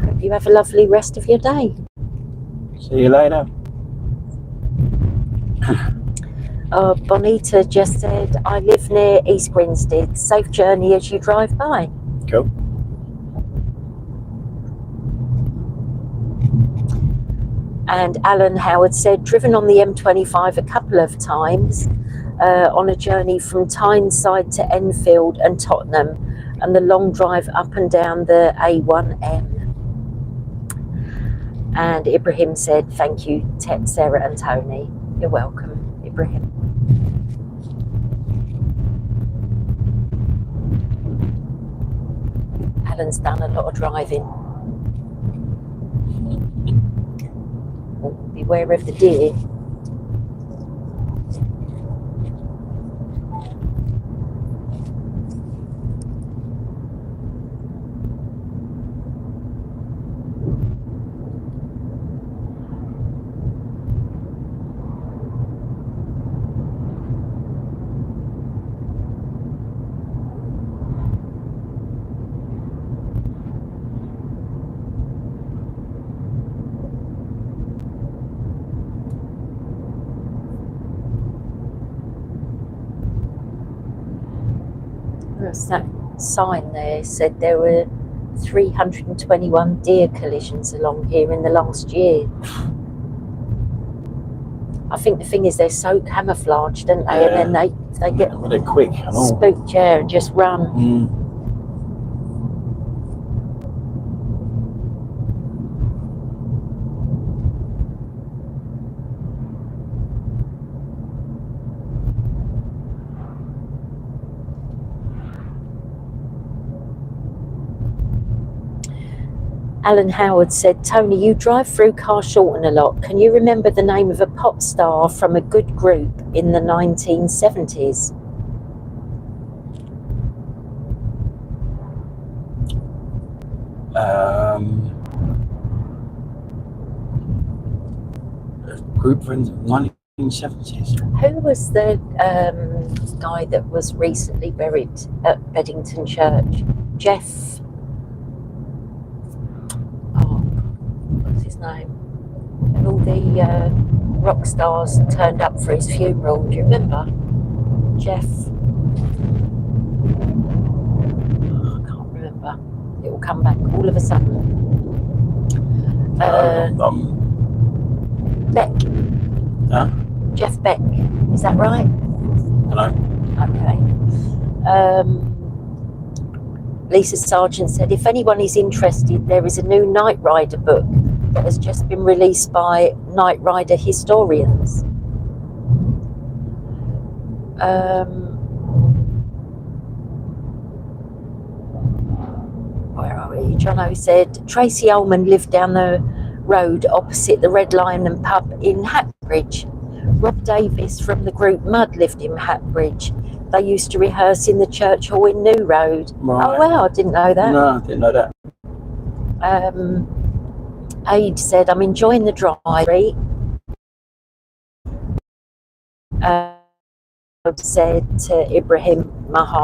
hope you have a lovely rest of your day. See you later. Bonita just said, I live near East Grinstead. Safe journey as you drive by. Cool. And Alan Howard said, driven on the M25 a couple of times on a journey from Tyneside to Enfield and Tottenham, and the long drive up and down the A1M. And Ibrahim said, thank you, Ted, Sarah and Tony. You're welcome, Ibrahim. Alan's done a lot of driving. Beware of the deer. That sign there said there were 321 deer collisions along here in the last year. I think the thing is they're so camouflaged, don't they? Yeah. And then they get they're quick and all. spooked, yeah, and just run. Alan Howard said, Tony, you drive through Carshalton a lot. Can you remember the name of a pop star from a good group in the 1970s? Group friends of 1970s. Who was the guy that was recently buried at Beddington Church? Jeff. What's his name? And all the rock stars turned up for his funeral. Do you remember? Jeff. I can't remember. It will come back all of a sudden. Beck. Huh? Jeff Beck. Is that right? Hello. Okay. Lisa Sargent said, if anyone is interested, there is a new Knight Rider book that has just been released by Knight Rider historians. Where are we? Jono said, Tracy Ullman lived down the road opposite the Red Lion and pub in Hackbridge. Rob Davis from the group Mud lived in Hackbridge. They used to rehearse in the church hall in New Road. Right. Oh wow, I didn't know that. No, I didn't know that. Aid said, I'm enjoying the drive. Said to Ibrahim Mahal,